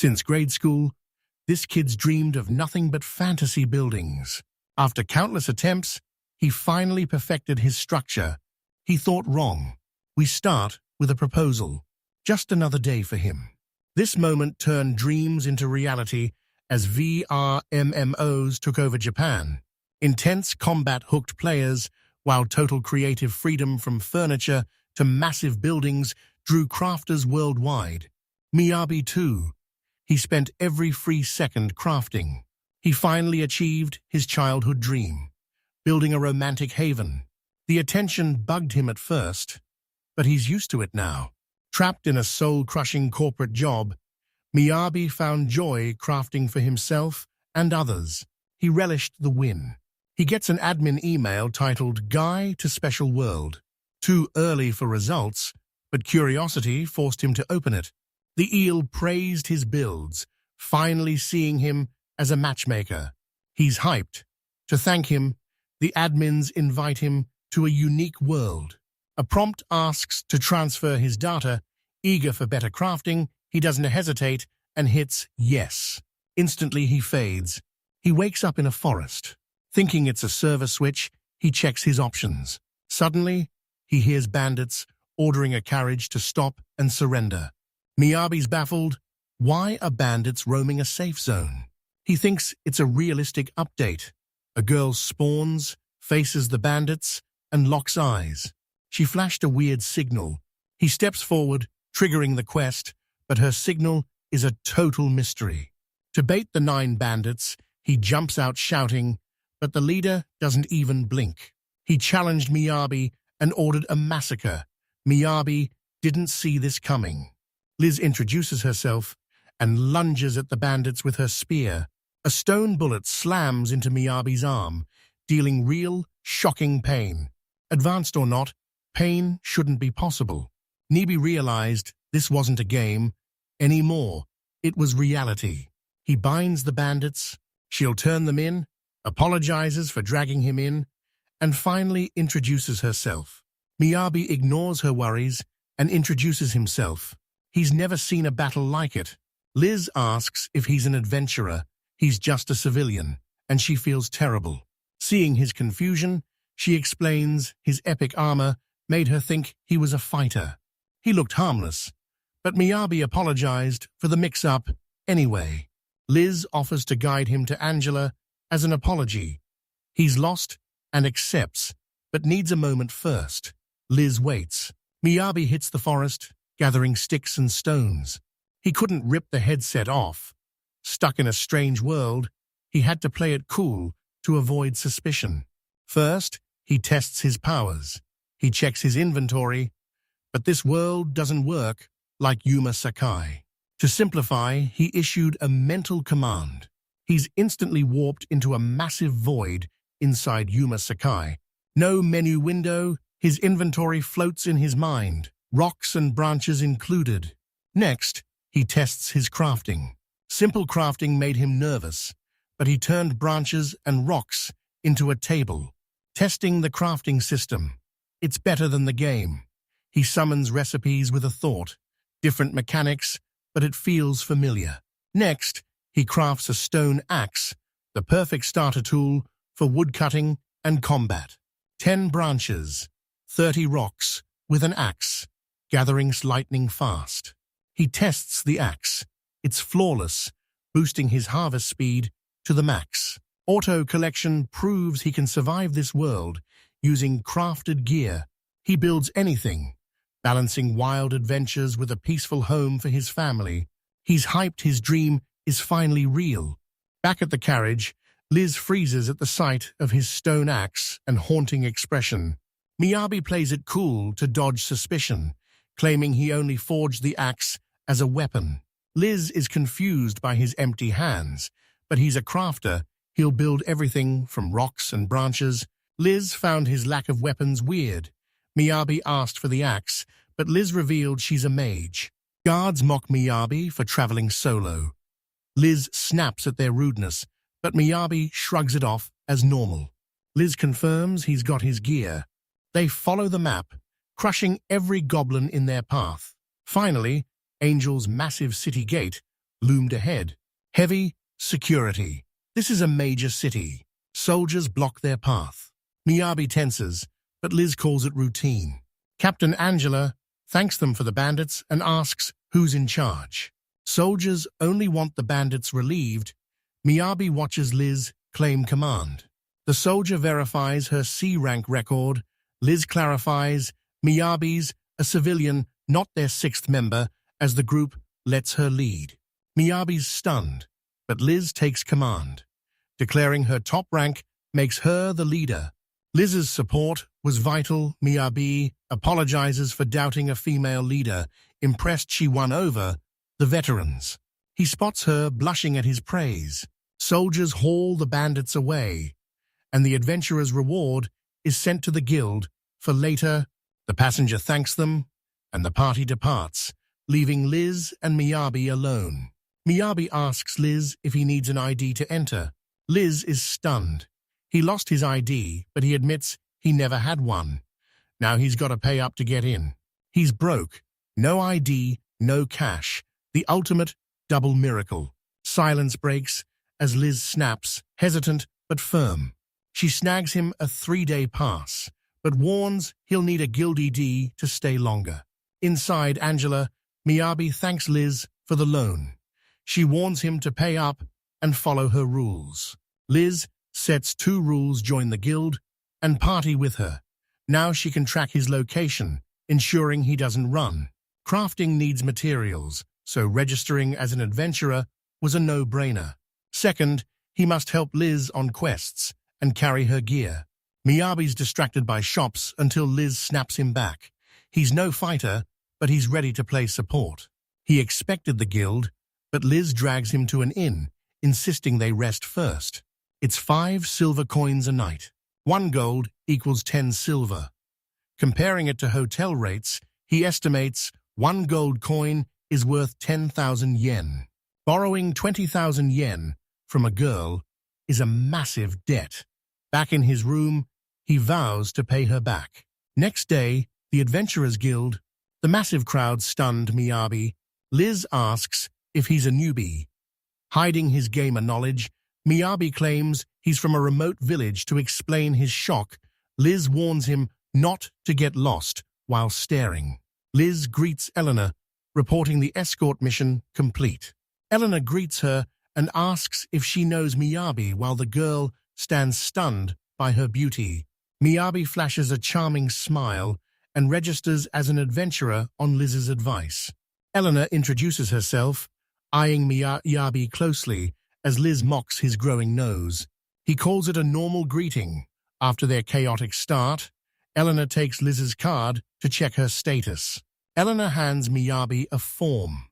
Since grade school, this kid's dreamed of nothing but fantasy buildings. After countless attempts, he finally perfected his structure. He thought wrong. We start with a proposal. Just another day for him. This moment turned dreams into reality as VR MMOs took over Japan. Intense combat hooked players, while total creative freedom from furniture to massive buildings drew crafters worldwide. Miyabi too. He spent every free second crafting. He finally achieved his childhood dream, building a romantic haven. The attention bugged him at first, but he's used to it now. Trapped in a soul-crushing corporate job, Miyabi found joy crafting for himself and others. He relished the win. He gets an admin email titled Guide to Special World. Too early for results, but curiosity forced him to open it. The eel praised his builds, finally seeing him as a matchmaker. He's hyped. To thank him, the admins invite him to a unique world. A prompt asks to transfer his data. Eager for better crafting, he doesn't hesitate and hits yes. Instantly he fades. He wakes up in a forest. Thinking it's a server switch, he checks his options. Suddenly, he hears bandits ordering a carriage to stop and surrender. Miyabi's baffled. Why are bandits roaming a safe zone? He thinks it's a realistic update. A girl spawns, faces the bandits, and locks eyes. She flashed a weird signal. He steps forward, triggering the quest, but her signal is a total mystery. To bait the 9 bandits, he jumps out shouting, but the leader doesn't even blink. He challenged Miyabi and ordered a massacre. Miyabi didn't see this coming. Liz introduces herself and lunges at the bandits with her spear. A stone bullet slams into Miyabi's arm, dealing real, shocking pain. Advanced or not, pain shouldn't be possible. Nibi realized this wasn't a game anymore. It was reality. He binds the bandits, she'll turn them in, apologizes for dragging him in, and finally introduces herself. Miyabi ignores her worries and introduces himself. He's never seen a battle like it. Liz asks if he's an adventurer. He's just a civilian, and she feels terrible. Seeing his confusion, she explains his epic armor made her think he was a fighter. He looked harmless, but Miyabi apologized for the mix-up anyway. Liz offers to guide him to Angela as an apology. He's lost and accepts, but needs a moment first. Liz waits. Miyabi hits the forest, gathering sticks and stones. He couldn't rip the headset off. Stuck in a strange world, he had to play it cool to avoid suspicion. First, he tests his powers. He checks his inventory, but this world doesn't work like Yuma Sakai. To simplify, he issued a mental command. He's instantly warped into a massive void inside Yuma Sakai. No menu window, his inventory floats in his mind, rocks and branches included. Next, he tests his crafting. Simple crafting made him nervous, but he turned branches and rocks into a table. Testing the crafting system. It's better than the game. He summons recipes with a thought. Different mechanics, but it feels familiar. Next, he crafts a stone axe, the perfect starter tool for woodcutting and combat. 10 branches, 30 rocks with an axe, gathering lightning fast. He tests the axe. It's flawless, boosting his harvest speed to the max. Auto collection proves he can survive this world using crafted gear. He builds anything, balancing wild adventures with a peaceful home for his family. He's hyped his dream is finally real. Back at the carriage, Liz freezes at the sight of his stone axe and haunting expression. Miyabi plays it cool to dodge suspicion, claiming he only forged the axe as a weapon. Liz is confused by his empty hands, but he's a crafter. He'll build everything from rocks and branches. Liz found his lack of weapons weird. Miyabi asked for the axe, but Liz revealed she's a mage. Guards mock Miyabi for traveling solo. Liz snaps at their rudeness, but Miyabi shrugs it off as normal. Liz confirms he's got his gear. They follow the map, crushing every goblin in their path. Finally, Angel's massive city gate loomed ahead. Heavy security. This is a major city. Soldiers block their path. Miyabi tenses, but Liz calls it routine. Captain Angela thanks them for the bandits and asks who's in charge. Soldiers only want the bandits relieved. Miyabi watches Liz claim command. The soldier verifies her C-rank record. Liz clarifies Miyabi's a civilian, not their sixth member, as the group lets her lead. Miyabi's stunned, but Liz takes command. Declaring her top rank makes her the leader. Liz's support was vital. Miyabi apologizes for doubting a female leader, impressed she won over the veterans. He spots her blushing at his praise. Soldiers haul the bandits away, and the adventurer's reward is sent to the guild for later. The passenger thanks them, and the party departs, leaving Liz and Miyabi alone. Miyabi asks Liz if he needs an ID to enter. Liz is stunned. He lost his ID, but he admits he never had one. Now he's got to pay up to get in. He's broke. No ID, no cash. The ultimate double miracle. Silence breaks as Liz snaps, hesitant but firm. She snags him a 3-day pass, but warns he'll need a guild ID to stay longer. Inside Angela, Miyabi thanks Liz for the loan. She warns him to pay up and follow her rules. Liz sets 2 rules: join the guild and party with her. Now she can track his location, ensuring he doesn't run. Crafting needs materials, so registering as an adventurer was a no-brainer. Second, he must help Liz on quests and carry her gear. Miyabi's distracted by shops until Liz snaps him back. He's no fighter, but he's ready to play support. He expected the guild, but Liz drags him to an inn, insisting they rest first. It's 5 silver coins a night. 1 gold equals 10 silver. Comparing it to hotel rates, he estimates 1 gold coin is worth 10,000 yen. Borrowing 20,000 yen from a girl is a massive debt. Back in his room, he vows to pay her back. Next day, the Adventurers Guild. The massive crowd stunned Miyabi. Liz asks if he's a newbie. Hiding his gamer knowledge, Miyabi claims he's from a remote village. To explain his shock, Liz warns him not to get lost while staring. Liz greets Eleanor, reporting the escort mission complete. Eleanor greets her and asks if she knows Miyabi while the girl stands stunned by her beauty. Miyabi flashes a charming smile and registers as an adventurer on Liz's advice. Eleanor introduces herself, eyeing Miyabi closely as Liz mocks his growing nose. He calls it a normal greeting. After their chaotic start, Eleanor takes Liz's card to check her status. Eleanor hands Miyabi a form.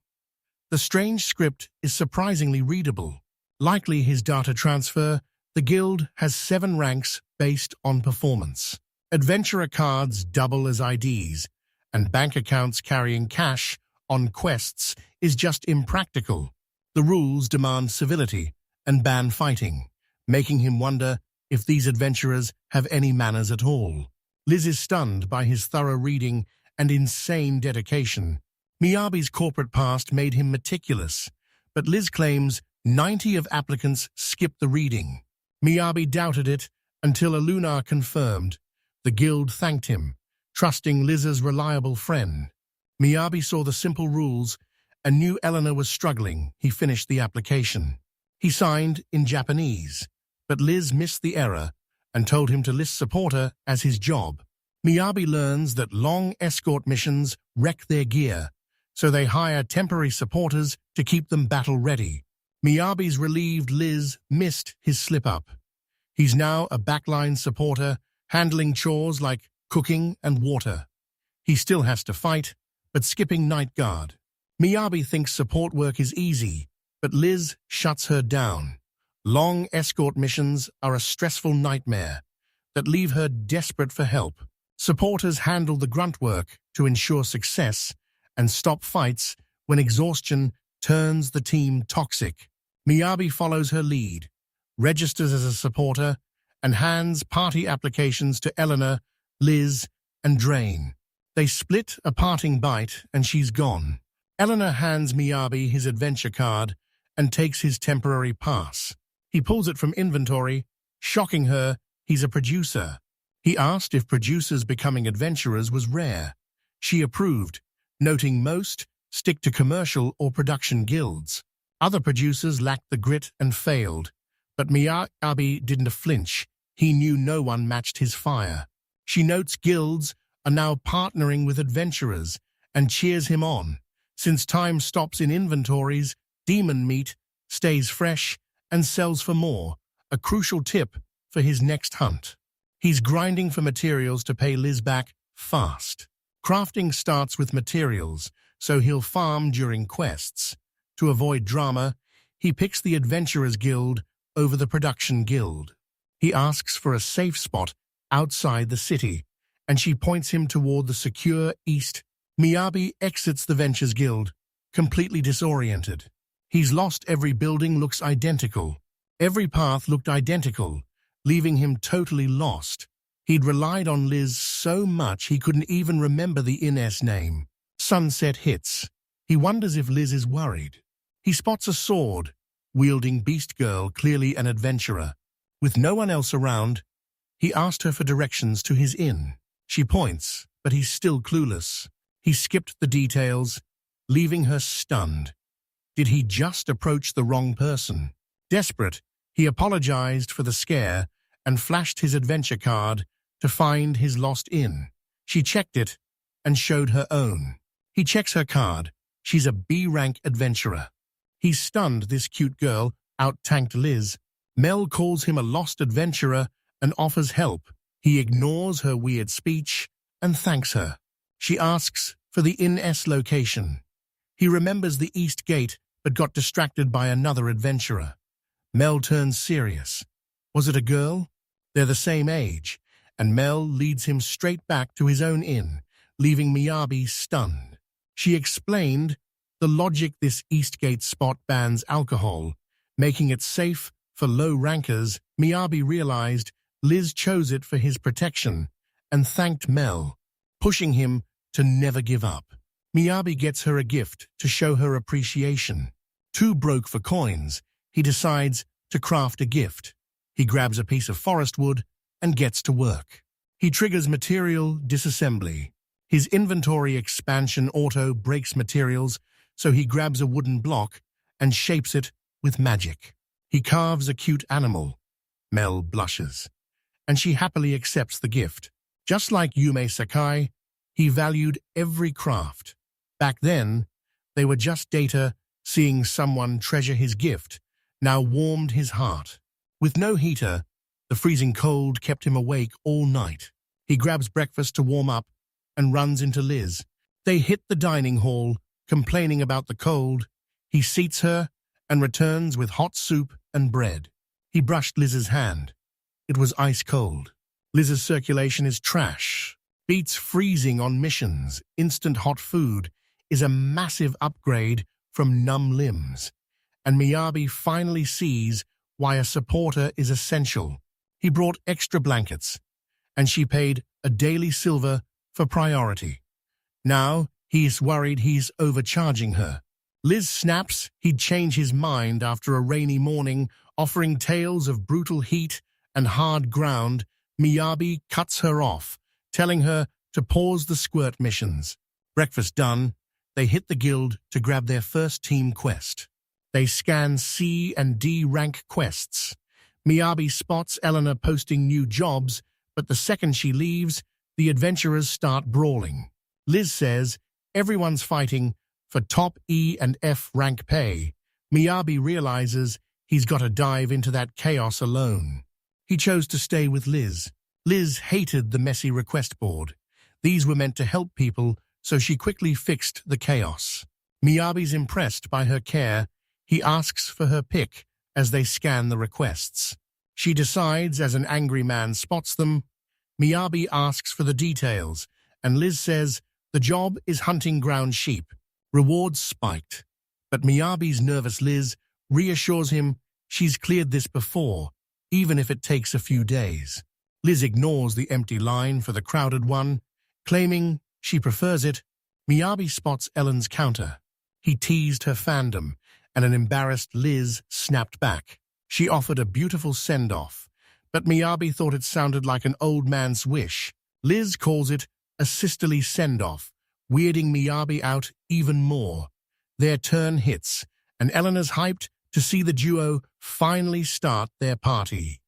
The strange script is surprisingly readable. Likely his data transfer, the guild has 7 ranks based on performance. Adventurer cards double as IDs, and bank accounts carrying cash on quests is just impractical. The rules demand civility and ban fighting, making him wonder if these adventurers have any manners at all. Liz is stunned by his thorough reading and insane dedication. Miyabi's corporate past made him meticulous, but Liz claims 90 of applicants skipped the reading. Miyabi doubted it until a lunar confirmed. The guild thanked him, trusting Liz's reliable friend. Miyabi saw the simple rules and knew Eleanor was struggling. He finished the application. He signed in Japanese, but Liz missed the error and told him to list supporter as his job. Miyabi learns that long escort missions wreck their gear, so they hire temporary supporters to keep them battle-ready. Miyabi's relieved Liz missed his slip-up. He's now a backline supporter, handling chores like cooking and water. He still has to fight, but skipping night guard. Miyabi thinks support work is easy, but Liz shuts her down. Long escort missions are a stressful nightmare that leave her desperate for help. Supporters handle the grunt work to ensure success and stop fights when exhaustion turns the team toxic. Miyabi follows her lead, registers as a supporter, and hands party applications to Eleanor, Liz, and Drain. They split a parting bite and she's gone. Eleanor hands Miyabi his adventure card and takes his temporary pass. He pulls it from inventory, shocking her. He's a producer. He asked if producers becoming adventurers was rare. She approved, noting most stick to commercial or production guilds. Other producers lacked the grit and failed, but Miyabi didn't flinch. He knew no one matched his fire. She notes guilds are now partnering with adventurers and cheers him on. Since time stops in inventories, demon meat stays fresh and sells for more, a crucial tip for his next hunt. He's grinding for materials to pay Liz back fast. Crafting starts with materials, so he'll farm during quests. To avoid drama, he picks the Adventurers Guild over the Production Guild. He asks for a safe spot outside the city, and she points him toward the secure east. Miyabi exits the Ventures Guild, completely disoriented. He's lost. Every building looks identical. Every path looked identical, leaving him totally lost. He'd relied on Liz so much he couldn't even remember the inn's name. Sunset hits. He wonders if Liz is worried. He spots a sword-wielding beast girl, clearly an adventurer. With no one else around, he asked her for directions to his inn. She points, but he's still clueless. He skipped the details, leaving her stunned. Did he just approach the wrong person? Desperate, he apologized for the scare and flashed his adventure card to find his lost inn. She checked it and showed her own. He checks her card. She's a B-rank adventurer. He's stunned. This cute girl out-tanked Liz. Mel calls him a lost adventurer and offers help. He ignores her weird speech and thanks her. She asks for the inn's location. He remembers the East Gate but got distracted by another adventurer. Mel turns serious. Was it a girl? They're the same age, and Mel leads him straight back to his own inn, leaving Miyabi stunned. She explained the logic. This Eastgate spot bans alcohol, making it safe for low rankers. Miyabi realized Liz chose it for his protection and thanked Mel, pushing him to never give up. Miyabi gets her a gift to show her appreciation. Too broke for coins, he decides to craft a gift. He grabs a piece of forest wood and gets to work. He triggers material disassembly. His inventory expansion auto breaks materials, so he grabs a wooden block and shapes it with magic. He carves a cute animal. Mel blushes, and she happily accepts the gift. Just like Yume Sakai, he valued every craft. Back then, they were just data. Seeing someone treasure his gift now warmed his heart. With no heater, the freezing cold kept him awake all night. He grabs breakfast to warm up and runs into Liz. They hit the dining hall, complaining about the cold. He seats her and returns with hot soup and bread. He brushed Liz's hand. It was ice cold. Liz's circulation is trash. Beats freezing on missions. Instant hot food is a massive upgrade from numb limbs. And Miyabi finally sees why a supporter is essential. He brought extra blankets, and she paid a daily silver for priority. Now, he's worried he's overcharging her. Liz snaps he'd change his mind after a rainy morning, offering tales of brutal heat and hard ground. Miyabi cuts her off, telling her to pause the squirt missions. Breakfast done, they hit the guild to grab their first team quest. They scan C and D rank quests. Miyabi spots Eleanor posting new jobs, but the second she leaves, the adventurers start brawling. Liz says everyone's fighting for top E and F rank pay. Miyabi realizes he's got to dive into that chaos alone. He chose to stay with Liz. Liz hated the messy request board. These were meant to help people, so she quickly fixed the chaos. Miyabi's impressed by her care. He asks for her pick as they scan the requests. She decides as an angry man spots them. Miyabi asks for the details, and Liz says the job is hunting ground sheep. Rewards spiked. But Miyabi's nervous Liz reassures him she's cleared this before, even if it takes a few days. Liz ignores the empty line for the crowded one, claiming she prefers it. Miyabi spots Ellen's counter. He teased her fandom, and an embarrassed Liz snapped back. She offered a beautiful send-off, but Miyabi thought it sounded like an old man's wish. Liz calls it a sisterly send-off, weirding Miyabi out even more. Their turn hits, and Eleanor's hyped to see the duo finally start their party.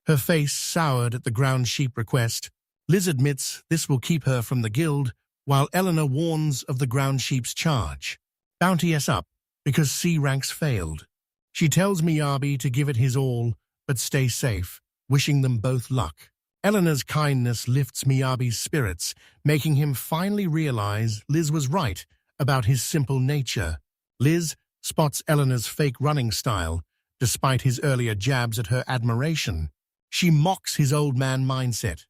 Her face soured at the ground sheep request. Liz admits this will keep her from the guild, while Eleanor warns of the ground sheep's charge. Bounty S up, because C ranks failed. She tells Miyabi to give it his all, but stay safe, wishing them both luck. Eleanor's kindness lifts Miyabi's spirits, making him finally realize Liz was right about his simple nature. Liz spots Eleanor's fake running style, despite his earlier jabs at her admiration. She mocks his old man mindset.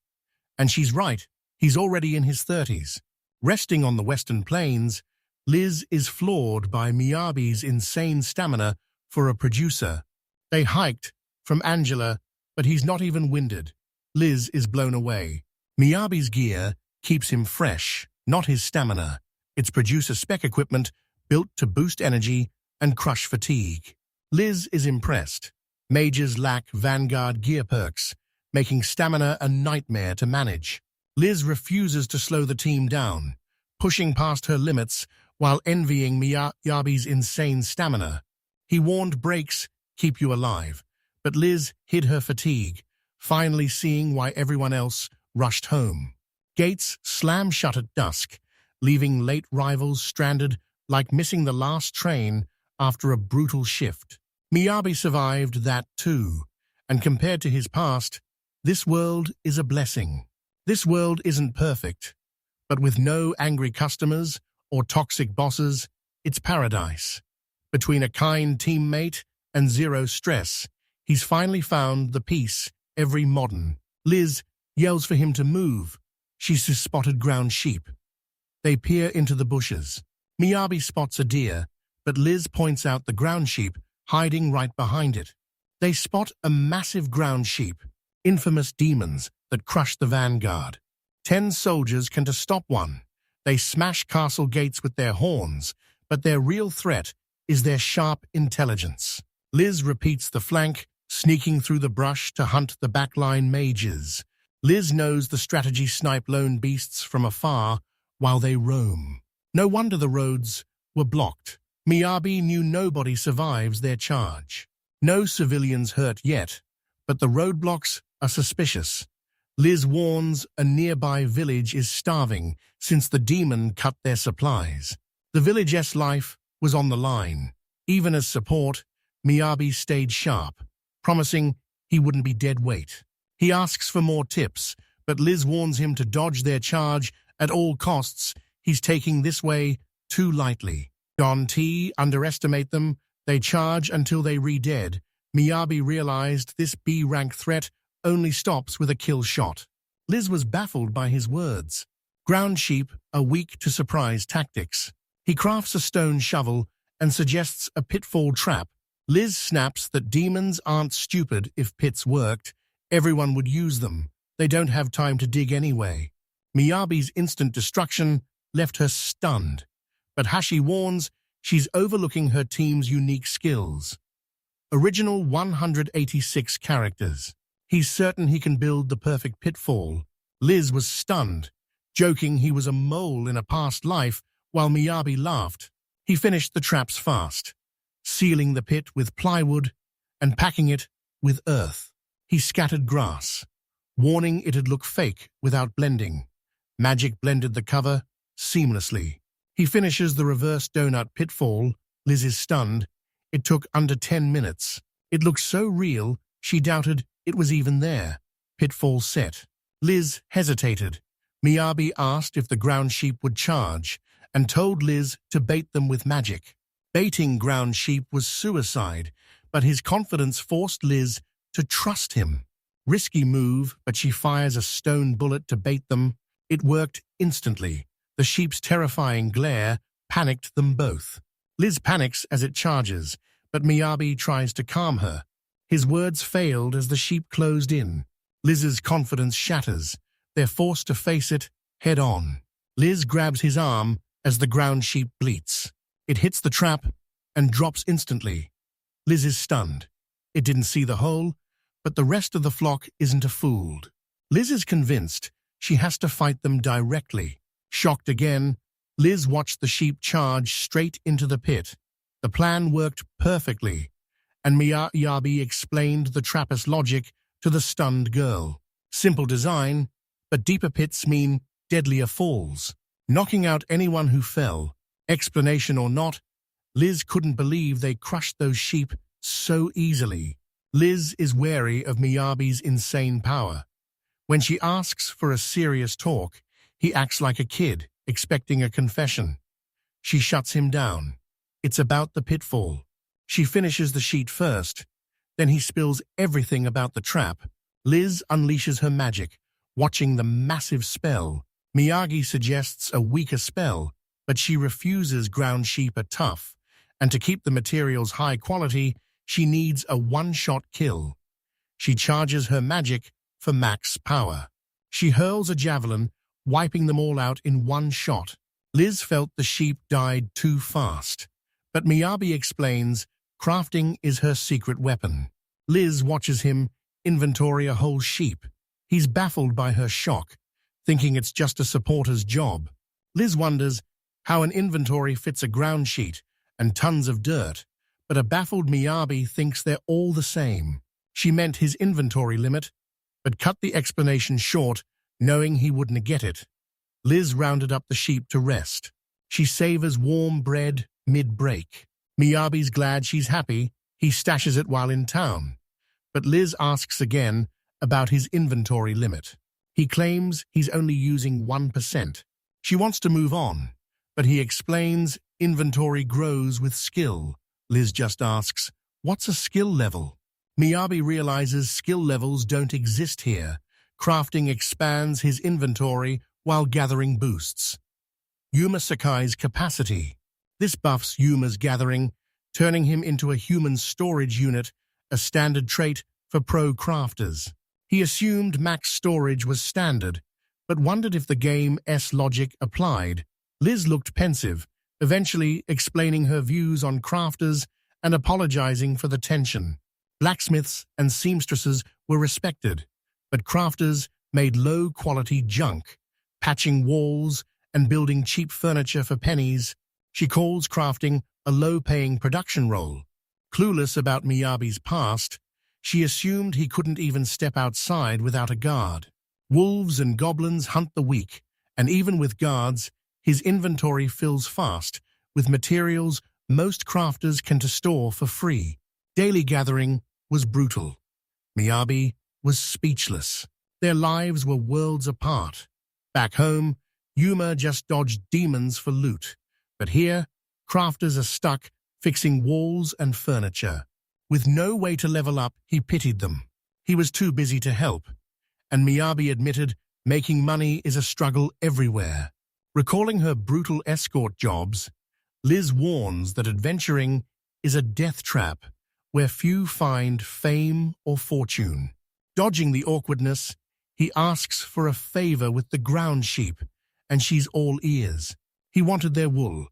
And she's right, he's already in his 30s. Resting on the Western Plains, Liz is floored by Miyabi's insane stamina for a producer. They hiked from Angela, but he's not even winded. Liz is blown away. Miyabi's gear keeps him fresh, not his stamina. It's producer spec equipment built to boost energy and crush fatigue. Liz is impressed. Mages lack Vanguard gear perks, making stamina a nightmare to manage. Liz refuses to slow the team down, pushing past her limits while envying Miyabi's insane stamina. He warned breaks keep you alive, but Liz hid her fatigue, finally seeing why everyone else rushed home. Gates slam shut at dusk, leaving late rivals stranded like missing the last train after a brutal shift. Miyabi survived that too, and compared to his past, this world is a blessing. This world isn't perfect, but with no angry customers or toxic bosses, it's paradise. Between a kind teammate and zero stress, he's finally found the peace every modern. Liz yells for him to move. She's spotted ground sheep. They peer into the bushes. Miyabi spots a deer, but Liz points out the ground sheep hiding right behind it. They spot a massive ground sheep, infamous demons that crush the vanguard. 10 soldiers can to stop one. They smash castle gates with their horns, but their real threat is their sharp intelligence. Liz repeats the flank, sneaking through the brush to hunt the backline mages. Liz knows the strategy snipe lone beasts from afar while they roam. No wonder the roads were blocked. Miyabi knew nobody survives their charge. No civilians hurt yet, but the roadblocks are suspicious. Liz warns a nearby village is starving since the demon cut their supplies. The village's life was on the line. Even as support, Miyabi stayed sharp, promising he wouldn't be dead weight. He asks for more tips, but Liz warns him to dodge their charge at all costs. He's taking this way too lightly. Don T underestimate them. They charge until they re-dead. Miyabi realized this B-rank threat only stops with a kill shot. Liz was baffled by his words. Ground sheep are weak to surprise tactics. He crafts a stone shovel and suggests a pitfall trap. Liz snaps that demons aren't stupid. If pits worked, everyone would use them. They don't have time to dig anyway. Miyabi's instant destruction left her stunned, but Hashi warns she's overlooking her team's unique skills. Original 186 characters. He's certain he can build the perfect pitfall. Liz was stunned, joking he was a mole in a past life, while Miyabi laughed. He finished the traps fast, sealing the pit with plywood and packing it with earth. He scattered grass, warning it'd look fake without blending. Magic blended the cover seamlessly. He finishes the reverse donut pitfall. Liz is stunned. It took under 10 minutes. It looked so real, she doubted it was even there. Pitfall set. Liz hesitated. Miyabi asked if the ground sheep would charge, and told Liz to bait them with magic. Baiting ground sheep was suicide, but his confidence forced Liz to trust him. Risky move, but she fires a stone bullet to bait them. It worked instantly. The sheep's terrifying glare panicked them both. Liz panics as it charges, but Miyabi tries to calm her. His words failed as the sheep closed in. Liz's confidence shatters. They're forced to face it head on. Liz grabs his arm as the ground sheep bleats. It hits the trap and drops instantly. Liz is stunned. It didn't see the hole, but the rest of the flock isn't fooled. Liz is convinced she has to fight them directly. Shocked again, Liz watched the sheep charge straight into the pit. The plan worked perfectly, and Miyabi explained the trapper's logic to the stunned girl. Simple design, but deeper pits mean deadlier falls, knocking out anyone who fell. Explanation or not, Liz couldn't believe they crushed those sheep so easily. Liz is wary of Miyabi's insane power. When she asks for a serious talk, he acts like a kid, expecting a confession. She shuts him down. It's about the pitfall. She finishes the sheet first. Then he spills everything about the trap. Liz unleashes her magic, watching the massive spell. Miyagi suggests a weaker spell, but she refuses. Ground sheep are tough, and to keep the materials high quality, she needs a one-shot kill. She charges her magic for max power. She hurls a javelin, wiping them all out in one shot. Liz felt the sheep died too fast, but Miyabi explains crafting is her secret weapon. Liz watches him inventory a whole sheep. He's baffled by her shock, thinking it's just a supporter's job. Liz wonders how an inventory fits a ground sheet and tons of dirt, but a baffled Miyabi thinks they're all the same. She meant his inventory limit, but cut the explanation short, knowing he wouldn't get it. Liz rounded up the sheep to rest. She savors warm bread mid-break. Miyabi's glad she's happy. He stashes it while in town. But Liz asks again about his inventory limit. He claims he's only using 1%. She wants to move on, but he explains inventory grows with skill. Liz just asks, what's a skill level? Miyabi realizes skill levels don't exist here. Crafting expands his inventory while gathering boosts. Yuma Sakai's capacity. This buffs Yuma's gathering, turning him into a human storage unit, a standard trait for pro crafters. He assumed max storage was standard, but wondered if the game's logic applied. Liz looked pensive, eventually explaining her views on crafters and apologizing for the tension. Blacksmiths and seamstresses were respected, but crafters made low-quality junk, patching walls and building cheap furniture for pennies. She calls crafting a low-paying production role. Clueless about Miyabi's past, she assumed he couldn't even step outside without a guard. Wolves and goblins hunt the weak, and even with guards, his inventory fills fast with materials most crafters can store for free. Daily gathering was brutal. Miyabi was speechless. Their lives were worlds apart. Back home, Yuma just dodged demons for loot. But here, crafters are stuck fixing walls and furniture. With no way to level up, he pitied them. He was too busy to help. And Miyabi admitted making money is a struggle everywhere. Recalling her brutal escort jobs, Liz warns that adventuring is a death trap where few find fame or fortune. Dodging the awkwardness, he asks for a favor with the ground sheep, and she's all ears. He wanted their wool,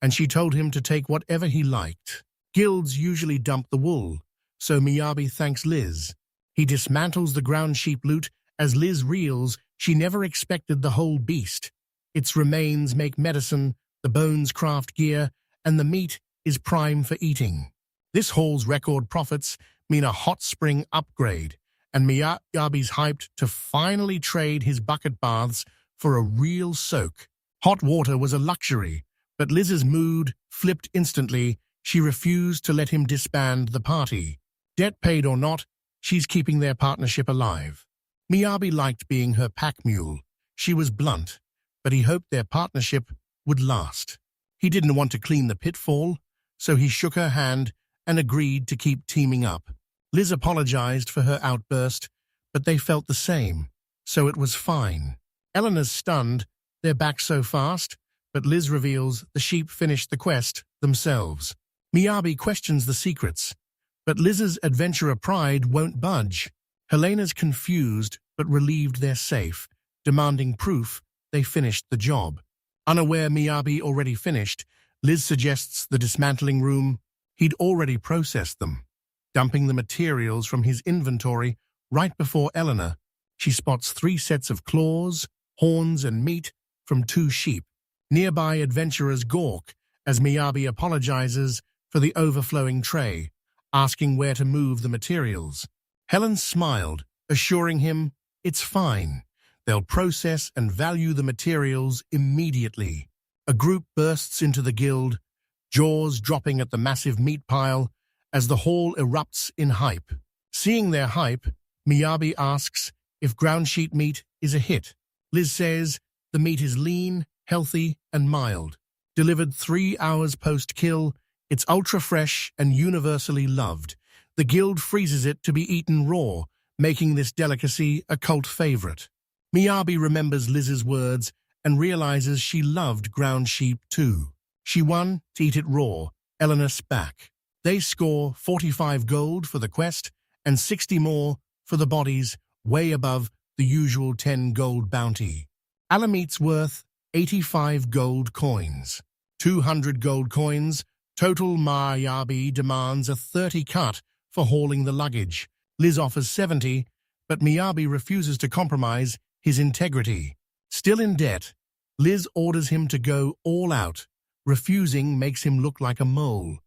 and she told him to take whatever he liked. Guilds usually dump the wool, so Miyabi thanks Liz. He dismantles the ground sheep loot as Liz reels she never expected the whole beast. Its remains make medicine, the bones craft gear, and the meat is prime for eating. This haul's record profits mean a hot spring upgrade, and Miyabi's hyped to finally trade his bucket baths for a real soak. Hot water was a luxury, but Liz's mood flipped instantly. She refused to let him disband the party. Debt paid or not, she's keeping their partnership alive. Miyabi liked being her pack mule. She was blunt, but he hoped their partnership would last. He didn't want to clean the pitfall, so he shook her hand and agreed to keep teaming up. Liz apologized for her outburst, but they felt the same, so it was fine. Eleanor's stunned, they're back so fast, but Liz reveals the sheep finished the quest themselves. Miyabi questions the secrets, but Liz's adventurer pride won't budge. Helena's confused but relieved they're safe, demanding proof they finished the job. Unaware Miyabi already finished, Liz suggests the dismantling room. He'd already processed them, dumping the materials from his inventory right before Eleanor. She spots 3 sets of claws, horns, and meat from 2 sheep. Nearby adventurers gawk as Miyabi apologizes for the overflowing tray, asking where to move the materials. Helen smiled, assuring him it's fine. They'll process and value the materials immediately. A group bursts into the guild, jaws dropping at the massive meat pile as the hall erupts in hype. Seeing their hype, Miyabi asks if ground sheep meat is a hit. Liz says the meat is lean, healthy, and mild. Delivered 3 hours post-kill, it's ultra-fresh and universally loved. The guild freezes it to be eaten raw, making this delicacy a cult favorite. Miyabi remembers Liz's words and realizes she loved ground sheep too. She won to eat it raw, Eleanor's back. They score 45 gold for the quest and 60 more for the bodies, way above the usual 10 gold bounty. Alameat's worth 85 gold coins. 200 gold coins. Total. Miyabi demands a 30 cut for hauling the luggage. Liz offers 70, but Miyabi refuses to compromise his integrity. Still in debt, Liz orders him to go all out. Refusing makes him look like a mole.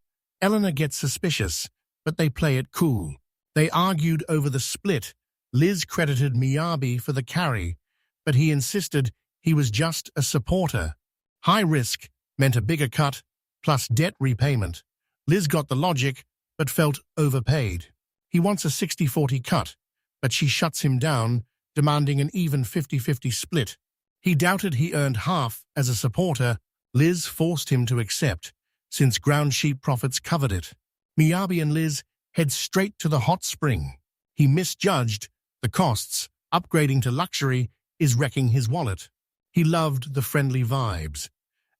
Eleanor gets suspicious, but they play it cool. They argued over the split. Liz credited Miyabi for the carry, but he insisted he was just a supporter. High risk meant a bigger cut, plus debt repayment. Liz got the logic, but felt overpaid. He wants a 60-40 cut, but she shuts him down, demanding an even 50-50 split. He doubted he earned half as a supporter. Liz forced him to accept, since ground sheep profits covered it. Miyabi and Liz head straight to the hot spring. He misjudged the costs. Upgrading to luxury is wrecking his wallet. He loved the friendly vibes,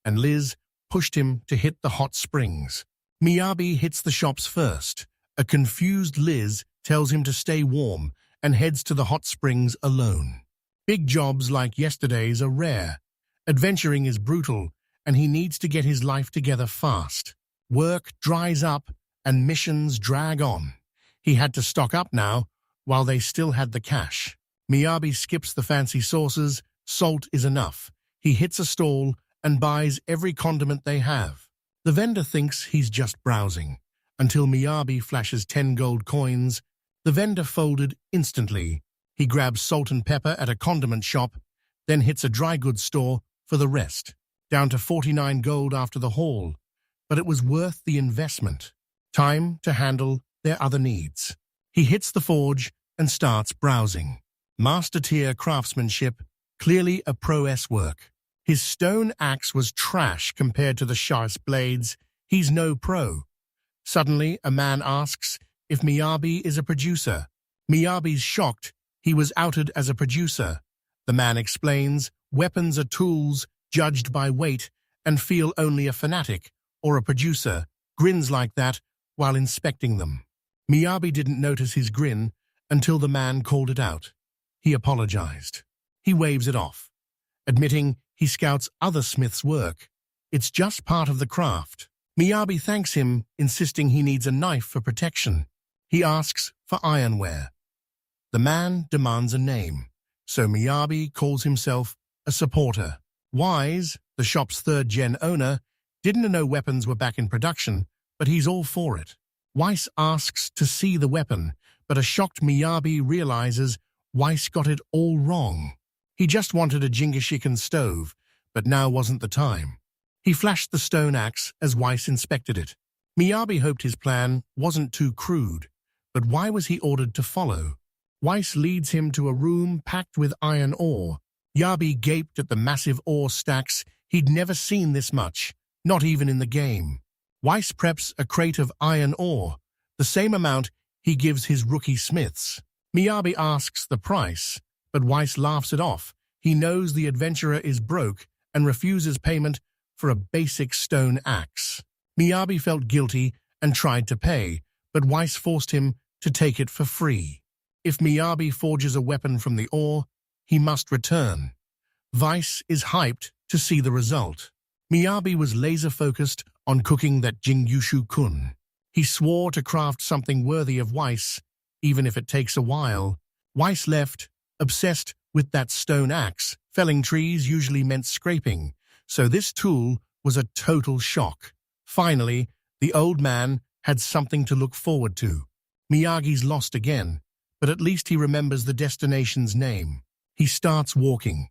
and Liz pushed him to hit the hot springs. Miyabi hits the shops first. A confused Liz tells him to stay warm and heads to the hot springs alone. Big jobs like yesterday's are rare. Adventuring is brutal, and he needs to get his life together fast. Work dries up, and missions drag on. He had to stock up now, while they still had the cash. Miyabi skips the fancy sauces. Salt is enough. He hits a stall and buys every condiment they have. The vendor thinks he's just browsing, until Miyabi flashes 10 gold coins. The vendor folded instantly. He grabs salt and pepper at a condiment shop, then hits a dry goods store for the rest. Down to 49 gold after the haul, but it was worth the investment. Time to handle their other needs. He hits the forge and starts browsing. Master-tier craftsmanship, clearly a pro-S work. His stone axe was trash compared to the sharpest blades. He's no pro. Suddenly, a man asks if Miyabi is a producer. Miyabi's shocked. He was outed as a producer. The man explains, weapons are tools judged by weight and feel only a fanatic or a producer grins like that while inspecting them. Miyabi didn't notice his grin until the man called it out. He apologized. He waves it off, admitting he scouts other smiths' work. It's just part of the craft. Miyabi thanks him, insisting he needs a knife for protection. He asks for ironware. The man demands a name, so Miyabi calls himself a supporter. Wise, the shop's third-gen owner, didn't know weapons were back in production, but he's all for it. Weiss asks to see the weapon, but a shocked Miyabi realizes Weiss got it all wrong. He just wanted a Jingashikan stove, but now wasn't the time. He flashed the stone axe as Weiss inspected it. Miyabi hoped his plan wasn't too crude, but why was he ordered to follow? Weiss leads him to a room packed with iron ore. Miyabi gaped at the massive ore stacks. He'd never seen this much, not even in the game. Weiss preps a crate of iron ore, the same amount he gives his rookie smiths. Miyabi asks the price, but Weiss laughs it off. He knows the adventurer is broke and refuses payment for a basic stone axe. Miyabi felt guilty and tried to pay, but Weiss forced him to take it for free. If Miyabi forges a weapon from the ore, he must return. Weiss is hyped to see the result. Miyabi was laser-focused on cooking that Jingyushu-kun. He swore to craft something worthy of Weiss, even if it takes a while. Weiss left, obsessed with that stone axe. Felling trees usually meant scraping, so this tool was a total shock. Finally, the old man had something to look forward to. Miyagi's lost again, but at least he remembers the destination's name. He starts walking.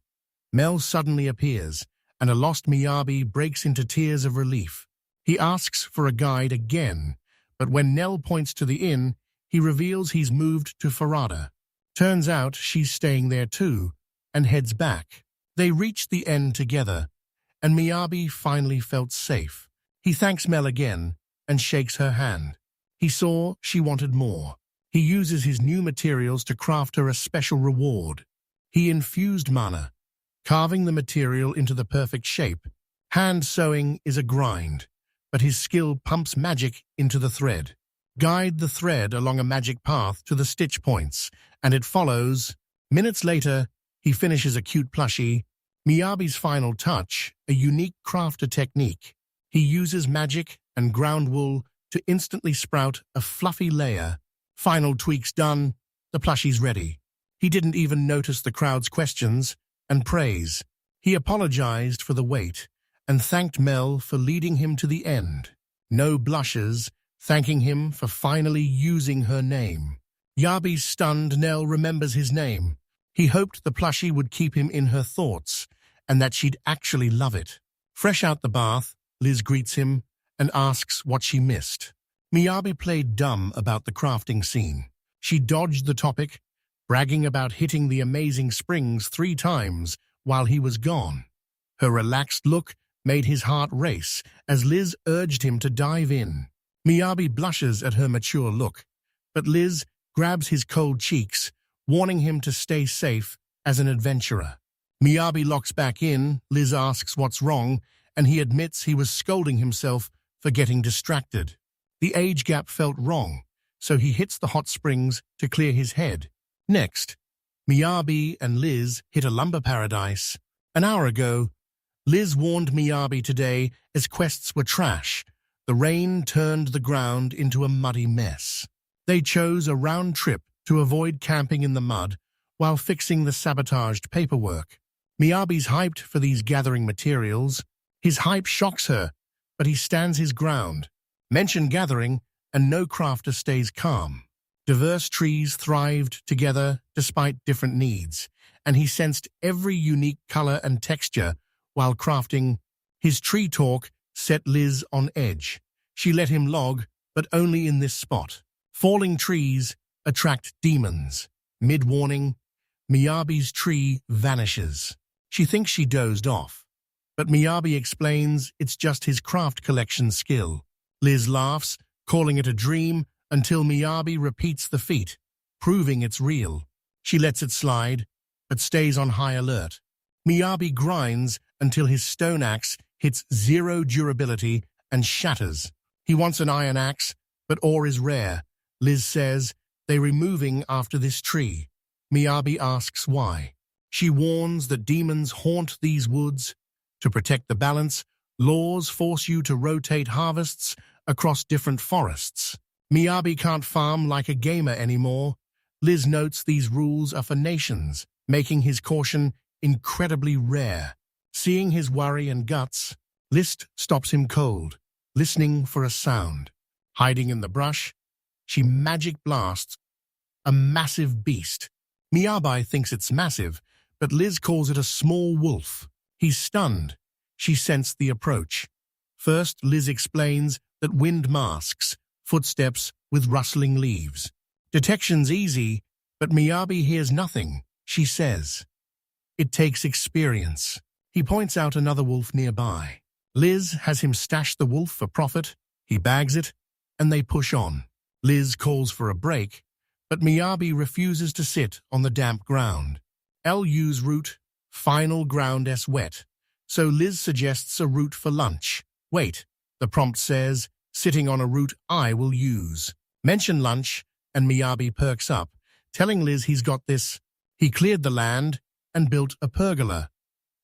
Mel suddenly appears, and a lost Miyabi breaks into tears of relief. He asks for a guide again, but when Nell points to the inn, he reveals he's moved to Farada. Turns out she's staying there too, and heads back. They reach the end together, and Miyabi finally felt safe. He thanks Mel again and shakes her hand. He saw she wanted more. He uses his new materials to craft her a special reward. He infused mana, carving the material into the perfect shape. Hand sewing is a grind, but his skill pumps magic into the thread. Guide the thread along a magic path to the stitch points, and it follows. Minutes later, he finishes a cute plushie. Miyabi's final touch, a unique crafter technique. He uses magic and ground wool to instantly sprout a fluffy layer. Final tweaks done, the plushie's ready. He didn't even notice the crowd's questions and praise. He apologized for the wait and thanked Mel for leading him to the end. No blushes, thanking him for finally using her name. Yabi's stunned. Nell remembers his name. He hoped the plushie would keep him in her thoughts and that she'd actually love it. Fresh out the bath, Liz greets him and asks what she missed. Miyabi played dumb about the crafting scene. She dodged the topic, bragging about hitting the amazing springs 3 times while he was gone. Her relaxed look made his heart race as Liz urged him to dive in. Miyabi blushes at her mature look, but Liz grabs his cold cheeks, warning him to stay safe as an adventurer. Miyabi locks back in. Liz asks what's wrong, and he admits he was scolding himself for getting distracted. The age gap felt wrong, so he hits the hot springs to clear his head. Next, Miyabi and Liz hit a lumber paradise. An hour ago, Liz warned Miyabi today as quests were trash. The rain turned the ground into a muddy mess. They chose a round trip to avoid camping in the mud while fixing the sabotaged paperwork. Miyabi's hyped for these gathering materials. His hype shocks her, but he stands his ground. Mention gathering, and no crafter stays calm. Diverse trees thrived together despite different needs, and he sensed every unique color and texture while crafting. His tree talk set Liz on edge. She let him log, but only in this spot. Falling trees attract demons. Mid-warning, Miyabi's tree vanishes. She thinks she dozed off, but Miyabi explains it's just his craft collection skill. Liz laughs, calling it a dream, until Miyabi repeats the feat, proving it's real. She lets it slide, but stays on high alert. Miyabi grinds until his stone axe hits 0 durability and shatters. He wants an iron axe, but ore is rare. Liz says they're removing after this tree. Miyabi asks why. She warns that demons haunt these woods. To protect the balance, laws force you to rotate harvests across different forests. Miyabi can't farm like a gamer anymore. Liz notes these rules are for nations, making his caution incredibly rare. Seeing his worry and guts, Liz stops him cold, listening for a sound. Hiding in the brush, she magic blasts a massive beast. Miyabi thinks it's massive, but Liz calls it a small wolf. He's stunned. She sensed the approach. First, Liz explains that wind masks footsteps with rustling leaves. Detection's easy, but Miyabi hears nothing. She says, "It takes experience." He points out another wolf nearby. Liz has him stash the wolf for profit. He bags it, and they push on. Liz calls for a break, but Miyabi refuses to sit on the damp ground. LU's route, final ground s wet, so Liz suggests a route for lunch. Wait, the prompt says, sitting on a route I will use. Mention lunch, and Miyabi perks up, telling Liz he's got this. He cleared the land and built a pergola.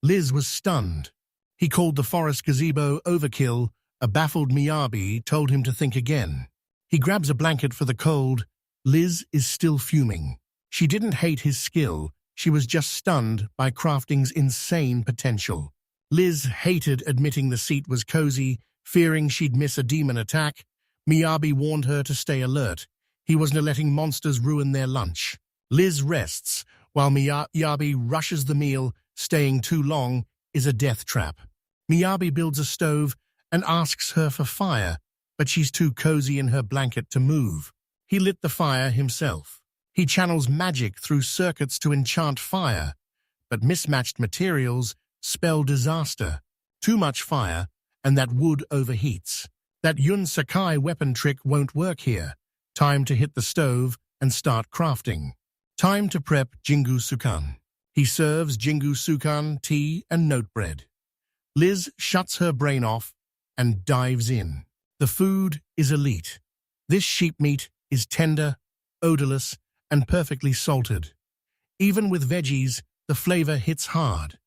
Liz was stunned. He called the forest gazebo overkill. A baffled Miyabi told him to think again. He grabs a blanket for the cold. Liz is still fuming. She didn't hate his skill. She was just stunned by crafting's insane potential. Liz hated admitting the seat was cozy, fearing she'd miss a demon attack. Miyabi warned her to stay alert. He wasn't letting monsters ruin their lunch. Liz rests, while Miyabi rushes the meal. Staying too long is a death trap. Miyabi builds a stove and asks her for fire, but she's too cozy in her blanket to move. He lit the fire himself. He channels magic through circuits to enchant fire, but mismatched materials spell disaster. Too much fire, and that wood overheats. That Yun Sakai weapon trick won't work here. Time to hit the stove and start crafting. Time to prep Jingu Sukan. He serves Jingu Sukan, tea, and note bread. Liz shuts her brain off and dives in. The food is elite. This sheep meat is tender, odorless, and perfectly salted. Even with veggies, the flavor hits hard.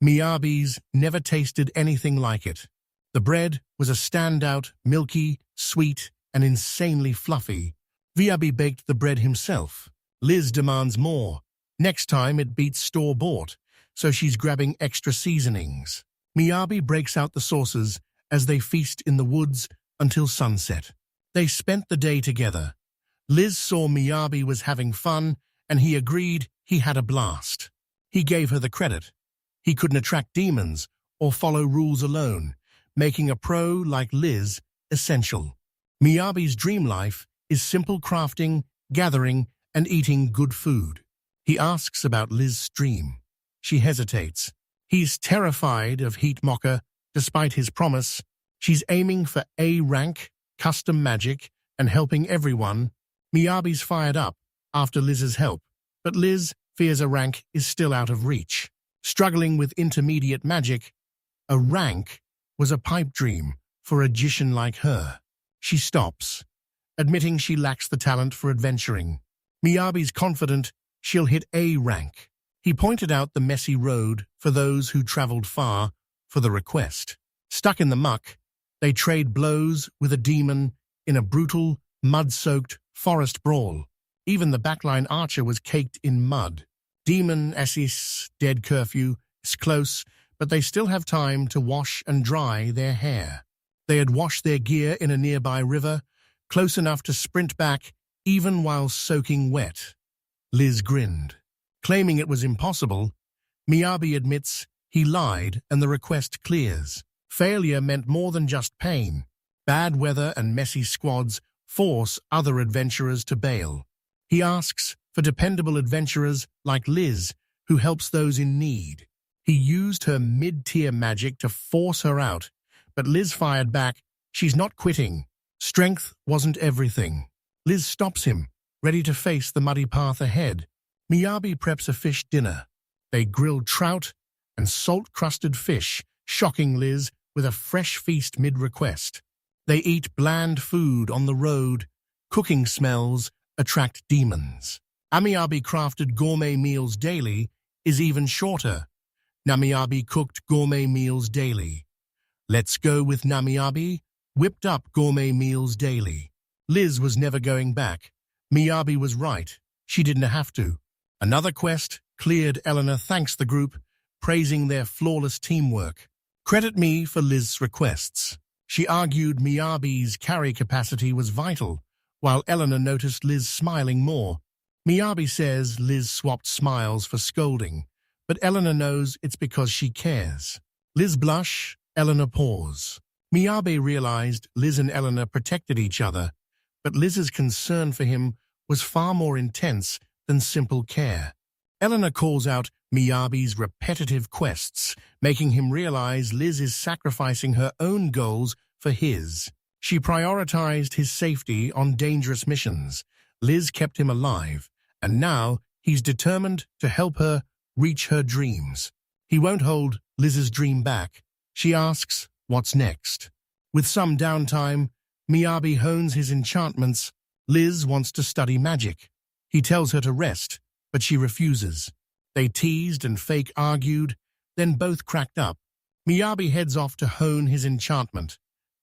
Miyabi's never tasted anything like it. The bread was a standout, milky, sweet, and insanely fluffy. Miyabi baked the bread himself. Liz demands more. Next time it beats store-bought, so she's grabbing extra seasonings. Miyabi breaks out the sauces as they feast in the woods until sunset. They spent the day together. Liz saw Miyabi was having fun, and he agreed he had a blast. He gave her the credit. He couldn't attract demons or follow rules alone, making a pro like Liz essential. Miyabi's dream life is simple crafting, gathering, and eating good food. He asks about Liz's dream. She hesitates. He's terrified of Heat Mocha, despite his promise. She's aiming for A rank, custom magic, and helping everyone. Miyabi's fired up after Liz's help, but Liz fears a rank is still out of reach. Struggling with intermediate magic, a rank was a pipe dream for a magician like her. She stops, admitting she lacks the talent for adventuring. Miyabi's confident she'll hit A rank. He pointed out the messy road for those who traveled far for the request. Stuck in the muck, they trade blows with a demon in a brutal, mud-soaked forest brawl. Even the backline archer was caked in mud. Demon S's dead curfew is close, but they still have time to wash and dry their hair. They had washed their gear in a nearby river, close enough to sprint back even while soaking wet. Liz grinned. Claiming it was impossible, Miyabi admits he lied and the request clears. Failure meant more than just pain. Bad weather and messy squads force other adventurers to bail. He asks for dependable adventurers like Liz, who helps those in need. He used her mid-tier magic to force her out, but Liz fired back. She's not quitting. Strength wasn't everything. Liz stops him, ready to face the muddy path ahead. Miyabi preps a fish dinner. They grill trout and salt-crusted fish, shocking Liz with a fresh feast mid-request. They eat bland food on the road. Cooking smells attract demons. Miyabi crafted gourmet meals daily is even shorter. Miyabi cooked gourmet meals daily. Let's go with Miyabi, whipped up gourmet meals daily. Liz was never going back. Miyabi was right. She didn't have to. Another quest cleared. Eleanor thanks the group, praising their flawless teamwork. Credit me for Liz's requests. She argued Miyabi's carry capacity was vital, while Eleanor noticed Liz smiling more. Miyabi says Liz swapped smiles for scolding, but Eleanor knows it's because she cares. Liz blush, Eleanor pause. Miyabi realized Liz and Eleanor protected each other, but Liz's concern for him was far more intense than simple care. Eleanor calls out Miyabi's repetitive quests, making him realize Liz is sacrificing her own goals for his. She prioritized his safety on dangerous missions. Liz kept him alive, and now he's determined to help her reach her dreams. He won't hold Liz's dream back. She asks, what's next? With some downtime, Miyabi hones his enchantments. Liz wants to study magic. He tells her to rest, but she refuses. They teased and fake argued, then both cracked up. Miyabi heads off to hone his enchantment,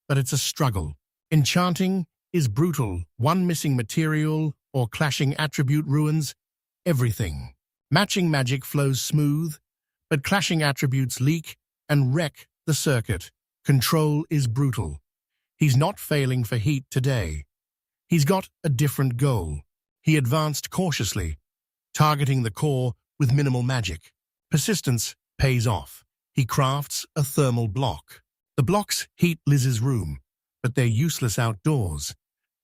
but it's a struggle. Enchanting is brutal. One missing material or clashing attribute ruins everything. Matching magic flows smooth, but clashing attributes leak and wreck the circuit. Control is brutal. He's not failing for heat today. He's got a different goal. He advanced cautiously, targeting the core with minimal magic. Persistence pays off. He crafts a thermal block. The blocks heat Liz's room, but they're useless outdoors,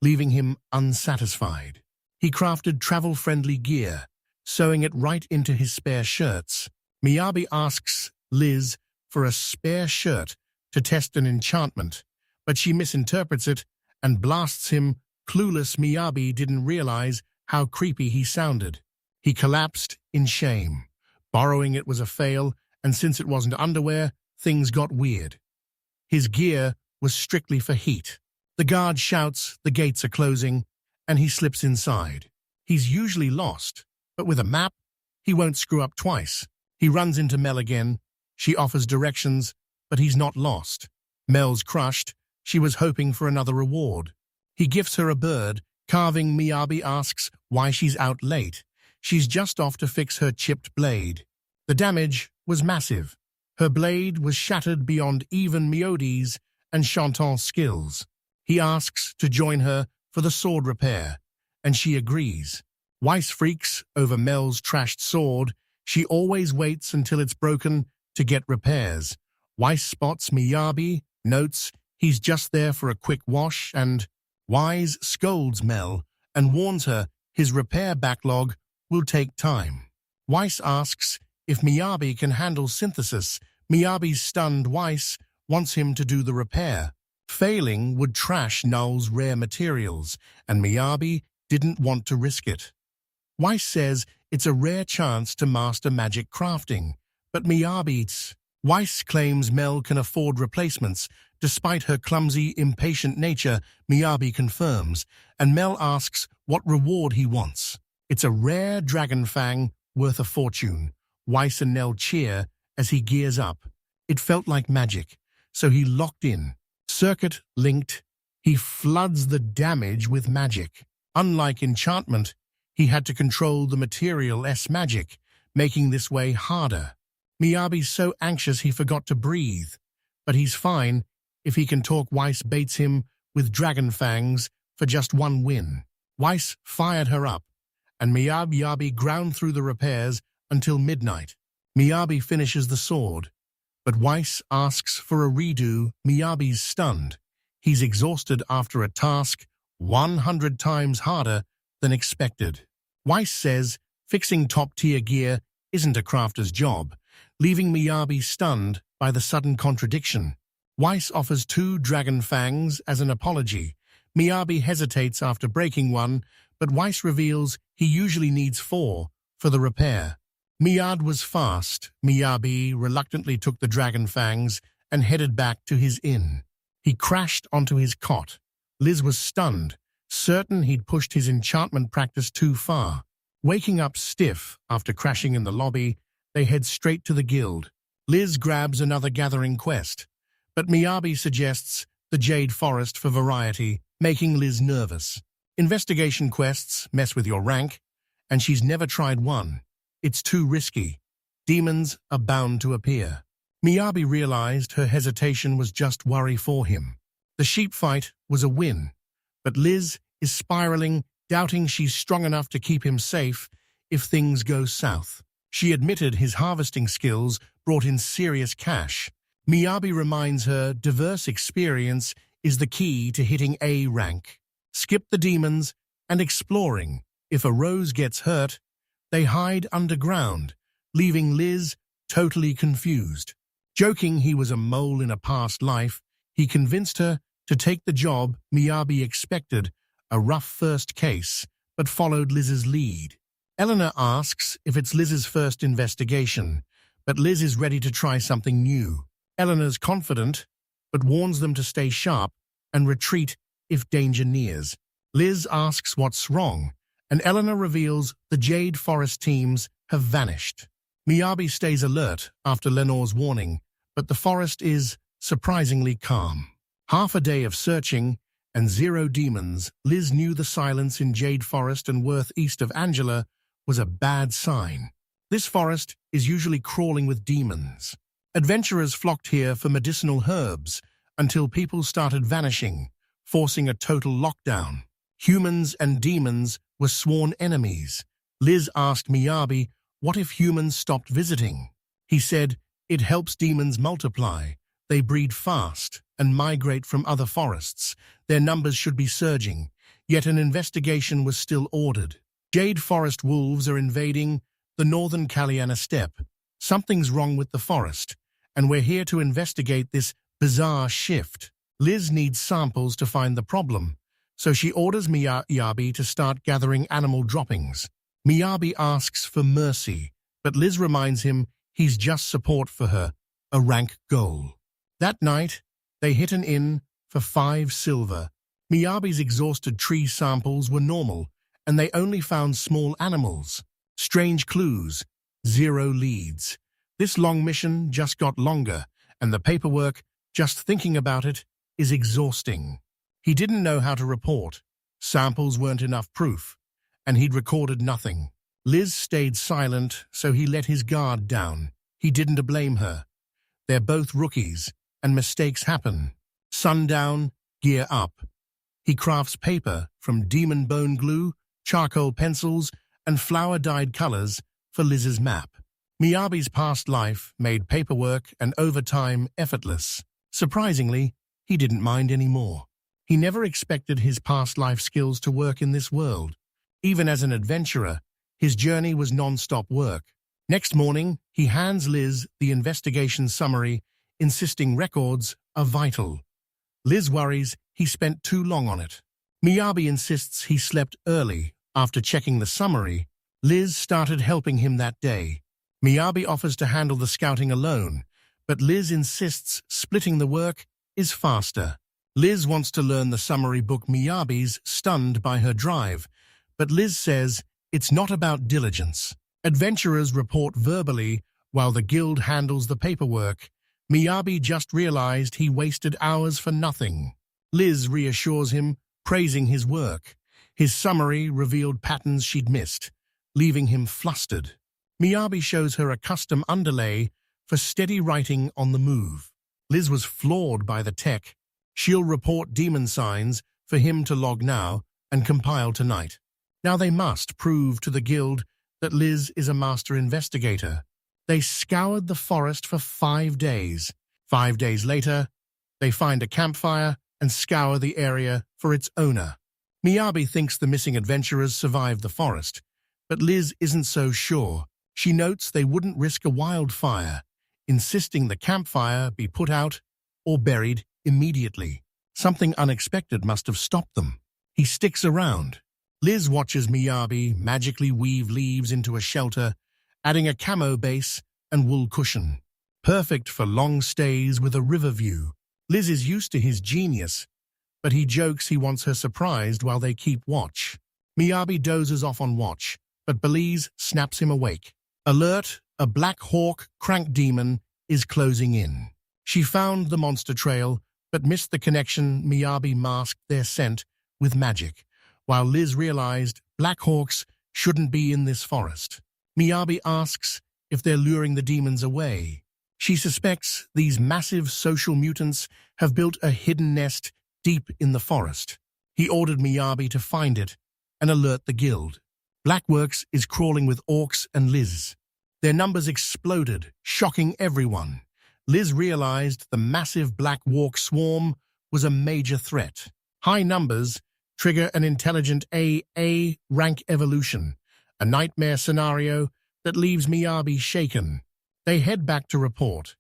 leaving him unsatisfied. He crafted travel-friendly gear, sewing it right into his spare shirts. Miyabi asks Liz for a spare shirt to test an enchantment, but she misinterprets it and blasts him. Clueless Miyabi didn't realize how creepy he sounded. He collapsed in shame. Borrowing it was a fail, and since it wasn't underwear, things got weird. His gear was strictly for heat. The guard shouts the gates are closing, and he slips inside. He's usually lost, but with a map, he won't screw up twice. He runs into Mel again. She offers directions, but he's not lost. Mel's crushed. She was hoping for another reward. He gifts her a bird. Carving, Miyabi asks why she's out late. She's just off to fix her chipped blade. The damage was massive. Her blade was shattered beyond even Miodi's and Chantal's skills. He asks to join her for the sword repair, and she agrees. Weiss freaks over Mel's trashed sword. She always waits until it's broken to get repairs. Weiss spots Miyabi, notes he's just there for a quick wash, and Wise scolds Mel and warns her his repair backlog will take time. Weiss asks if Miyabi can handle synthesis. Miyabi's stunned. Weiss wants him to do the repair. Failing would trash Null's rare materials, and Miyabi didn't want to risk it. Weiss says it's a rare chance to master magic crafting, but Weiss claims Mel can afford replacements. Despite her clumsy, impatient nature, Miyabi confirms, and Mel asks what reward he wants. It's a rare dragon fang worth a fortune. Weiss and Nell cheer as he gears up. It felt like magic, so he locked in. Circuit linked, he floods the damage with magic. Unlike enchantment, he had to control the material's magic, making this way harder. Miyabi's so anxious he forgot to breathe, but he's fine. If he can talk, Weiss baits him with dragon fangs for just one win. Weiss fired her up, and Miyabi ground through the repairs until midnight. Miyabi finishes the sword, but Weiss asks for a redo. Miyabi's stunned. He's exhausted after a task 100 times harder than expected. Weiss says fixing top-tier gear isn't a crafter's job, leaving Miyabi stunned by the sudden contradiction. Weiss offers 2 dragon fangs as an apology. Miyabi hesitates after breaking one, but Weiss reveals he usually needs 4 for the repair. Miyad was fast. Miyabi reluctantly took the dragon fangs and headed back to his inn. He crashed onto his cot. Liz was stunned, certain he'd pushed his enchantment practice too far. Waking up stiff after crashing in the lobby, they head straight to the guild. Liz grabs another gathering quest, but Miyabi suggests the Jade Forest for variety, making Liz nervous. Investigation quests mess with your rank, and she's never tried one. It's too risky. Demons are bound to appear. Miyabi realized her hesitation was just worry for him. The sheep fight was a win, but Liz is spiraling, doubting she's strong enough to keep him safe if things go south. She admitted his harvesting skills brought in serious cash. Miyabi reminds her diverse experience is the key to hitting A rank. Skip the demons and exploring. If a rose gets hurt, they hide underground, leaving Liz totally confused. Joking he was a mole in a past life, he convinced her to take the job. Miyabi expected a rough first case, but followed Liz's lead. Eleanor asks if it's Liz's first investigation, but Liz is ready to try something new. Eleanor's confident, but warns them to stay sharp and retreat if danger nears. Liz asks what's wrong, and Eleanor reveals the Jade Forest teams have vanished. Miyabi stays alert after Lenore's warning, but the forest is surprisingly calm. Half a day of searching and 0 demons, Liz knew the silence in Jade Forest and Worth east of Angela was a bad sign. This forest is usually crawling with demons. Adventurers flocked here for medicinal herbs until people started vanishing, forcing a total lockdown. Humans and demons were sworn enemies. Liz asked Miyabi, what if humans stopped visiting? He said, it helps demons multiply. They breed fast and migrate from other forests. Their numbers should be surging, yet an investigation was still ordered. Jade Forest wolves are invading the northern Kalyana steppe. Something's wrong with the forest, and we're here to investigate this bizarre shift. Liz needs samples to find the problem, so she orders Miyabi to start gathering animal droppings. Miyabi asks for mercy, but Liz reminds him he's just support for her, a rank goal. That night, they hit an inn for 5 silver. Miyabi's exhausted tree samples were normal, and they only found small animals. Strange clues, 0 leads. This long mission just got longer, and the paperwork, just thinking about it, is exhausting. He didn't know how to report. Samples weren't enough proof, and he'd recorded nothing. Liz stayed silent, so he let his guard down. He didn't blame her. They're both rookies, and mistakes happen. Sundown, gear up. He crafts paper from demon bone glue, charcoal pencils, and flower-dyed colors for Liz's map. Miyabi's past life made paperwork and overtime effortless. Surprisingly, he didn't mind anymore. He never expected his past life skills to work in this world. Even as an adventurer, his journey was non-stop work. Next morning, he hands Liz the investigation summary, insisting records are vital. Liz worries he spent too long on it. Miyabi insists he slept early. After checking the summary, Liz started helping him that day. Miyabi offers to handle the scouting alone, but Liz insists splitting the work is faster. Liz wants to learn the summary book. Miyabi's stunned by her drive, but Liz says it's not about diligence. Adventurers report verbally while the guild handles the paperwork. Miyabi just realized he wasted hours for nothing. Liz reassures him, praising his work. His summary revealed patterns she'd missed, leaving him flustered. Miyabi shows her a custom underlay for steady writing on the move. Liz was floored by the tech. She'll report demon signs for him to log now and compile tonight. Now they must prove to the guild that Liz is a master investigator. They scoured the forest for 5 days. 5 days later, they find a campfire and scour the area for its owner. Miyabi thinks the missing adventurers survived the forest, but Liz isn't so sure. She notes they wouldn't risk a wildfire, insisting the campfire be put out or buried immediately. Something unexpected must have stopped them. He sticks around. Liz watches Miyabi magically weave leaves into a shelter, adding a camo base and wool cushion. Perfect for long stays with a river view. Liz is used to his genius, but he jokes he wants her surprised while they keep watch. Miyabi dozes off on watch, but Belize snaps him awake. Alert, a black hawk crank demon is closing in. She found the monster trail, but missed the connection. Miyabi masked their scent with magic, while Liz realized black hawks shouldn't be in this forest. Miyabi asks if they're luring the demons away. She suspects these massive social mutants have built a hidden nest deep in the forest. He ordered Miyabi to find it and alert the guild. Blackworks is crawling with orcs and Liz. Their numbers exploded, shocking everyone. Liz realized the massive black walk swarm was a major threat. High numbers trigger an intelligent AA rank evolution, a nightmare scenario that leaves Miyabi shaken. They head back to report,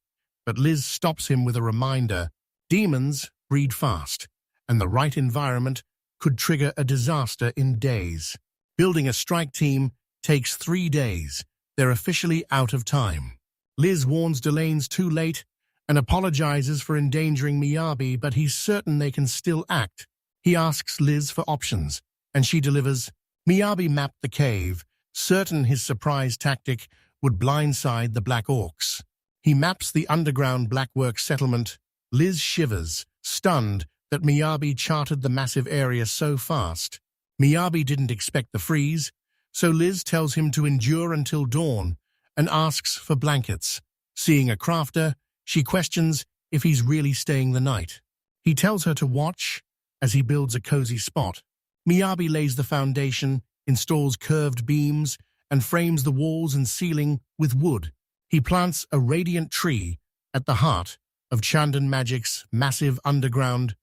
but Liz stops him with a reminder. Demons breed fast, and the right environment could trigger a disaster in days. Building a strike team takes 3 days. They're officially out of time. Liz warns Delane's too late and apologizes for endangering Miyabi, but he's certain they can still act. He asks Liz for options, and she delivers. Miyabi mapped the cave, certain his surprise tactic would blindside the Black Orcs. He maps the underground blackwork settlement. Liz shivers, stunned that Miyabi charted the massive area so fast. Miyabi didn't expect the freeze, so Liz tells him to endure until dawn and asks for blankets. Seeing a crafter, she questions if he's really staying the night. He tells her to watch as he builds a cozy spot. Miyabi lays the foundation, installs curved beams, and frames the walls and ceiling with wood. He plants a radiant tree at the heart of Chandan Magic's massive underground.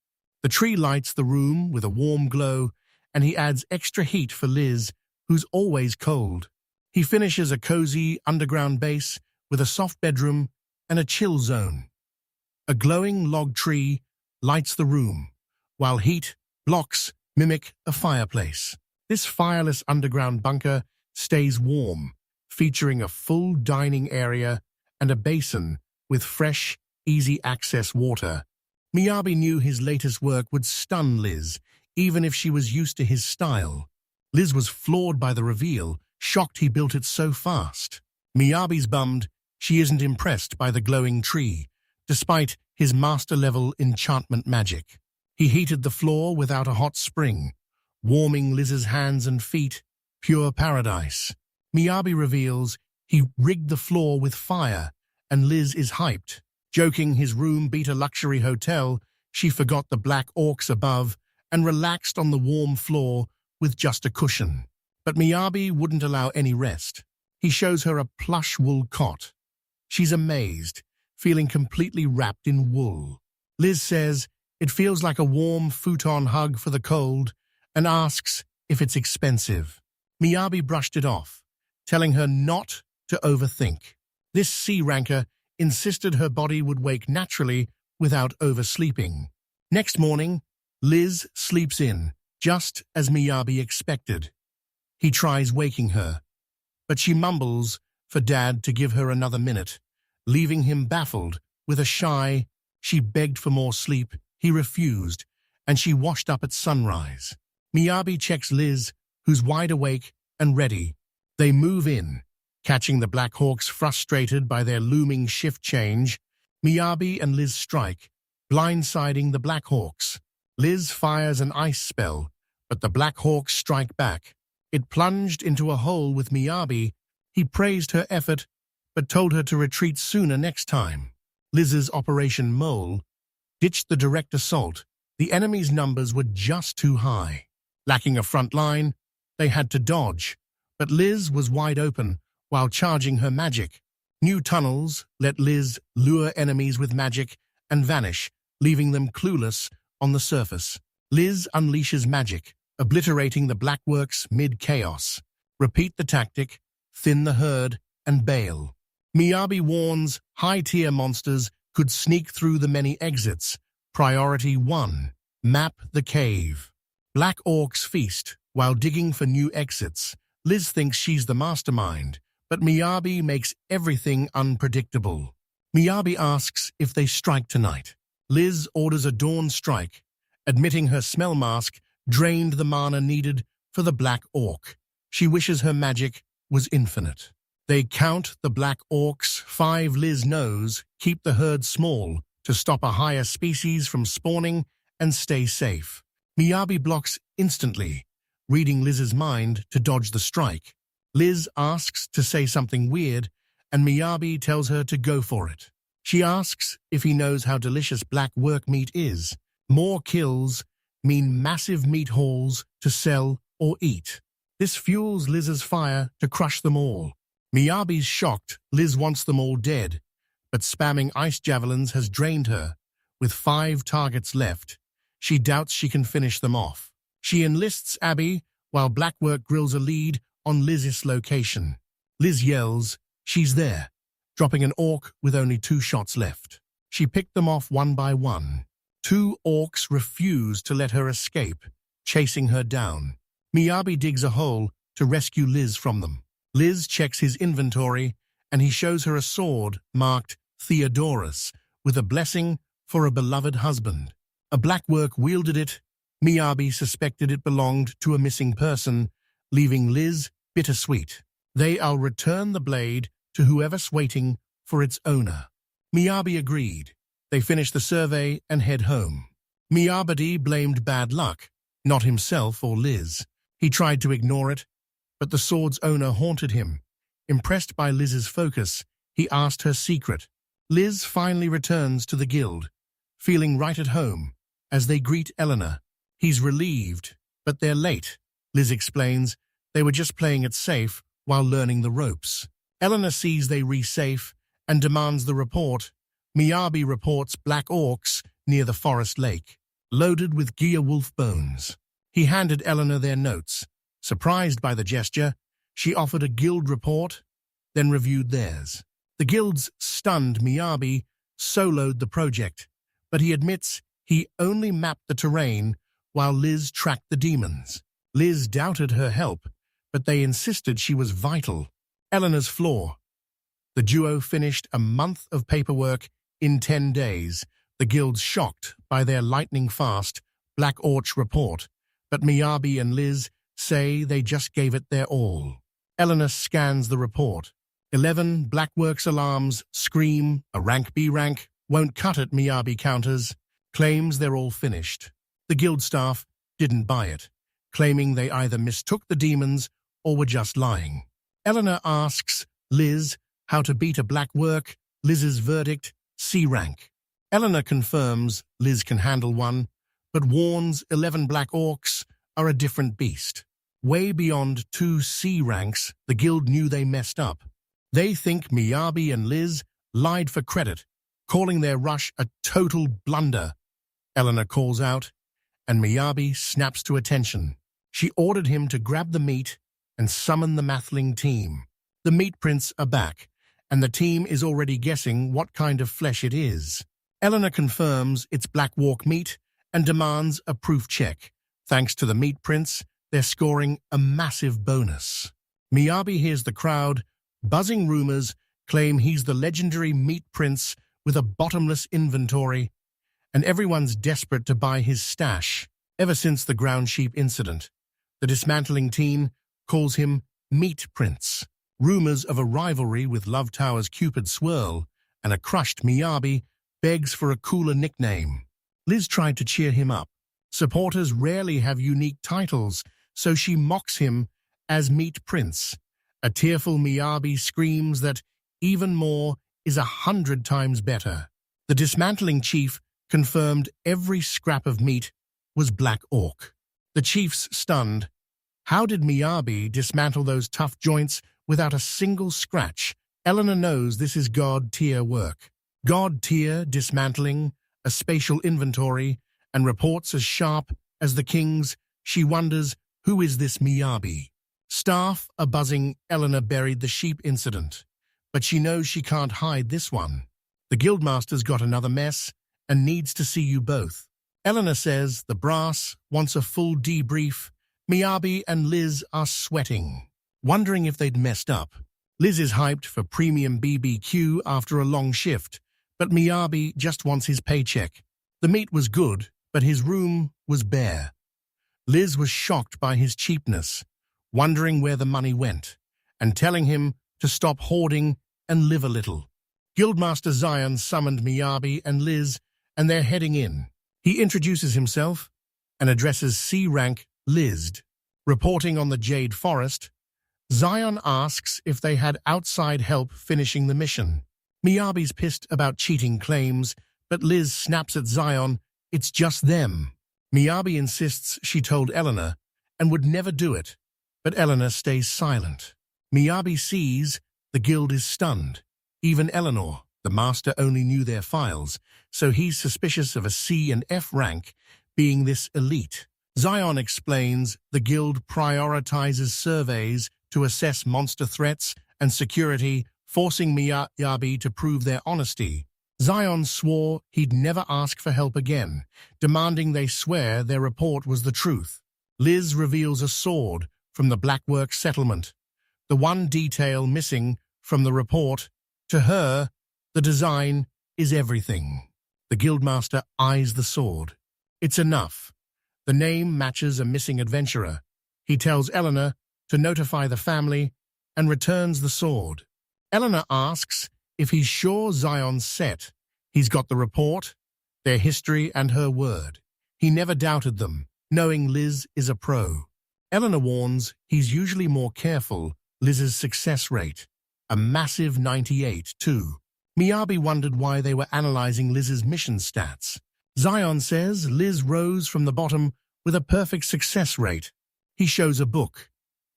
The tree lights the room with a warm glow, and he adds extra heat for Liz, who's always cold. He finishes a cozy underground base with a soft bedroom and a chill zone. A glowing log tree lights the room, while heat blocks mimic a fireplace. This fireless underground bunker stays warm, featuring a full dining area and a basin with fresh, easy-access water. Miyabi knew his latest work would stun Liz, even if she was used to his style. Liz was floored by the reveal, shocked he built it so fast. Miyabi's bummed she isn't impressed by the glowing tree, despite his master-level enchantment magic. He heated the floor without a hot spring, warming Liz's hands and feet, pure paradise. Miyabi reveals he rigged the floor with fire, and Liz is hyped. Joking his room beat a luxury hotel, she forgot the black orcs above and relaxed on the warm floor with just a cushion. But Miyabi wouldn't allow any rest. He shows her a plush wool cot. She's amazed, feeling completely wrapped in wool. Liz says it feels like a warm futon hug for the cold and asks if it's expensive. Miyabi brushed it off, telling her not to overthink. This C-ranker insisted her body would wake naturally without oversleeping. Next morning, Liz sleeps in, just as Miyabi expected. He tries waking her, but she mumbles for Dad to give her another minute, leaving him baffled. With a sigh, she begged for more sleep. He refused, and she washed up at sunrise. Miyabi checks Liz, who's wide awake and ready. They move in, catching the Black Hawks frustrated by their looming shift change. Miyabi and Liz strike, blindsiding the Black Hawks. Liz fires an ice spell, but the Black Hawks strike back. It plunged into a hole with Miyabi. He praised her effort, but told her to retreat sooner next time. Liz's Operation Mole ditched the direct assault. The enemy's numbers were just too high. Lacking a front line, they had to dodge, but Liz was wide open while charging her magic. New tunnels let Liz lure enemies with magic and vanish, leaving them clueless on the surface. Liz unleashes magic, obliterating the Blackworks mid-chaos. Repeat the tactic, thin the herd, and bail. Miyabi warns high-tier monsters could sneak through the many exits. Priority 1. Map the cave. Black orcs feast while digging for new exits. Liz thinks she's the mastermind, but Miyabi makes everything unpredictable. Miyabi asks if they strike tonight. Liz orders a dawn strike, admitting her smell mask drained the mana needed for the Black Orc. She wishes her magic was infinite. They count the Black Orcs. 5 Liz knows keep the herd small to stop a higher species from spawning and stay safe. Miyabi blocks instantly, reading Liz's mind to dodge the strike. Liz asks to say something weird, and Miyabi tells her to go for it. She asks if he knows how delicious black work meat is. More kills mean massive meat hauls to sell or eat. This fuels Liz's fire to crush them all. Miyabi's shocked. Liz wants them all dead, but spamming ice javelins has drained her. With 5 targets left, she doubts she can finish them off. She enlists Abby while Blackwork grills a lead on Liz's location. Liz yells, she's there, dropping an orc with only 2 shots left. She picked them off one by one. 2 orcs refuse to let her escape, chasing her down. Miyabi digs a hole to rescue Liz from them. Liz checks his inventory, and he shows her a sword marked Theodorus with a blessing for a beloved husband. A Blackwork wielded it. Miyabi suspected it belonged to a missing person, leaving Liz bittersweet. They'll return the blade to whoever's waiting for its owner. Miyabi agreed. They finished the survey and head home. Miyabadi blamed bad luck, not himself or Liz. He tried to ignore it, but the sword's owner haunted him. Impressed by Liz's focus, he asked her secret. Liz finally returns to the guild, feeling right at home, as they greet Eleanor. He's relieved, but they're late. Liz explains they were just playing it safe while learning the ropes. Eleanor sees they re-safe and demands the report. Miyabi reports black orcs near the forest lake, loaded with gear wolf bones. He handed Eleanor their notes. Surprised by the gesture, she offered a guild report, then reviewed theirs. The guild's stunned Miyabi soloed the project, but he admits he only mapped the terrain while Liz tracked the demons. Liz doubted her help, but they insisted she was vital. Eleanor's flaw. The duo finished a month of paperwork in 10 days. The guild's shocked by their lightning-fast Black Orch report, but Miyabi and Liz say they just gave it their all. Eleanor scans the report. 11 Blackworks alarms scream, a rank B rank, won't cut it, Miyabi counters, claims they're all finished. The guild staff didn't buy it, claiming they either mistook the demons or were just lying. Eleanor asks Liz how to beat a black work. Liz's verdict, C rank. Eleanor confirms Liz can handle one, but warns 11 black orcs are a different beast. Way beyond 2 C ranks, the guild knew they messed up. They think Miyabi and Liz lied for credit, calling their rush a total blunder. Eleanor calls out, and Miyabi snaps to attention. She ordered him to grab the meat and summon the Mathling team. The meat prints are back, and the team is already guessing what kind of flesh it is. Eleanor confirms it's black walk meat and demands a proof check. Thanks to the meat prints, they're scoring a massive bonus. Miyabi hears the crowd. Buzzing rumors claim he's the legendary meat prince with a bottomless inventory, and everyone's desperate to buy his stash. Ever since the ground sheep incident, the dismantling team calls him Meat Prince. Rumors of a rivalry with Love Tower's Cupid Swirl and a crushed Miyabi begs for a cooler nickname. Liz tried to cheer him up. Supporters rarely have unique titles, so she mocks him as Meat Prince. A tearful Miyabi screams that even more is 100 times better. The dismantling chief confirmed every scrap of meat was black orc. The chief's stunned. How did Miyabi dismantle those tough joints without a single scratch? Eleanor knows this is God-tier work. God-tier dismantling, a spatial inventory, and reports as sharp as the king's. She wonders, who is this Miyabi? Staff are buzzing. Eleanor buried the sheep incident, but she knows she can't hide this one. The guildmaster's got another mess and needs to see you both. Eleanor says the brass wants a full debrief. Miyabi and Liz are sweating, wondering if they'd messed up. Liz is hyped for premium BBQ after a long shift, but Miyabi just wants his paycheck. The meat was good, but his room was bare. Liz was shocked by his cheapness, wondering where the money went, and telling him to stop hoarding and live a little. Guildmaster Zion summoned Miyabi and Liz, and they're heading in. He introduces himself and addresses C-rank Liz. Reporting on the Jade Forest, Zion asks if they had outside help finishing the mission. Miyabi's pissed about cheating claims, but Liz snaps at Zion, it's just them. Miyabi insists she told Eleanor and would never do it, but Eleanor stays silent. Miyabi sees the guild is stunned. Even Eleanor, the master, only knew their files, so he's suspicious of a C and F rank being this elite. Zion explains the guild prioritizes surveys to assess monster threats and security, forcing Miyabi to prove their honesty. Zion swore he'd never ask for help again, demanding they swear their report was the truth. Liz reveals a sword from the Blackwork settlement, the one detail missing from the report. To her, the design is everything. The guildmaster eyes the sword. It's enough. The name matches a missing adventurer. He tells Eleanor to notify the family and returns the sword. Eleanor asks if he's sure Zion's set. He's got the report, their history, and her word. He never doubted them, knowing Liz is a pro. Eleanor warns he's usually more careful. Liz's success rate, a massive 98, too. Miyabi wondered why they were analyzing Liz's mission stats. Zion says Liz rose from the bottom with a perfect success rate. He shows a book,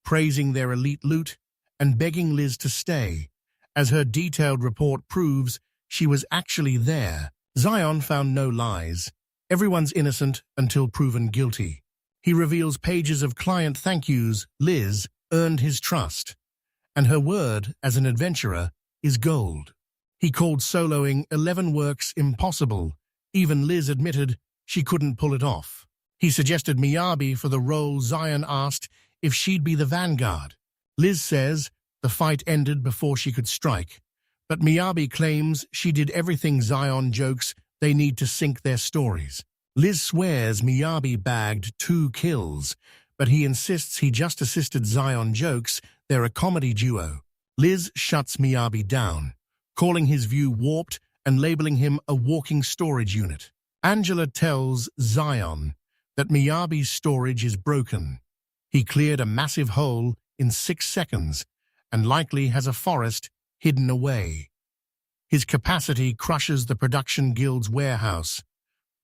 praising their elite loot and begging Liz to stay. As her detailed report proves, she was actually there. Zion found no lies. Everyone's innocent until proven guilty. He reveals pages of client thank yous. Liz earned his trust, and her word as an adventurer is gold. He called soloing 11 works impossible. Even Liz admitted she couldn't pull it off. He suggested Miyabi for the role. Zion asked if she'd be the vanguard. Liz says the fight ended before she could strike, but Miyabi claims she did everything. Zion jokes they need to sync their stories. Liz swears Miyabi bagged 2 kills, but he insists he just assisted. Zion jokes they're a comedy duo. Liz shuts Miyabi down, calling his view warped and labeling him a walking storage unit. Angela tells Zion that Miyabi's storage is broken. He cleared a massive hole in 6 seconds and likely has a forest hidden away. His capacity crushes the production guild's warehouse,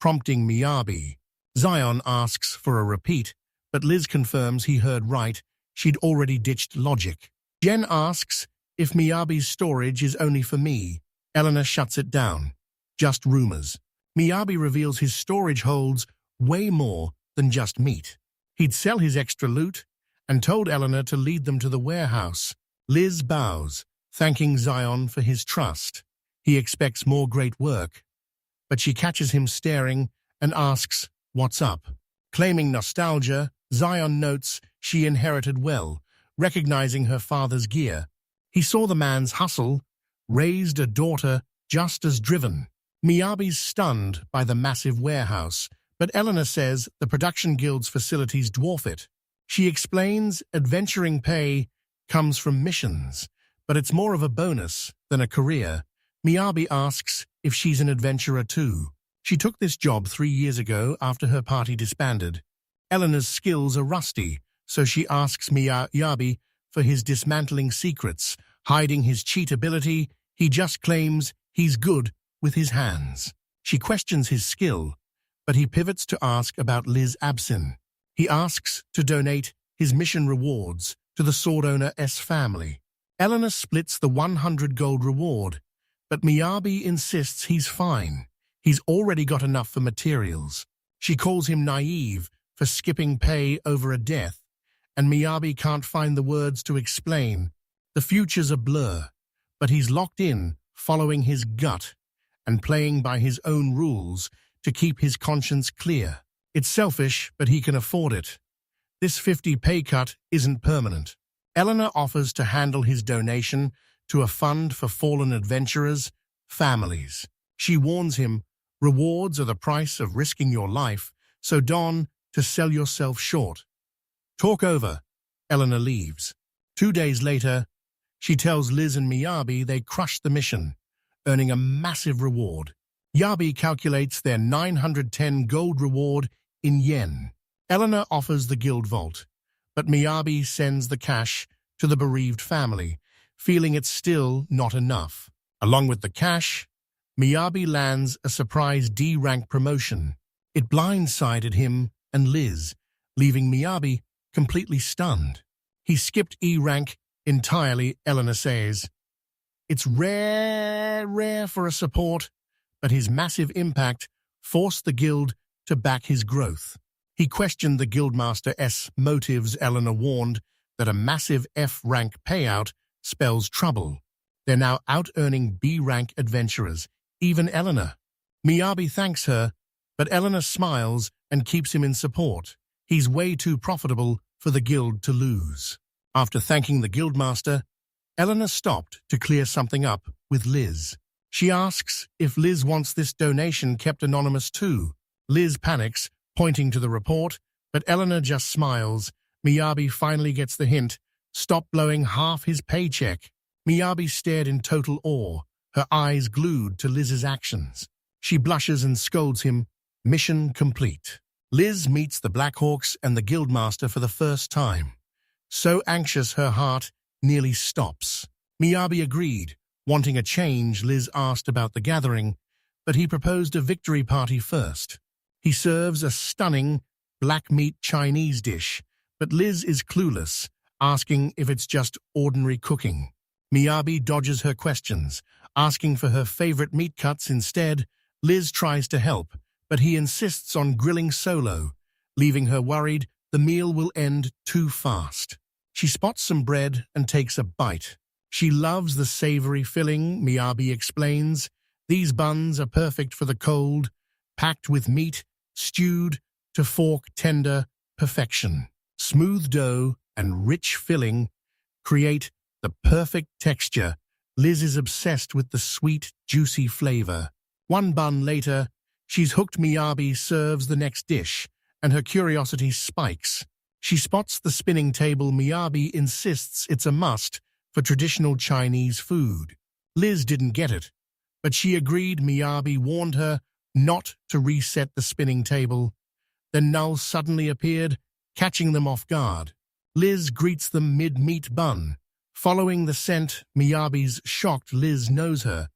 prompting Miyabi. Zion asks for a repeat, but Liz confirms he heard right. She'd already ditched logic. Jen asks if Miyabi's storage is only for me. Eleanor shuts it down. Just rumors. Miyabi reveals his storage holds way more than just meat. He'd sell his extra loot and told Eleanor to lead them to the warehouse. Liz bows, thanking Zion for his trust. He expects more great work, but she catches him staring and asks, "What's up?" Claiming nostalgia, Zion notes she inherited well, recognizing her father's gear. He saw the man's hustle, raised a daughter just as driven. Miyabi's stunned by the massive warehouse, but Eleanor says the production guild's facilities dwarf it. She explains adventuring pay comes from missions, but it's more of a bonus than a career. Miyabi asks if she's an adventurer too. She took this job 3 years ago after her party disbanded. Eleanor's skills are rusty, so she asks Miyabi for his dismantling secrets. Hiding his cheat ability, he just claims he's good with his hands. She questions his skill, but he pivots to ask about Liz Absin. He asks to donate his mission rewards to the sword owner's family. Eleanor splits the 100 gold reward, but Miyabi insists he's fine. He's already got enough for materials. She calls him naive for skipping pay over a death, and Miyabi can't find the words to explain. The future's a blur, but he's locked in, following his gut and playing by his own rules to keep his conscience clear. It's selfish, but he can afford it. This 50 pay cut isn't permanent. Eleanor offers to handle his donation to a fund for fallen adventurers' families. She warns him, rewards are the price of risking your life, so don't to sell yourself short. Talk over. Eleanor leaves. 2 days later, she tells Liz and Miyabi they crushed the mission, earning a massive reward. Miyabi calculates their 910 gold reward in yen. Eleanor offers the guild vault, but Miyabi sends the cash to the bereaved family, feeling it's still not enough. Along with the cash, Miyabi lands a surprise D-rank promotion. It blindsided him and Liz, leaving Miyabi completely stunned. He skipped E-rank entirely, Eleanor says. It's rare for a support, but his massive impact forced the guild to back his growth. He questioned the guildmaster's motives. Eleanor warned that a massive F-rank payout spells trouble. They're now out-earning B-rank adventurers, even Eleanor. Miyabi thanks her, but Eleanor smiles and keeps him in support. He's way too profitable for the guild to lose. After thanking the guildmaster, Eleanor stopped to clear something up with Liz. She asks if Liz wants this donation kept anonymous too. Liz panics, pointing to the report, but Eleanor just smiles. Miyabi finally gets the hint. Stop blowing half his paycheck. Miyabi stared in total awe, her eyes glued to Liz's actions. She blushes and scolds him. Mission complete. Liz meets the Blackhawks and the Guildmaster for the first time. So anxious her heart nearly stops. Miyabi agreed. Wanting a change, Liz asked about the gathering, but he proposed a victory party first. He serves a stunning black meat Chinese dish, but Liz is clueless, asking if it's just ordinary cooking. Miyabi dodges her questions, asking for her favorite meat cuts instead. Liz tries to help, but he insists on grilling solo, leaving her worried the meal will end too fast. She spots some bread and takes a bite. She loves the savory filling, Miyabi explains. These buns are perfect for the cold, packed with meat, stewed to fork tender perfection. Smooth dough and rich filling create the perfect texture. Liz is obsessed with the sweet, juicy flavor. One bun later, she's hooked. Miyabi serves the next dish, and her curiosity spikes. She spots the spinning table. Miyabi insists it's a must for traditional Chinese food. Liz didn't get it, but she agreed. Miyabi warned her not to reset the spinning table. Then Null suddenly appeared, catching them off guard. Liz greets them mid-meat bun. Following the scent, Miyabi's shocked. Liz knows her,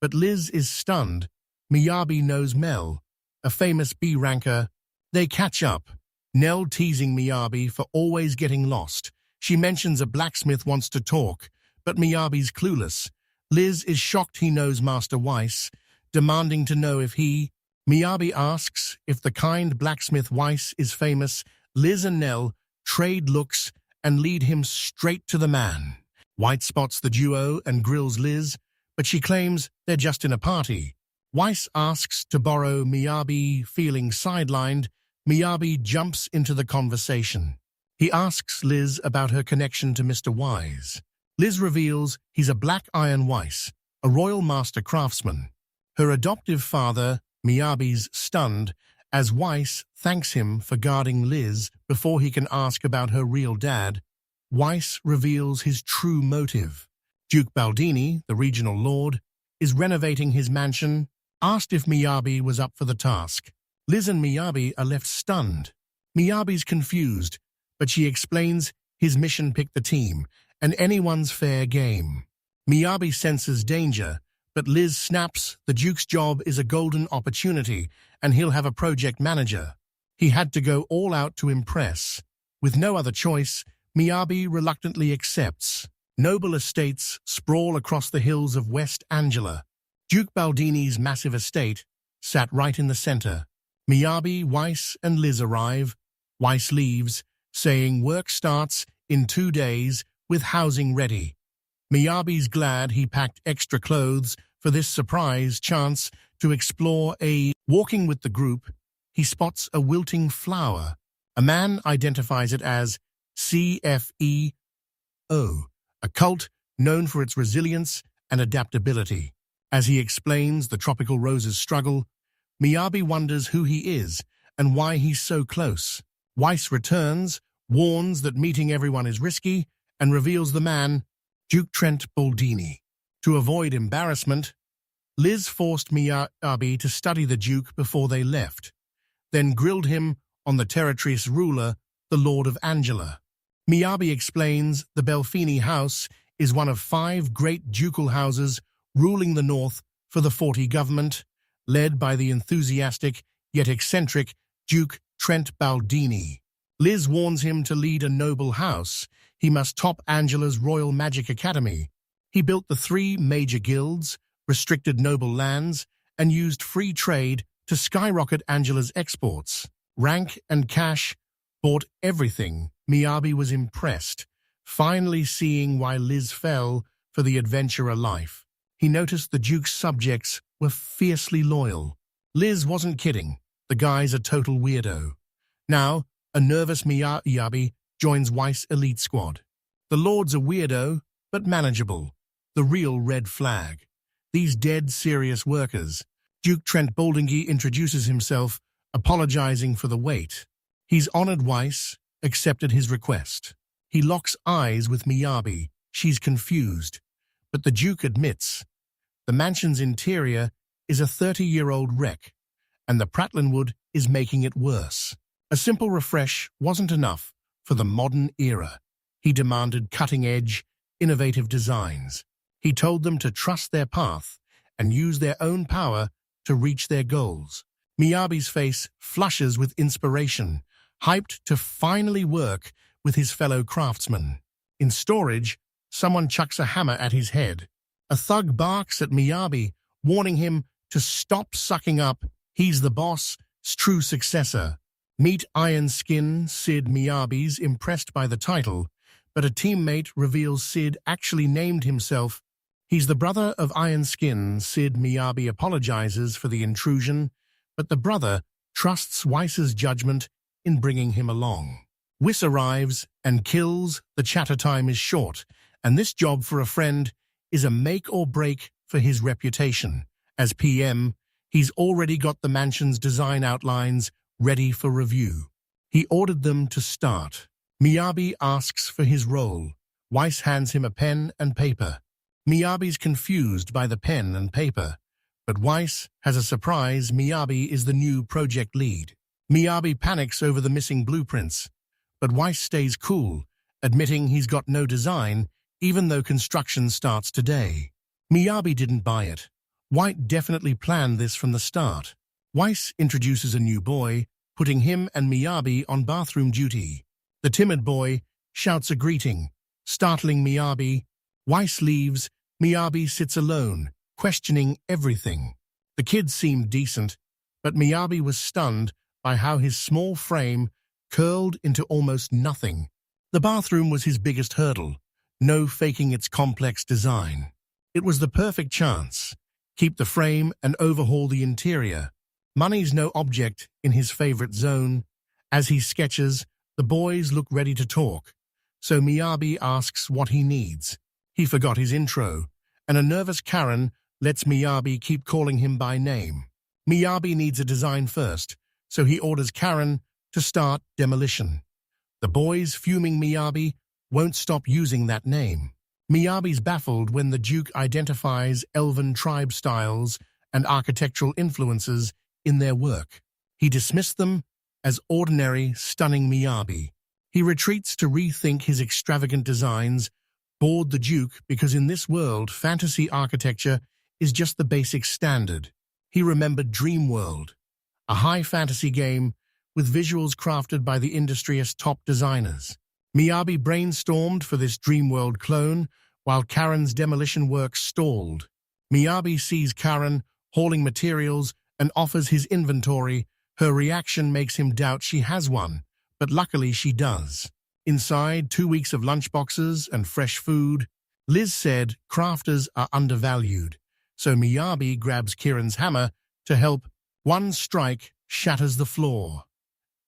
but Liz is stunned. Miyabi knows Mel, a famous B-ranker. They catch up, Nell teasing Miyabi for always getting lost. She mentions a blacksmith wants to talk, but Miyabi's clueless. Liz is shocked he knows Master Weiss, demanding to know if he... Miyabi asks if the kind blacksmith Weiss is famous. Liz and Nell trade looks and lead him straight to the man. White spots the duo and grills Liz, but she claims they're just in a party. Weiss asks to borrow Miyabi. Feeling sidelined, Miyabi jumps into the conversation. He asks Liz about her connection to Mr. Wise. Liz reveals he's a Black Iron Weiss, a royal master craftsman. Her adoptive father, Miyabi's stunned, as Weiss thanks him for guarding Liz before he can ask about her real dad. Weiss reveals his true motive. Duke Baldini, the regional lord, is renovating his mansion, asked if Miyabi was up for the task. Liz and Miyabi are left stunned. Miyabi's confused, but she explains his mission picked the team, and anyone's fair game. Miyabi senses danger, but Liz snaps the Duke's job is a golden opportunity, and he'll have a project manager. He had to go all out to impress. With no other choice, Miyabi reluctantly accepts. Noble estates sprawl across the hills of West Angela. Duke Baldini's massive estate sat right in the center. Miyabi, Weiss, and Liz arrive. Weiss leaves, saying work starts in 2 days with housing ready. Miyabi's glad he packed extra clothes for this surprise chance to explore a... Walking with the group, he spots a wilting flower. A man identifies it as CFEO, a cult known for its resilience and adaptability. As he explains the tropical rose's struggle, Miyabi wonders who he is and why he's so close. Weiss returns, warns that meeting everyone is risky, and reveals the man, Duke Trent Baldini. To avoid embarrassment, Liz forced Miyabi to study the Duke before they left, then grilled him on the territory's ruler, the Lord of Angela. Miyabi explains the Belfini house is one of 5 great ducal houses ruling the north for the 40 government, led by the enthusiastic yet eccentric Duke Trent Baldini. Liz warns him to lead a noble house. He must top Angela's Royal Magic Academy. He built the 3 major guilds, restricted noble lands, and used free trade to skyrocket Angela's exports. Rank and cash bought everything. Miyabi was impressed, finally seeing why Liz fell for the adventurer life. He noticed the Duke's subjects were fiercely loyal. Liz wasn't kidding. The guy's a total weirdo. Now, a nervous Miyabi joins Weiss' elite squad. The Lord's a weirdo, but manageable. The real red flag. These dead serious workers. Duke Trent Baldini introduces himself, apologizing for the wait. He's honored Weiss, accepted his request. He locks eyes with Miyabi. She's confused, but the Duke admits The mansion's interior is a 30-year-old wreck, and the Pratlinwood is making it worse. A simple refresh wasn't enough for the modern era. He demanded cutting-edge, innovative designs. He told them to trust their path and use their own power to reach their goals. Miyabi's face flushes with inspiration, hyped to finally work with his fellow craftsmen. In storage, someone chucks a hammer at his head. A thug barks at Miyabi, warning him to stop sucking up. He's the boss's true successor. Meet Iron Skin Sid Miyabi's impressed by the title, but a teammate reveals Sid actually named himself. He's the brother of Iron Skin. Sid Miyabi apologizes for the intrusion, but the brother trusts Weiss's judgment in bringing him along. Weiss arrives and kills. The chatter time is short, and this job for a friend is a make or break for his reputation. As PM, he's already got the mansion's design outlines ready for review. He ordered them to start. Miyabi asks for his role. Weiss hands him a pen and paper. Miyabi's confused by the pen and paper, but Weiss has a surprise. Miyabi is the new project lead. Miyabi panics over the missing blueprints, but Weiss stays cool, admitting he's got no design, even though construction starts today. Miyabi didn't buy it. White definitely planned this from the start. Weiss introduces a new boy, putting him and Miyabi on bathroom duty. The timid boy shouts a greeting, startling Miyabi. Weiss leaves. Miyabi sits alone, questioning everything. The kid seemed decent, but Miyabi was stunned by how his small frame curled into almost nothing. The bathroom was his biggest hurdle, no faking its complex design. It was the perfect chance. Keep the frame and overhaul the interior. Money's no object in his favorite zone. As he sketches, the boys look ready to talk, so Miyabi asks what he needs. He forgot his intro, and a nervous Karen lets Miyabi keep calling him by name. Miyabi needs a design first, so he orders Karen to start demolition. The boys, fuming Miyabi, won't stop using that name. Miyabi's baffled when the Duke identifies elven tribe styles and architectural influences in their work. He dismissed them as ordinary, stunning Miyabi. He retreats to rethink his extravagant designs, bored the Duke because in this world, fantasy architecture is just the basic standard. He remembered Dream World, a high fantasy game with visuals crafted by the industry's top designers. Miyabi brainstormed for this Dreamworld clone, while Karen's demolition work stalled. Miyabi sees Karen hauling materials and offers his inventory. Her reaction makes him doubt she has one, but luckily she does. Inside, 2 weeks of lunchboxes and fresh food. Liz said crafters are undervalued, so Miyabi grabs Kieran's hammer to help. One strike shatters the floor.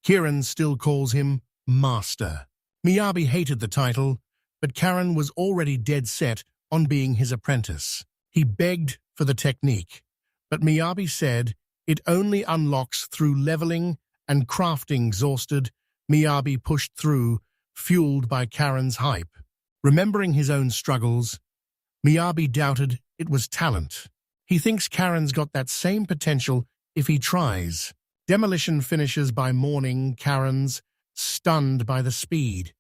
Kieran still calls him Master. Miyabi hated the title, but Karen was already dead set on being his apprentice. He begged for the technique, but Miyabi said it only unlocks through leveling and crafting. Exhausted, Miyabi pushed through, fueled by Karen's hype. Remembering his own struggles, Miyabi doubted it was talent. He thinks Karen's got that same potential if he tries. Demolition finishes by morning. Karen's stunned by the speed.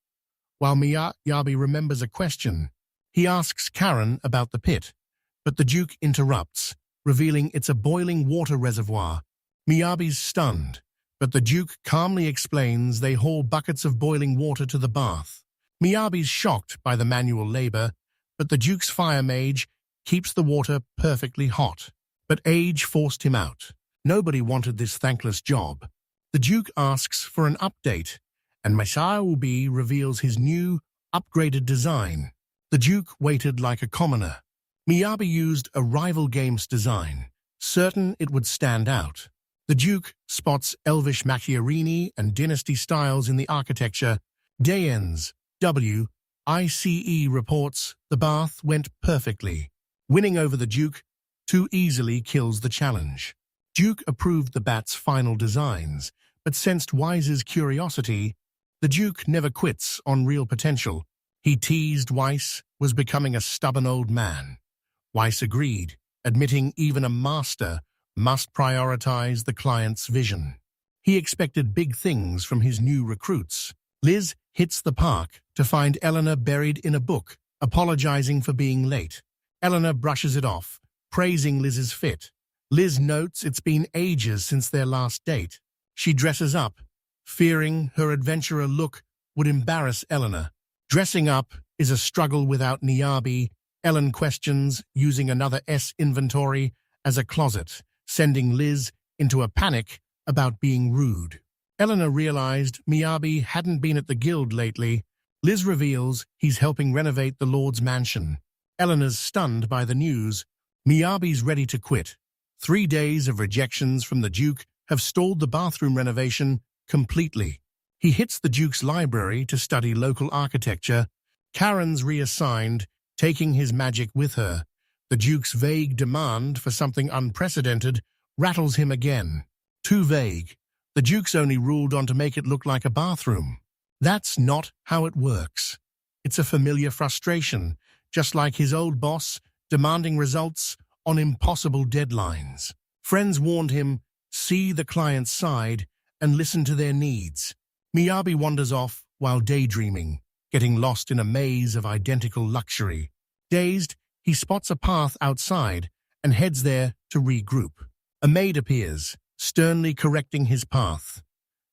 While Miyabi remembers a question, he asks Karen about the pit, but the Duke interrupts, revealing it's a boiling water reservoir. Miyabi's stunned, but the Duke calmly explains they haul buckets of boiling water to the bath. Miyabi's shocked by the manual labor, but the Duke's fire mage keeps the water perfectly hot. But age forced him out. Nobody wanted this thankless job. The Duke asks for an update, and Miyabi reveals his new, upgraded design. The Duke waited like a commoner. Miyabi used a rival game's design, certain it would stand out. The Duke spots elvish macchiarini and dynasty styles in the architecture. Day ends. WICE reports the bath went perfectly. Winning over the Duke too easily kills the challenge. Duke approved the bat's final designs, but sensed Wise's curiosity. The Duke never quits on real potential. He teased Weiss was becoming a stubborn old man. Weiss agreed, admitting even a master must prioritize the client's vision. He expected big things from his new recruits. Liz hits the park to find Eleanor buried in a book, apologizing for being late. Eleanor brushes it off, praising Liz's fit. Liz notes it's been ages since their last date. She dresses up, fearing her adventurer look would embarrass Eleanor. Dressing up is a struggle without Miyabi. Ellen questions using another S inventory as a closet, sending Liz into a panic about being rude. Eleanor realized Miyabi hadn't been at the guild lately. Liz reveals he's helping renovate the Lord's mansion. Eleanor's stunned by the news. Miyabi's ready to quit. 3 days of rejections from the Duke have stalled the bathroom renovation completely. He hits the Duke's library to study local architecture. Karen's reassigned, taking his magic with her. The Duke's vague demand for something unprecedented rattles him again. Too vague. The Duke's only ruled on to make it look like a bathroom. That's not how it works. It's a familiar frustration, just like his old boss demanding results on impossible deadlines. Friends warned him, see the client's side and listen to their needs. Miyabi wanders off while daydreaming, getting lost in a maze of identical luxury. Dazed, he spots a path outside and heads there to regroup. A maid appears, sternly correcting his path.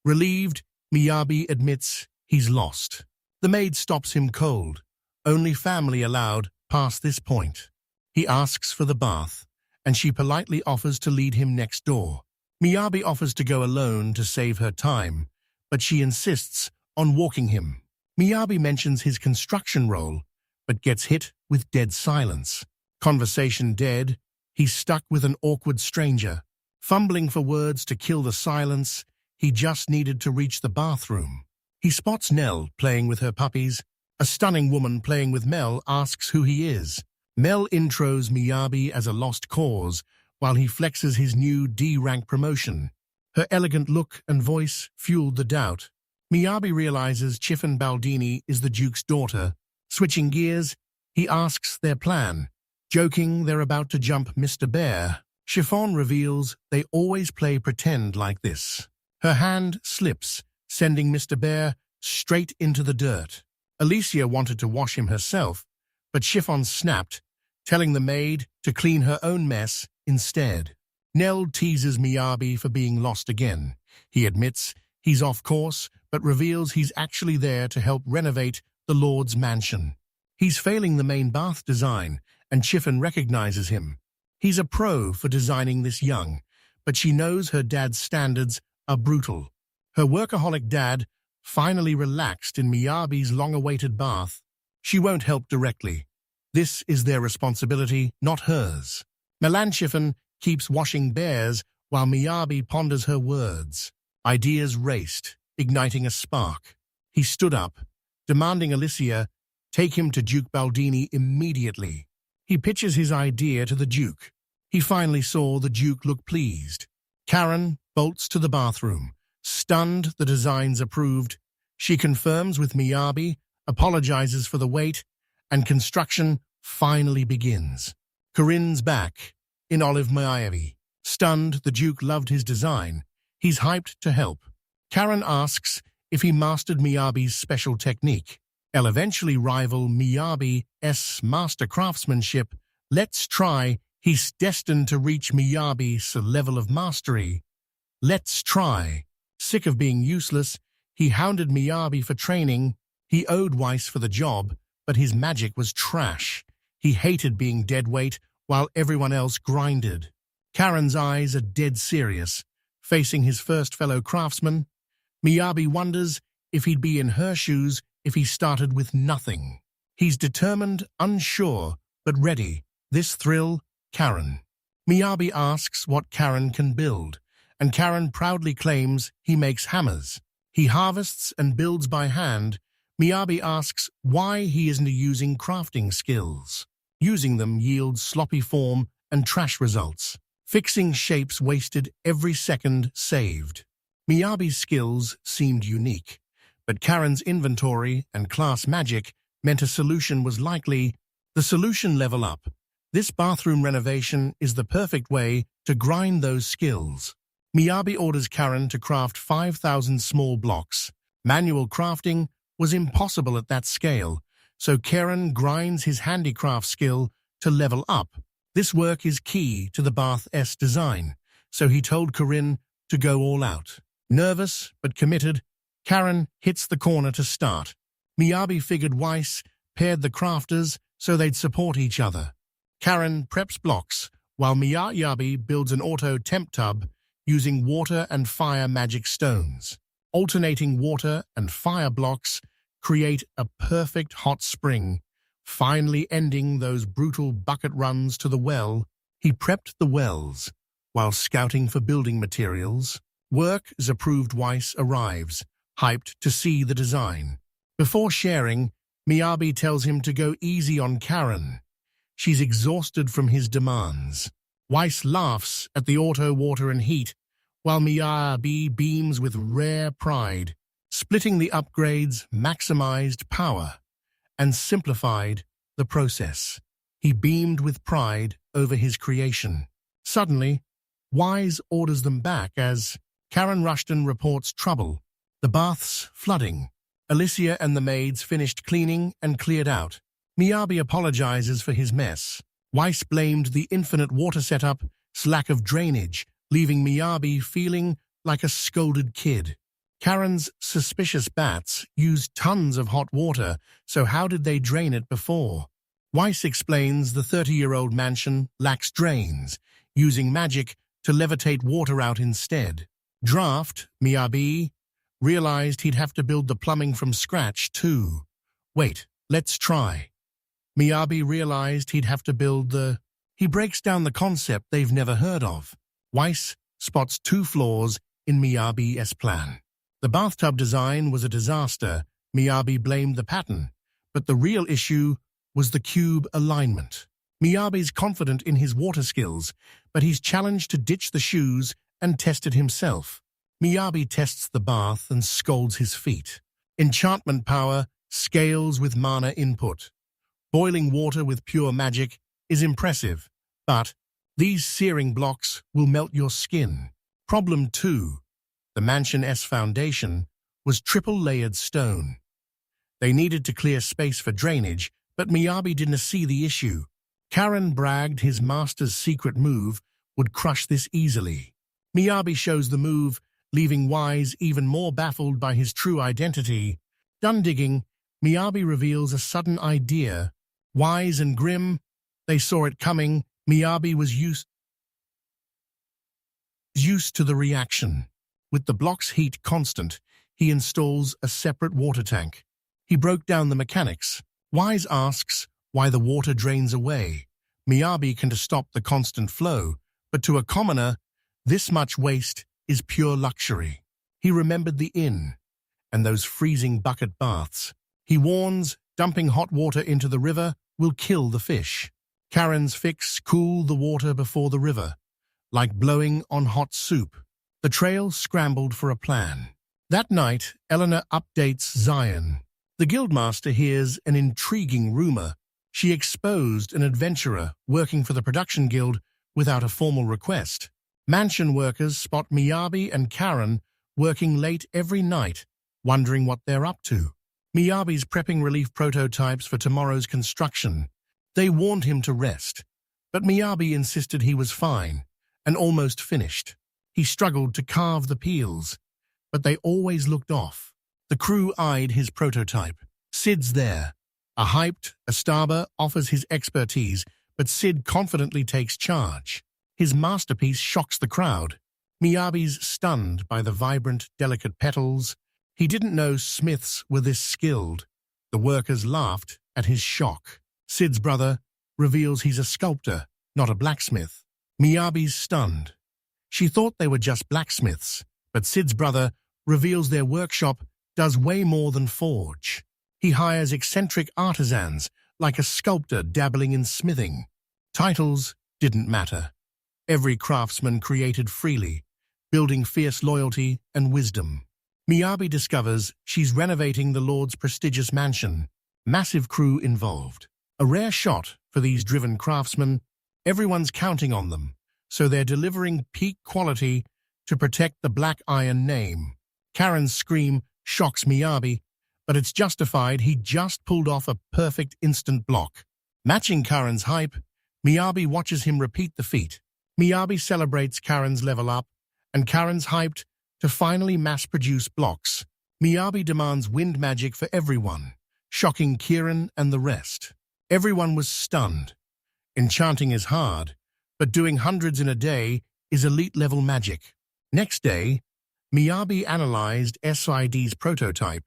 Relieved, Miyabi admits he's lost. The maid stops him cold. Only family allowed past this point. He asks for the bath, and she politely offers to lead him next door. Miyabi offers to go alone to save her time, but she insists on walking him. Miyabi mentions his construction role, but gets hit with dead silence. Conversation dead, he's stuck with an awkward stranger. Fumbling for words to kill the silence, he just needed to reach the bathroom. He spots Nell playing with her puppies. A stunning woman playing with Mel asks who he is. Mel intros Miyabi as a lost cause while he flexes his new D-rank promotion. Her elegant look and voice fueled the doubt. Miyabi realizes Chiffon Baldini is the Duke's daughter. Switching gears, he asks their plan. Joking they're about to jump Mr. Bear, Chiffon reveals they always play pretend like this. Her hand slips, sending Mr. Bear straight into the dirt. Alicia wanted to wash him herself, but Chiffon snapped, telling the maid to clean her own mess instead. Nell teases Miyabi for being lost again. He admits he's off course, but reveals he's actually there to help renovate the Lord's mansion. He's failing the main bath design, and Chiffon recognizes him. He's a pro for designing this young, but she knows her dad's standards are brutal. Her workaholic dad finally relaxed in Miyabi's long-awaited bath. She won't help directly. This is their responsibility, not hers. Melanchiffon keeps washing bears while Miyabi ponders her words. Ideas raced, igniting a spark. He stood up, demanding Alicia take him to Duke Baldini immediately. He pitches his idea to the Duke. He finally saw the Duke look pleased. Karen bolts to the bathroom. Stunned the designs approved, she confirms with Miyabi, apologizes for the wait, and construction finally begins. Corinne's back, in Olive Miyabi. Stunned, the Duke loved his design. He's hyped to help. Karen asks if he mastered Miyabi's special technique. He'll eventually rival Miyabi's master craftsmanship. Let's try. He's destined to reach Miyabi's level of mastery. Let's try. Sick of being useless, he hounded Miyabi for training. He owed Weiss for the job, but his magic was trash. He hated being deadweight while everyone else grinded. Karen's eyes are dead serious, facing his first fellow craftsman. Miyabi wonders if he'd be in her shoes if he started with nothing. He's determined, unsure, but ready. This thrill, Karen. Miyabi asks what Karen can build, and Karen proudly claims he makes hammers. He harvests and builds by hand. Miyabi asks why he isn't using crafting skills. Using them yields sloppy form and trash results. Fixing shapes wasted every second saved. Miyabi's skills seemed unique, but Karen's inventory and class magic meant a solution was likely. The solution level up. This bathroom renovation is the perfect way to grind those skills. Miyabi orders Karen to craft 5,000 small blocks. Manual crafting was impossible at that scale, so Karen grinds his handicraft skill to level up. This work is key to the bath's design, so he told Corinne to go all out. Nervous but committed, Karen hits the corner to start. Miyabi figured Weiss paired the crafters so they'd support each other. Karen preps blocks, while Miyabi builds an auto temp tub using water and fire magic stones. Alternating water and fire blocks create a perfect hot spring, finally ending those brutal bucket runs to the well. He prepped the wells while scouting for building materials. Work as approved Weiss arrives, hyped to see the design. Before sharing, Miyabi tells him to go easy on Karen. She's exhausted from his demands. Weiss laughs at the auto water and heat, while Miyabi beams with rare pride. Splitting the upgrades maximized power and simplified the process. He beamed with pride over his creation. Suddenly, Weiss orders them back as Karen Rushton reports trouble. The bath's flooding. Alicia and the maids finished cleaning and cleared out. Miyabi apologizes for his mess. Weiss blamed the infinite water setup's lack of drainage, leaving Miyabi feeling like a scolded kid. Karen's suspicious bats used tons of hot water, so how did they drain it before? Weiss explains the 30-year-old mansion lacks drains, using magic to levitate water out instead. Draft, Miyabi realized he'd have to build the plumbing from scratch too. Wait, let's try. Miyabi realized he'd have to build the... He breaks down the concept they've never heard of. Weiss spots 2 flaws in Miyabi's plan. The bathtub design was a disaster. Miyabi blamed the pattern, but the real issue was the cube alignment. Miyabi's confident in his water skills, but he's challenged to ditch the shoes and test it himself. Miyabi tests the bath and scolds his feet. Enchantment power scales with mana input. Boiling water with pure magic is impressive, but these searing blocks will melt your skin. Problem 2. The mansion's foundation was triple-layered stone. They needed to clear space for drainage, but Miyabi didn't see the issue. Karen bragged his master's secret move would crush this easily. Miyabi shows the move, leaving Weiss even more baffled by his true identity. Done digging, Miyabi reveals a sudden idea. Wise and grim, they saw it coming. Miyabi was used to the reaction. With the block's heat constant, he installs a separate water tank. He broke down the mechanics. Weiss asks why the water drains away. Miyabi can stop the constant flow, but to a commoner, this much waste is pure luxury. He remembered the inn and those freezing bucket baths. He warns dumping hot water into the river will kill the fish. Karen's fix cooled the water before the river, like blowing on hot soup. The trail scrambled for a plan. That night, Eleanor updates Zion. The guildmaster hears an intriguing rumor. She exposed an adventurer working for the production guild without a formal request. Mansion workers spot Miyabi and Karen working late every night, wondering what they're up to. Miyabi's prepping relief prototypes for tomorrow's construction. They warned him to rest, but Miyabi insisted he was fine and almost finished. He struggled to carve the peels, but they always looked off. The crew eyed his prototype. Sid's there. A hyped Astaba offers his expertise, but Sid confidently takes charge. His masterpiece shocks the crowd. Miyabi's stunned by the vibrant, delicate petals. He didn't know smiths were this skilled. The workers laughed at his shock. Sid's brother reveals he's a sculptor, not a blacksmith. Miyabi's stunned. She thought they were just blacksmiths, but Sid's brother reveals their workshop does way more than forge. He hires eccentric artisans, like a sculptor dabbling in smithing. Titles didn't matter. Every craftsman created freely, building fierce loyalty and wisdom. Miyabi discovers she's renovating the Lord's prestigious mansion. Massive crew involved. A rare shot for these driven craftsmen. Everyone's counting on them, so they're delivering peak quality to protect the Black Iron name. Karen's scream shocks Miyabi, but it's justified. He just pulled off a perfect instant block. Matching Karen's hype, Miyabi watches him repeat the feat. Miyabi celebrates Karen's level up, and Karen's hyped to finally mass-produce blocks. Miyabi demands wind magic for everyone, shocking Kieran and the rest. Everyone was stunned. Enchanting is hard, but doing hundreds in a day is elite-level magic. Next day, Miyabi analyzed SID's prototype.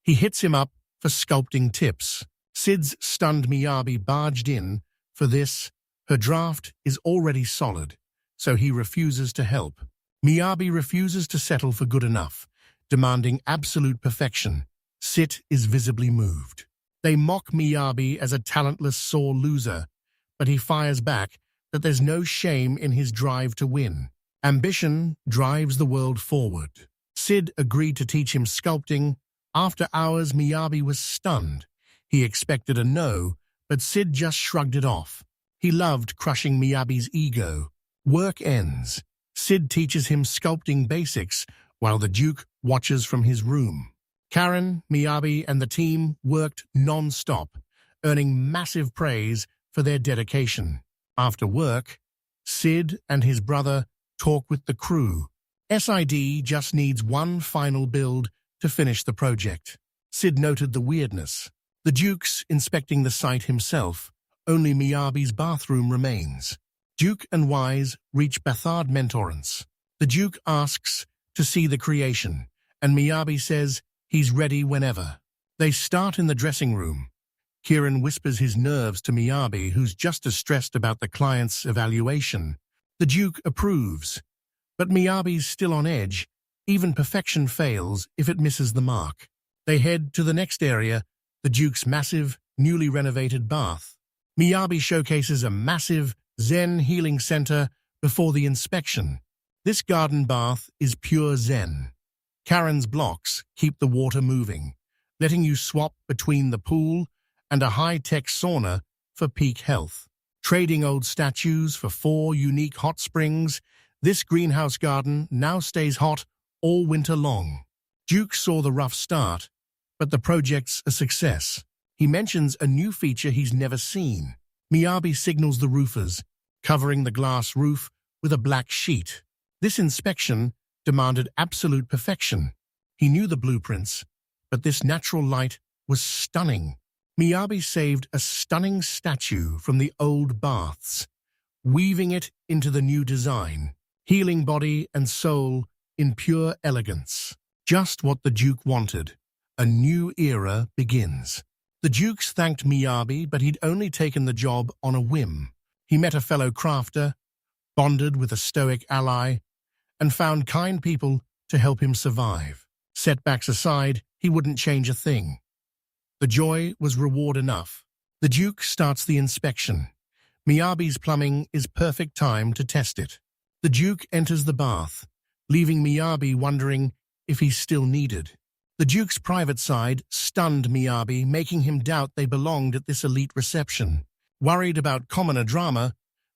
He hits him up for sculpting tips. Sid's stunned Miyabi barged in. For this, her draft is already solid, so he refuses to help. Miyabi refuses to settle for good enough, demanding absolute perfection. Sid is visibly moved. They mock Miyabi as a talentless sore loser, but he fires back that there's no shame in his drive to win. Ambition drives the world forward. Sid agreed to teach him sculpting. After hours, Miyabi was stunned. He expected a no, but Sid just shrugged it off. He loved crushing Miyabi's ego. Work ends. Sid teaches him sculpting basics while the Duke watches from his room. Karen, Miyabi, and the team worked non-stop, earning massive praise for their dedication. After work, Sid and his brother talk with the crew. SID just needs one final build to finish the project. Sid noted the weirdness. The Duke's inspecting the site himself. Only Miyabi's bathroom remains. Duke and Wise reach Bathard Mentorance. The Duke asks to see the creation, and Miyabi says he's ready whenever. They start in the dressing room. Kieran whispers his nerves to Miyabi, who's just as stressed about the client's evaluation. The Duke approves, but Miyabi's still on edge. Even perfection fails if it misses the mark. They head to the next area, the Duke's massive, newly renovated bath. Miyabi showcases a massive Zen healing center before the inspection. This garden bath is pure Zen. Karen's blocks keep the water moving, letting you swap between the pool and a high-tech sauna for peak health. Trading old statues for 4 unique hot springs, this greenhouse garden now stays hot all winter long. Duke saw the rough start, but the project's a success. He mentions a new feature he's never seen. Miyabi signals the roofers, covering the glass roof with a black sheet. This inspection demanded absolute perfection. He knew the blueprints, but this natural light was stunning. Miyabi saved a stunning statue from the old baths, weaving it into the new design, healing body and soul in pure elegance. Just what the Duke wanted. A new era begins. The Dukes thanked Miyabi, but he'd only taken the job on a whim. He met a fellow crafter, bonded with a stoic ally, and found kind people to help him survive. Setbacks aside, he wouldn't change a thing. The joy was reward enough. The Duke starts the inspection. Miyabi's plumbing is perfect time to test it. The Duke enters the bath, leaving Miyabi wondering if he's still needed. The Duke's private side stunned Miyabi, making him doubt they belonged at this elite reception. Worried about commoner drama,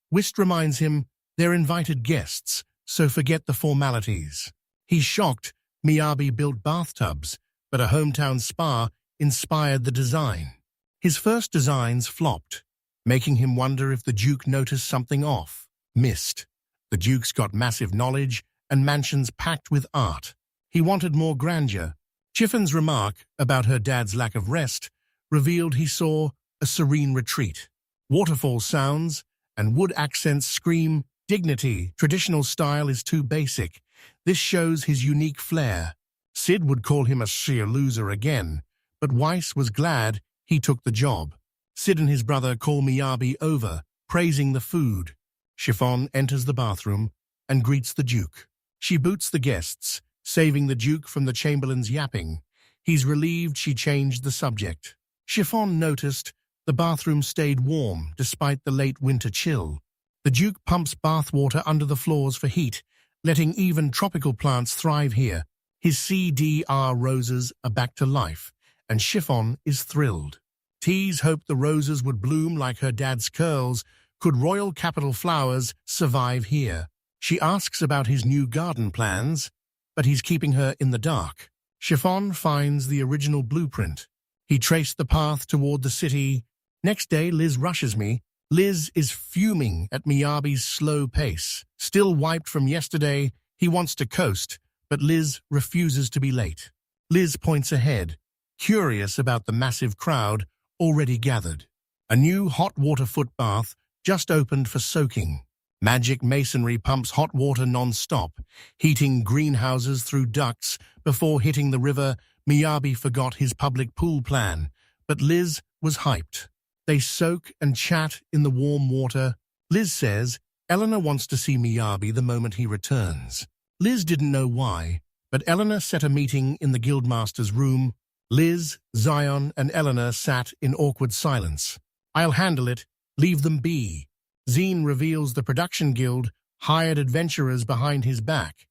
Whist reminds him they're invited guests, so forget the formalities. He's shocked Miyabi built bathtubs, but a hometown spa inspired the design. His first designs flopped, making him wonder if the Duke noticed something off. Missed. The Duke's got massive knowledge and mansions packed with art. He wanted more grandeur. Chiffon's remark about her dad's lack of rest revealed he saw a serene retreat. Waterfall sounds and wood accents scream dignity. Traditional style is too basic. This shows his unique flair. Sid would call him a sheer loser again, but Weiss was glad he took the job. Sid and his brother call Miyabi over, praising the food. Chiffon enters the bathroom and greets the Duke. She boots the guests, saving the Duke from the Chamberlain's yapping. He's relieved she changed the subject. Chiffon noticed the bathroom stayed warm despite the late winter chill. The Duke pumps bathwater under the floors for heat, letting even tropical plants thrive here. His CDR roses are back to life, and Chiffon is thrilled. Tease hoped the roses would bloom like her dad's curls. Could royal capital flowers survive here? She asks about his new garden plans, but he's keeping her in the dark. Chiffon finds the original blueprint. He traced the path toward the city. Next day, Liz rushes me. Liz is fuming at Miyabi's slow pace. Still wiped from yesterday, he wants to coast, but Liz refuses to be late. Liz points ahead, curious about the massive crowd already gathered. A new hot water foot bath just opened for soaking. Magic masonry pumps hot water non-stop, heating greenhouses through ducts. Before hitting the river, Miyabi forgot his public pool plan, but Liz was hyped. They soak and chat in the warm water. Liz says Eleanor wants to see Miyabi the moment he returns. Liz didn't know why, but Eleanor set a meeting in the guildmaster's room. Liz, Zion, and Eleanor sat in awkward silence. "I'll handle it. Leave them be." Zine reveals the production guild hired adventurers behind his back,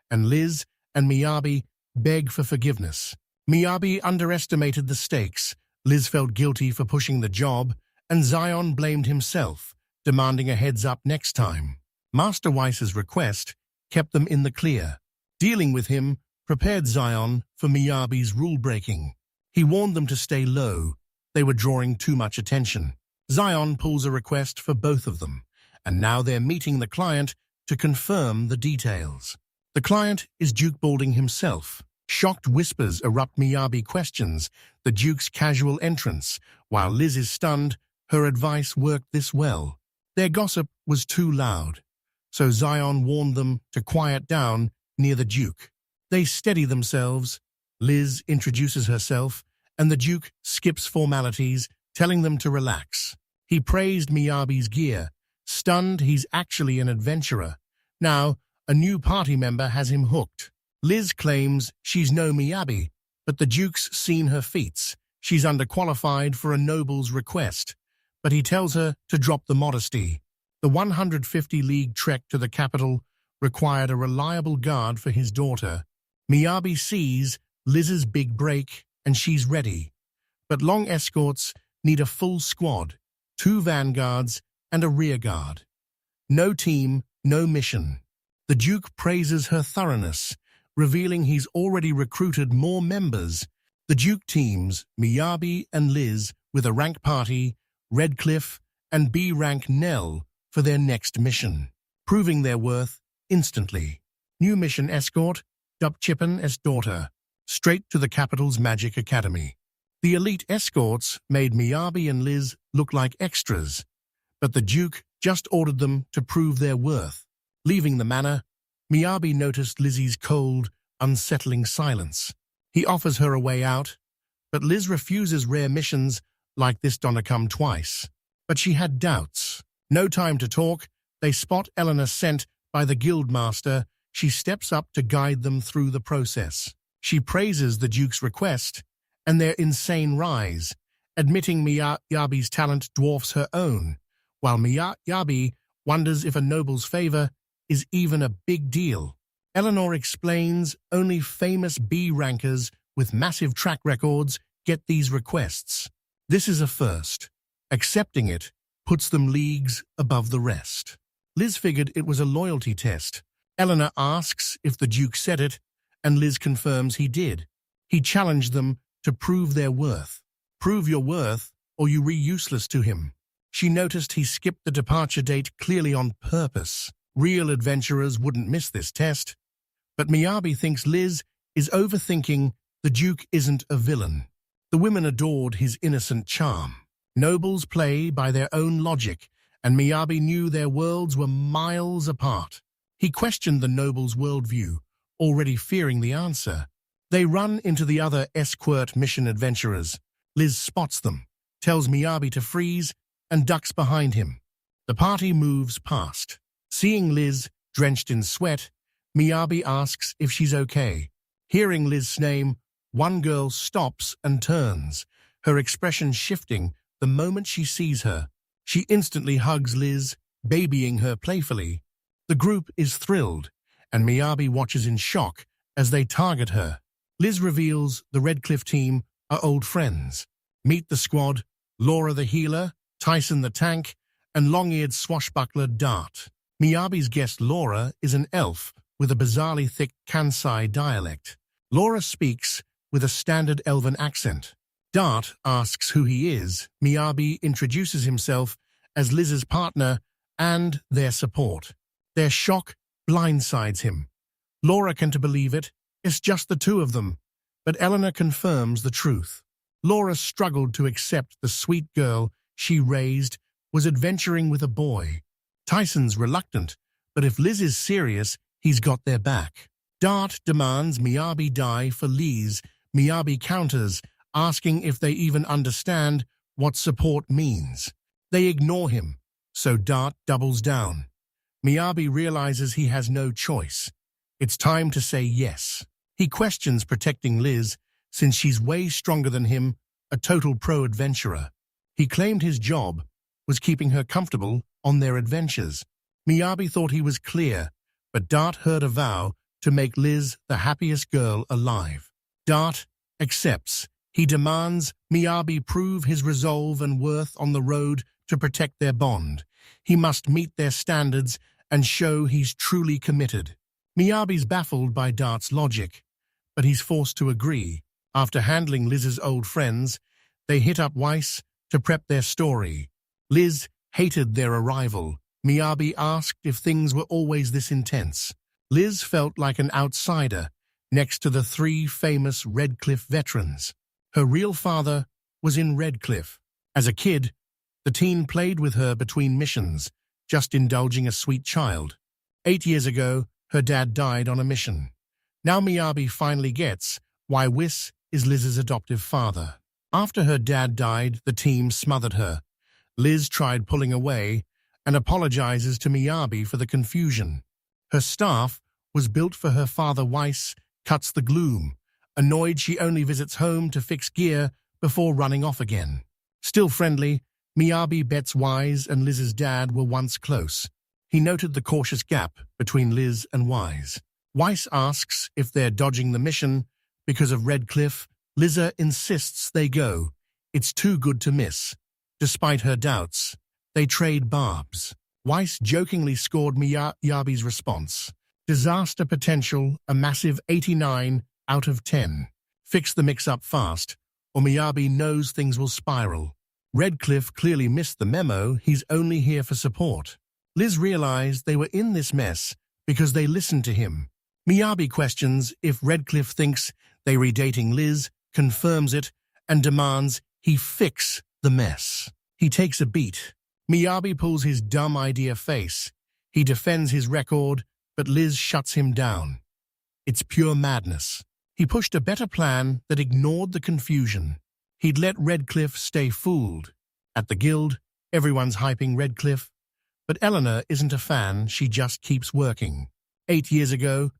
and Liz and Miyabi beg for forgiveness. Miyabi underestimated the stakes. Liz felt guilty for pushing the job, and Zion blamed himself, demanding a heads-up next time. Master Weiss's request kept them in the clear. Dealing with him prepared Zion for Miyabi's rule-breaking. He warned them to stay low. They were drawing too much attention. Zion pulls a request for both of them, and now they're meeting the client to confirm the details. The client is Duke Balding himself. Shocked whispers erupt. Miyabi questions the Duke's casual entrance. While Liz is stunned, her advice worked this well. Their gossip was too loud, so Zion warned them to quiet down near the Duke. They steady themselves. Liz introduces herself, and the Duke skips formalities, telling them to relax. He praised Miyabi's gear. Stunned, he's actually an adventurer. Now, a new party member has him hooked. Liz claims she's no Miyabi, but the Duke's seen her feats. She's underqualified for a noble's request, but he tells her to drop the modesty. The 150-league trek to the capital required a reliable guard for his daughter. Miyabi sees Liz's big break, and she's ready. But long escorts need a full squad, 2 vanguards and a rear guard. No team, no mission. The Duke praises her thoroughness, revealing he's already recruited more members. The Duke teams Miyabi and Liz with a rank party, Redcliffe, and B-rank Nell for their next mission, proving their worth instantly. New mission escort, Dupchippin's daughter, straight to the capital's magic academy. The elite escorts made Miyabi and Liz look like extras, but the Duke just ordered them to prove their worth. Leaving the manor, Miyabi noticed Lizzie's cold, unsettling silence. He offers her a way out, but Liz refuses. Rare missions like this don't come twice. But she had doubts. No time to talk. They spot Eleanor sent by the guildmaster. She steps up to guide them through the process. She praises the Duke's request and their insane rise, admitting Miyabi's talent dwarfs her own, while Miyabi wonders if a noble's favor is even a big deal. Eleanor explains only famous B-rankers with massive track records get these requests. This is a first. Accepting it puts them leagues above the rest. Liz figured it was a loyalty test. Eleanor asks if the Duke said it, and Liz confirms he did. He challenged them to prove their worth. Prove your worth, or you useless to him. She noticed he skipped the departure date clearly on purpose. Real adventurers wouldn't miss this test. But Miyabi thinks Liz is overthinking. The Duke isn't a villain. The women adored his innocent charm. Nobles play by their own logic, and Miyabi knew their worlds were miles apart. He questioned the nobles' worldview, already fearing the answer. They run into the other escort mission adventurers. Liz spots them, tells Miyabi to freeze, and ducks behind him. The party moves past. Seeing Liz, drenched in sweat, Miyabi asks if she's okay. Hearing Liz's name, one girl stops and turns, her expression shifting the moment she sees her. She instantly hugs Liz, babying her playfully. The group is thrilled, and Miyabi watches in shock as they target her. Liz reveals the Redcliffe team are old friends. Meet the squad, Laura the healer, Tyson the tank, and long-eared swashbuckler Dart. Miyabi's guest Laura is an elf with a bizarrely thick Kansai dialect. Laura speaks with a standard elven accent. Dart asks who he is. Miyabi introduces himself as Liz's partner and their support. Their shock blindsides him. Laura can't believe it. It's just the two of them. But Eleanor confirms the truth. Laura struggled to accept the sweet girl she raised was adventuring with a boy. Tyson's reluctant, but if Liz is serious, he's got their back. Dart demands Miyabi die for Liz. Miyabi counters, asking if they even understand what support means. They ignore him, so Dart doubles down. Miyabi realizes he has no choice. It's time to say yes. He questions protecting Liz, since she's way stronger than him, a total pro-adventurer. He claimed his job was keeping her comfortable on their adventures. Miyabi thought he was clear, but Dart heard a vow to make Liz the happiest girl alive. Dart accepts. He demands Miyabi prove his resolve and worth on the road to protect their bond. He must meet their standards and show he's truly committed. Miyabi's baffled by Dart's logic, but he's forced to agree. After handling Liz's old friends, they hit up Weiss to prep their story. Liz hated their arrival. Miyabi asked if things were always this intense. Liz felt like an outsider next to the three famous Redcliffe veterans. Her real father was in Redcliffe. As a kid, the teen played with her between missions, just indulging a sweet child. 8 years ago, her dad died on a mission. Now Miyabi finally gets why Weiss is Liz's adoptive father. After her dad died, the team smothered her. Liz tried pulling away and apologizes to Miyabi for the confusion. Her staff was built for her father. Weiss cuts the gloom. Annoyed, she only visits home to fix gear before running off again. Still friendly, Miyabi bets Wise and Liz's dad were once close. He noted the cautious gap between Liz and Wise. Weiss asks if they're dodging the mission because of Redcliffe. Liza insists they go. It's too good to miss. Despite her doubts, they trade barbs. Weiss jokingly scored Miyabi's response. Disaster potential, a massive 89 out of 10. Fix the mix-up fast, or Miyabi knows things will spiral. Redcliffe clearly missed the memo. He's only here for support. Liz realized they were in this mess because they listened to him. Miyabi questions if Redcliffe thinks they redating Liz, confirms it, and demands he fix the mess. He takes a beat. Miyabi pulls his dumb idea face. He defends his record, but Liz shuts him down. It's pure madness. He pushed a better plan that ignored the confusion. He'd let Redcliffe stay fooled. At the guild, everyone's hyping Redcliffe, but Eleanor isn't a fan. She just keeps working. 8 years ago,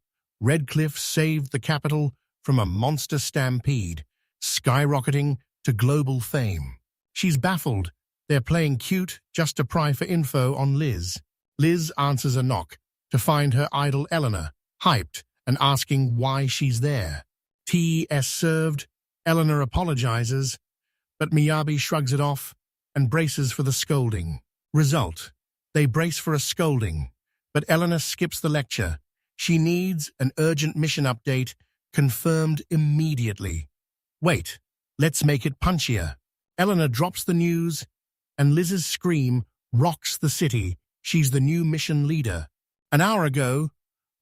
Redcliffe saved the capital from a monster stampede, skyrocketing to global fame. She's baffled. They're playing cute just to pry for info on Liz. Liz answers a knock to find her idol Eleanor, hyped and asking why she's there. Tea is served. Eleanor apologizes, but Miyabi shrugs it off and braces for the scolding. Result: they brace for a scolding, but Eleanor skips the lecture. She needs an urgent mission update confirmed immediately. Wait, let's make it punchier. Eleanor drops the news, and Liz's scream rocks the city. She's the new mission leader. An hour ago,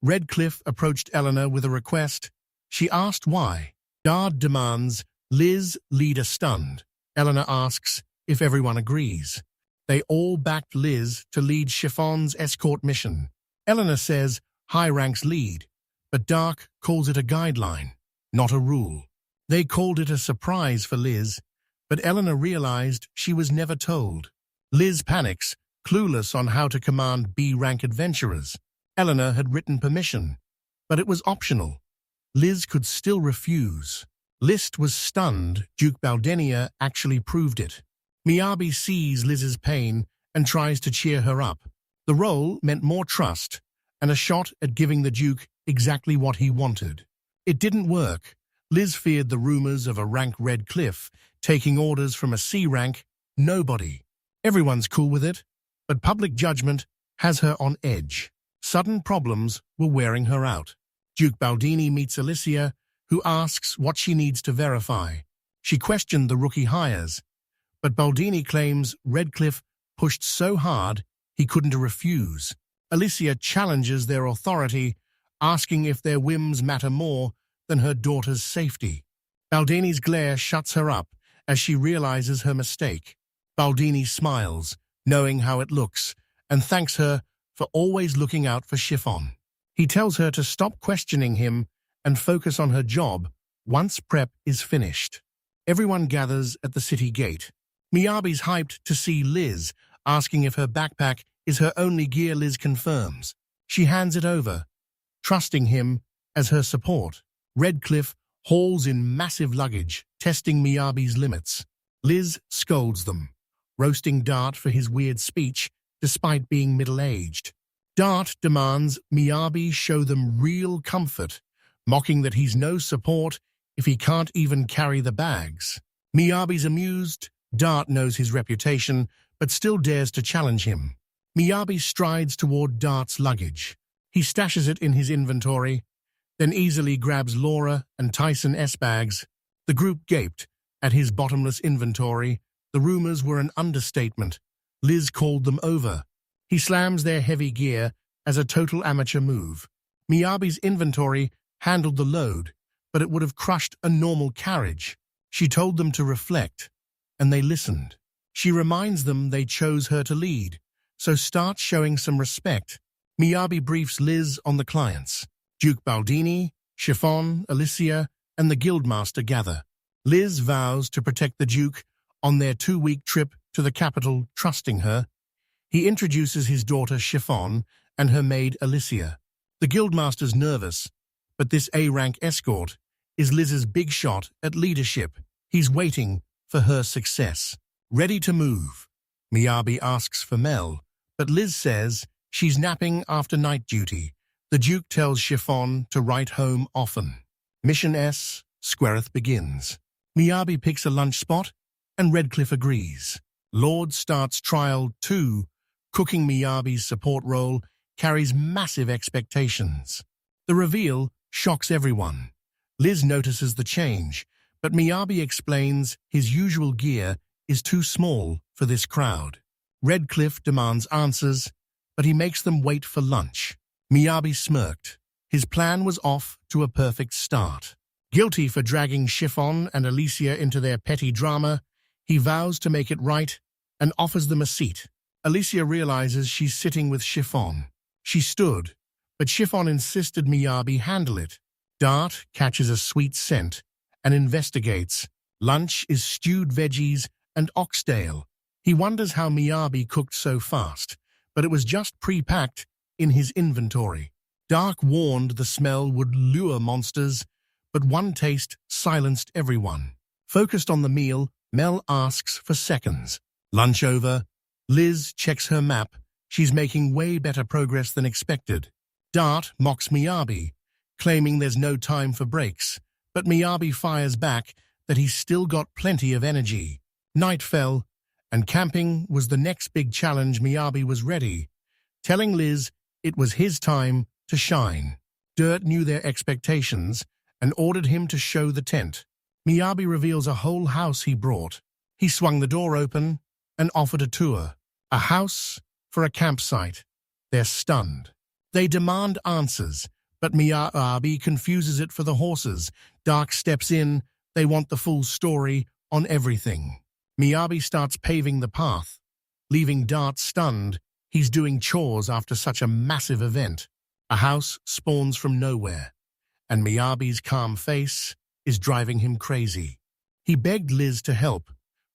Redcliffe approached Eleanor with a request. She asked why. Dart demands Liz lead a stunned. Eleanor asks if everyone agrees. They all backed Liz to lead Chiffon's escort mission. Eleanor says high ranks lead, but Dark calls it a guideline, not a rule. They called it a surprise for Liz, but Eleanor realized she was never told. Liz panics, clueless on how to command B-rank adventurers. Eleanor had written permission, but it was optional. Liz could still refuse. List was stunned. Duke Baldenia actually proved it. Miyabi sees Liz's pain and tries to cheer her up. The role meant more trust and a shot at giving the Duke exactly what he wanted. It didn't work. Liz feared the rumors of a rank Redcliffe taking orders from a C rank Nobody. Everyone's cool with it, but public judgment has her on edge. Sudden problems were wearing her out. Duke Baldini meets Alicia, who asks what she needs to verify. She questioned the rookie hires, but Baldini claims Redcliffe pushed so hard he couldn't refuse. Alicia challenges their authority, asking if their whims matter more than her daughter's safety. Baldini's glare shuts her up as she realizes her mistake. Baldini smiles, knowing how it looks, and thanks her for always looking out for Chiffon. He tells her to stop questioning him and focus on her job once prep is finished. Everyone gathers at the city gate. Miyabi's hyped to see Liz, asking if her backpack is her only gear. Liz confirms. She hands it over, trusting him as her support. Redcliffe hauls in massive luggage, testing Miyabi's limits. Liz scolds them, roasting Dart for his weird speech despite being middle-aged. Dart demands Miyabi show them real comfort, mocking that he's no support if he can't even carry the bags. Miyabi's amused. Dart knows his reputation, but still dares to challenge him. Miyabi strides toward Dart's luggage. He stashes it in his inventory, then easily grabs Laura and Tyson S. bags. The group gaped at his bottomless inventory. The rumors were an understatement. Liz called them over. He slams their heavy gear as a total amateur move. Miyabi's inventory handled the load, but it would have crushed a normal carriage. She told them to reflect, and they listened. She reminds them they chose her to lead, so start showing some respect. Miyabi briefs Liz on the clients. Duke Baldini, Chiffon, Alicia, and the Guildmaster gather. Liz vows to protect the Duke on their 2-week trip to the capital, trusting her. He introduces his daughter Chiffon and her maid Alicia. The Guildmaster's nervous, but this A-rank escort is Liz's big shot at leadership. He's waiting for her success. Ready to move. Miyabi asks for Mel, but Liz says she's napping after night duty. The Duke tells Chiffon to write home often. Mission S, Squareth begins. Miyabi picks a lunch spot, and Redcliffe agrees. Lord starts trial 2. Cooking Miyabi's support role carries massive expectations. The reveal shocks everyone. Liz notices the change, but Miyabi explains his usual gear is too small for this crowd. Redcliffe demands answers, but he makes them wait for lunch. Miyabi smirked. His plan was off to a perfect start. Guilty for dragging Chiffon and Alicia into their petty drama, he vows to make it right and offers them a seat. Alicia realizes she's sitting with Chiffon. She stood, but Chiffon insisted Miyabi handle it. Dart catches a sweet scent and investigates. Lunch is stewed veggies and oxtail. He wonders how Miyabi cooked so fast, but it was just pre-packed in his inventory. Dark warned the smell would lure monsters, but one taste silenced everyone. Focused on the meal, Mel asks for seconds. Lunch over. Liz checks her map. She's making way better progress than expected. Dart mocks Miyabi, claiming there's no time for breaks, but Miyabi fires back that he's still got plenty of energy. Night fell, and camping was the next big challenge. Miyabi was ready, telling Liz it was his time to shine. Dirt knew their expectations and ordered him to show the tent. Miyabi reveals a whole house he brought. He swung the door open and offered a tour. A house for a campsite. They're stunned. They demand answers, but Miyabi confuses it for the horses. Dark steps in. They want the full story on everything. Miyabi starts paving the path, leaving Dart stunned. He's doing chores after such a massive event. A house spawns from nowhere, and Miyabi's calm face is driving him crazy. He begged Liz to help,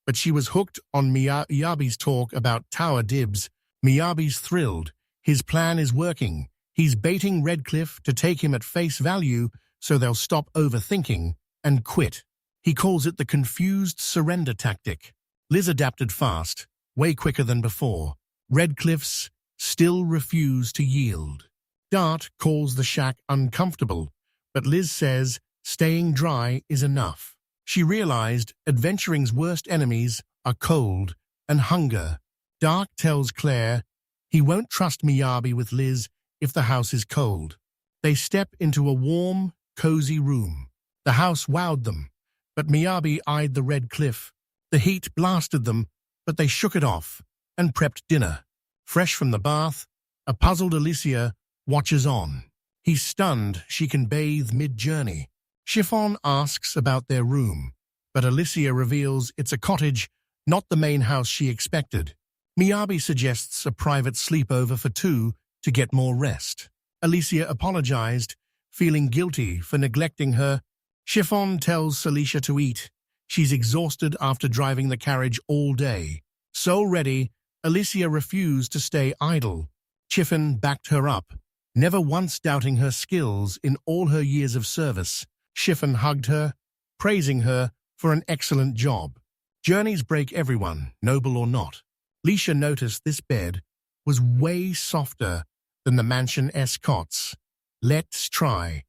but she was hooked on Miyabi's talk about tower dibs. Miyabi's thrilled. His plan is working. He's baiting Redcliffe to take him at face value so they'll stop overthinking and quit. He calls it the confused surrender tactic. Liz adapted fast, way quicker than before. Redcliffe's still refused to yield. Dart calls the shack uncomfortable, but Liz says staying dry is enough. She realized adventuring's worst enemies are cold and hunger. Dark tells Claire he won't trust Miyabi with Liz if the house is cold. They step into a warm, cozy room. The house wowed them, but Miyabi eyed the red cliff. The heat blasted them, but they shook it off and prepped dinner. Fresh from the bath, a puzzled Alicia watches on. He's stunned she can bathe mid-journey. Chiffon asks about their room, but Alicia reveals it's a cottage, not the main house she expected. Miyabi suggests a private sleepover for two to get more rest. Alicia apologized, feeling guilty for neglecting her. Chiffon tells Alicia to eat. She's exhausted after driving the carriage all day. So ready, Alicia refused to stay idle. Chiffon backed her up, never once doubting her skills in all her years of service. Chiffon hugged her, praising her for an excellent job. Journeys break everyone, noble or not. Alicia noticed this bed was way softer than the Mansion S cots. Let's try.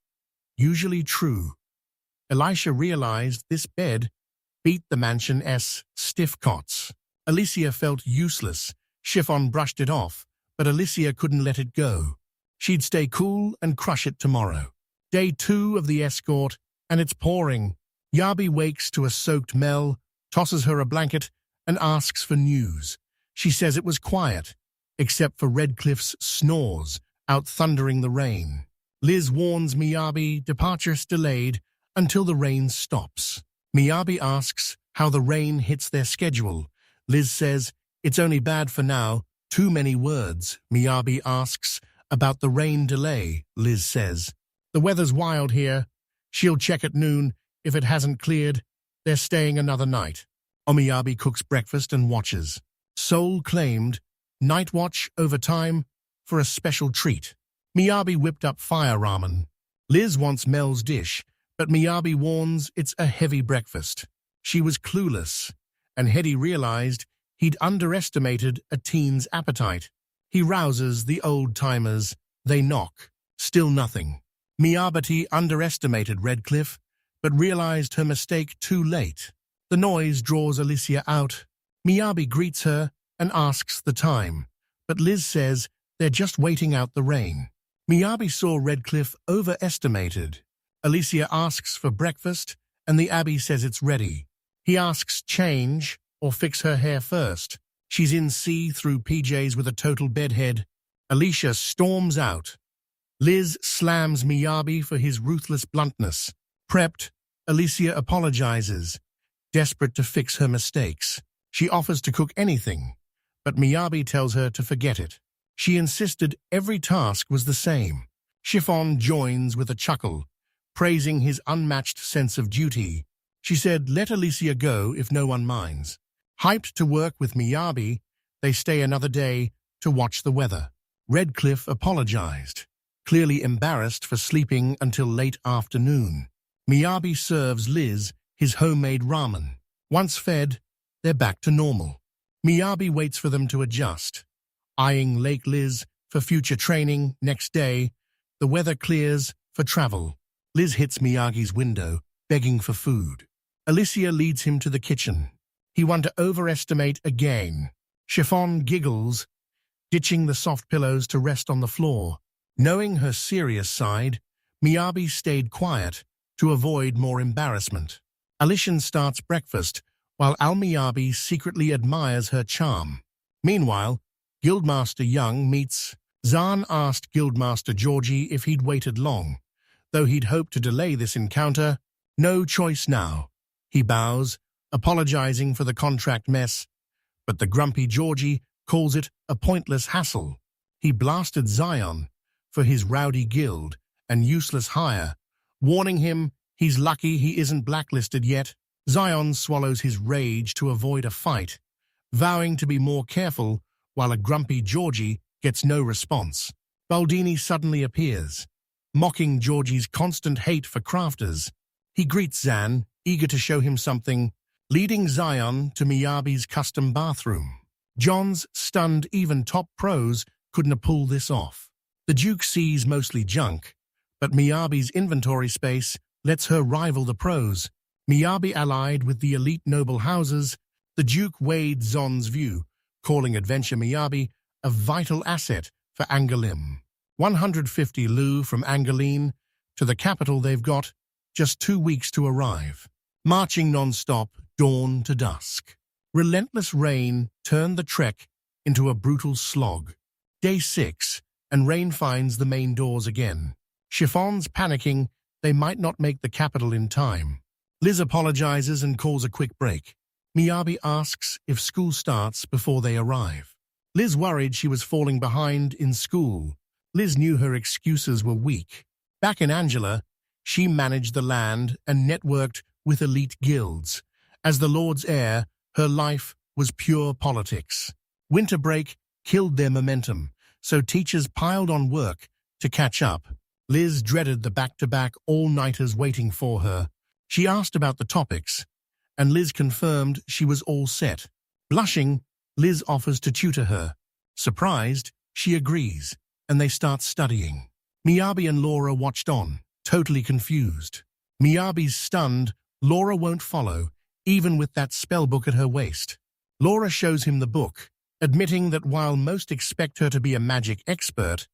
Usually true. Alicia realized this bed beat the Mansion S stiff cots. Alicia felt useless. Chiffon brushed it off, but Alicia couldn't let it go. She'd stay cool and crush it tomorrow. Day 2 of the escort, and it's pouring. Yabi wakes to a soaked Mel, tosses her a blanket, and asks for news. She says it was quiet, except for Redcliffe's snores, out-thundering the rain. Liz warns Miyabi departure's delayed until the rain stops. Miyabi asks how the rain hits their schedule. Liz says, it's only bad for now, too many words. Miyabi asks about the rain delay. Liz says, the weather's wild here. She'll check at noon. If it hasn't cleared, they're staying another night. Miyabi cooks breakfast and watches. Soul claimed night watch over time for a special treat. Miyabi whipped up fire ramen. Liz wants Mel's dish, but Miyabi warns it's a heavy breakfast. She was clueless, and Hedy realized he'd underestimated a teen's appetite. He rouses the old-timers. They knock. Still nothing. Miyabi underestimated Redcliffe, but realized her mistake too late. The noise draws Alicia out. Miyabi greets her and asks the time, but Liz says they're just waiting out the rain. Miyabi saw Redcliffe overestimated. Alicia asks for breakfast, and the Abbey says it's ready. He asks change or fix her hair first. She's in see-through PJs with a total bedhead. Alicia storms out. Liz slams Miyabi for his ruthless bluntness. Prepped, Alicia apologizes, desperate to fix her mistakes. She offers to cook anything, but Miyabi tells her to forget it. She insisted every task was the same. Chiffon joins with a chuckle, praising his unmatched sense of duty. She said, let Alicia go if no one minds. Hyped to work with Miyabi, they stay another day to watch the weather. Redcliffe apologized, clearly embarrassed for sleeping until late afternoon. Miyabi serves Liz his homemade ramen. Once fed, they're back to normal. Miyabi waits for them to adjust, eyeing Lake Liz for future training. Next day, the weather clears for travel. Liz hits Miyagi's window, begging for food. Alicia leads him to the kitchen. He wants to overestimate again. Chiffon giggles, ditching the soft pillows to rest on the floor. Knowing her serious side, Miyabi stayed quiet to avoid more embarrassment. Alishan starts breakfast, while Al-Miyabi secretly admires her charm. Meanwhile, Guildmaster Young meets. Zahn asked Guildmaster Georgie if he'd waited long. Though he'd hoped to delay this encounter, no choice now. He bows, apologizing for the contract mess, but the grumpy Georgie calls it a pointless hassle. He blasted Zion for his rowdy guild and useless hire, warning him he's lucky he isn't blacklisted yet. Zion swallows his rage to avoid a fight, vowing to be more careful while a grumpy Georgie gets no response. Baldini suddenly appears, mocking Georgie's constant hate for crafters. He greets Zan, eager to show him something, leading Zion to Miyabi's custom bathroom. John's stunned even top pros couldn't have pulled this off. The Duke sees mostly junk, but Miyabi's inventory space lets her rival the pros. Miyabi allied with the elite noble houses, The Duke weighed Zon's view, calling Adventure Miyabi a vital asset for Angolim. 150 lu from Angoline to the capital they've got just 2 weeks to arrive. Marching non-stop, dawn to dusk. Relentless rain turned the trek into a brutal slog. Day 6, and rain finds the main doors again. Chiffon's panicking they might not make the capital in time. Liz apologizes and calls a quick break. Miyabi asks if school starts before they arrive. Liz worried she was falling behind in school. Liz knew her excuses were weak. Back in Angela, she managed the land and networked with elite guilds. As the Lord's heir, her life was pure politics. Winter break killed their momentum, so teachers piled on work to catch up. Liz dreaded the back-to-back all-nighters waiting for her. She asked about the topics, and Liz confirmed she was all set. Blushing, Liz offers to tutor her. Surprised, she agrees, and they start studying. Miyabi and Laura watched on, totally confused. Miyabi's stunned, Laura won't follow, even with that spellbook at her waist. Laura shows him the book, admitting that while most expect her to be a magic expert,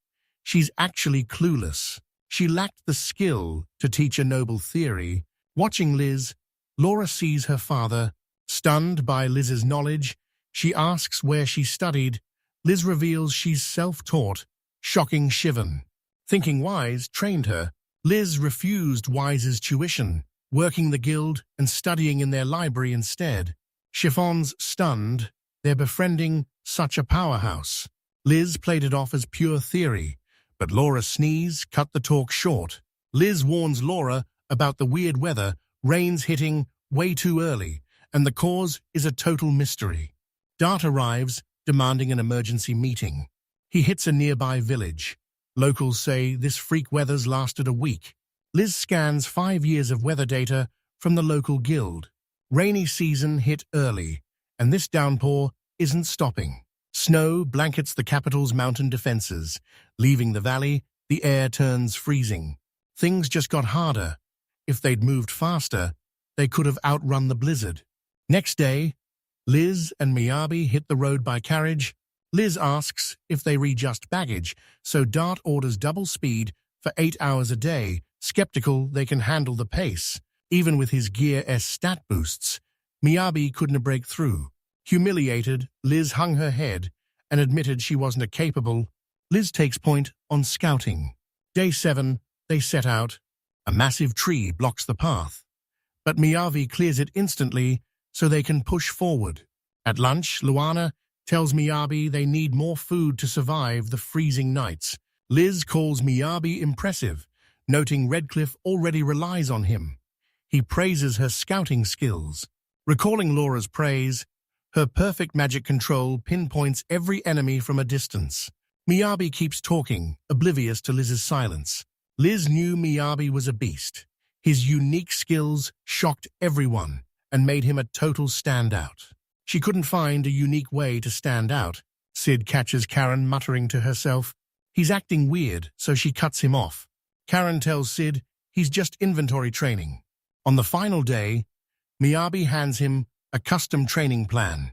she's actually clueless. She lacked the skill to teach a noble theory. Watching Liz, Laura sees her father. Stunned by Liz's knowledge, she asks where she studied. Liz reveals she's self-taught, shocking Shivan. Thinking Wise trained her, Liz refused Wise's tuition, working the guild and studying in their library instead. Chiffon's stunned. They're befriending such a powerhouse. Liz played it off as pure theory, but Laura's sneeze cut the talk short. Liz warns Laura about the weird weather, rain's hitting way too early, and the cause is a total mystery. Dart arrives, demanding an emergency meeting. He hits a nearby village. Locals say this freak weather's lasted a week. Liz scans 5 years of weather data from the local guild. Rainy season hit early, and this downpour isn't stopping. Snow blankets the capital's mountain defenses. Leaving the valley, the air turns freezing. Things just got harder. If they'd moved faster, they could have outrun the blizzard. Next day, Liz and Miyabi hit the road by carriage. Liz asks if they readjust baggage, so Dart orders double speed for 8 hours a day, skeptical they can handle the pace. Even with his Gear S stat boosts, Miyabi couldn't break through. Humiliated, Liz hung her head and admitted she wasn't capable. Liz takes point on scouting. Day 7, they set out. A massive tree blocks the path, but Miyabi clears it instantly so they can push forward. At lunch, Luana tells Miyabi they need more food to survive the freezing nights. Liz calls Miyabi impressive, noting Redcliffe already relies on him. He praises her scouting skills. Recalling Laura's praise, her perfect magic control pinpoints every enemy from a distance. Miyabi keeps talking, oblivious to Liz's silence. Liz knew Miyabi was a beast. His unique skills shocked everyone and made him a total standout. She couldn't find a unique way to stand out. Sid catches Karen muttering to herself. He's acting weird, so she cuts him off. Karen tells Sid he's just inventory training. On the final day, Miyabi hands him a custom training plan,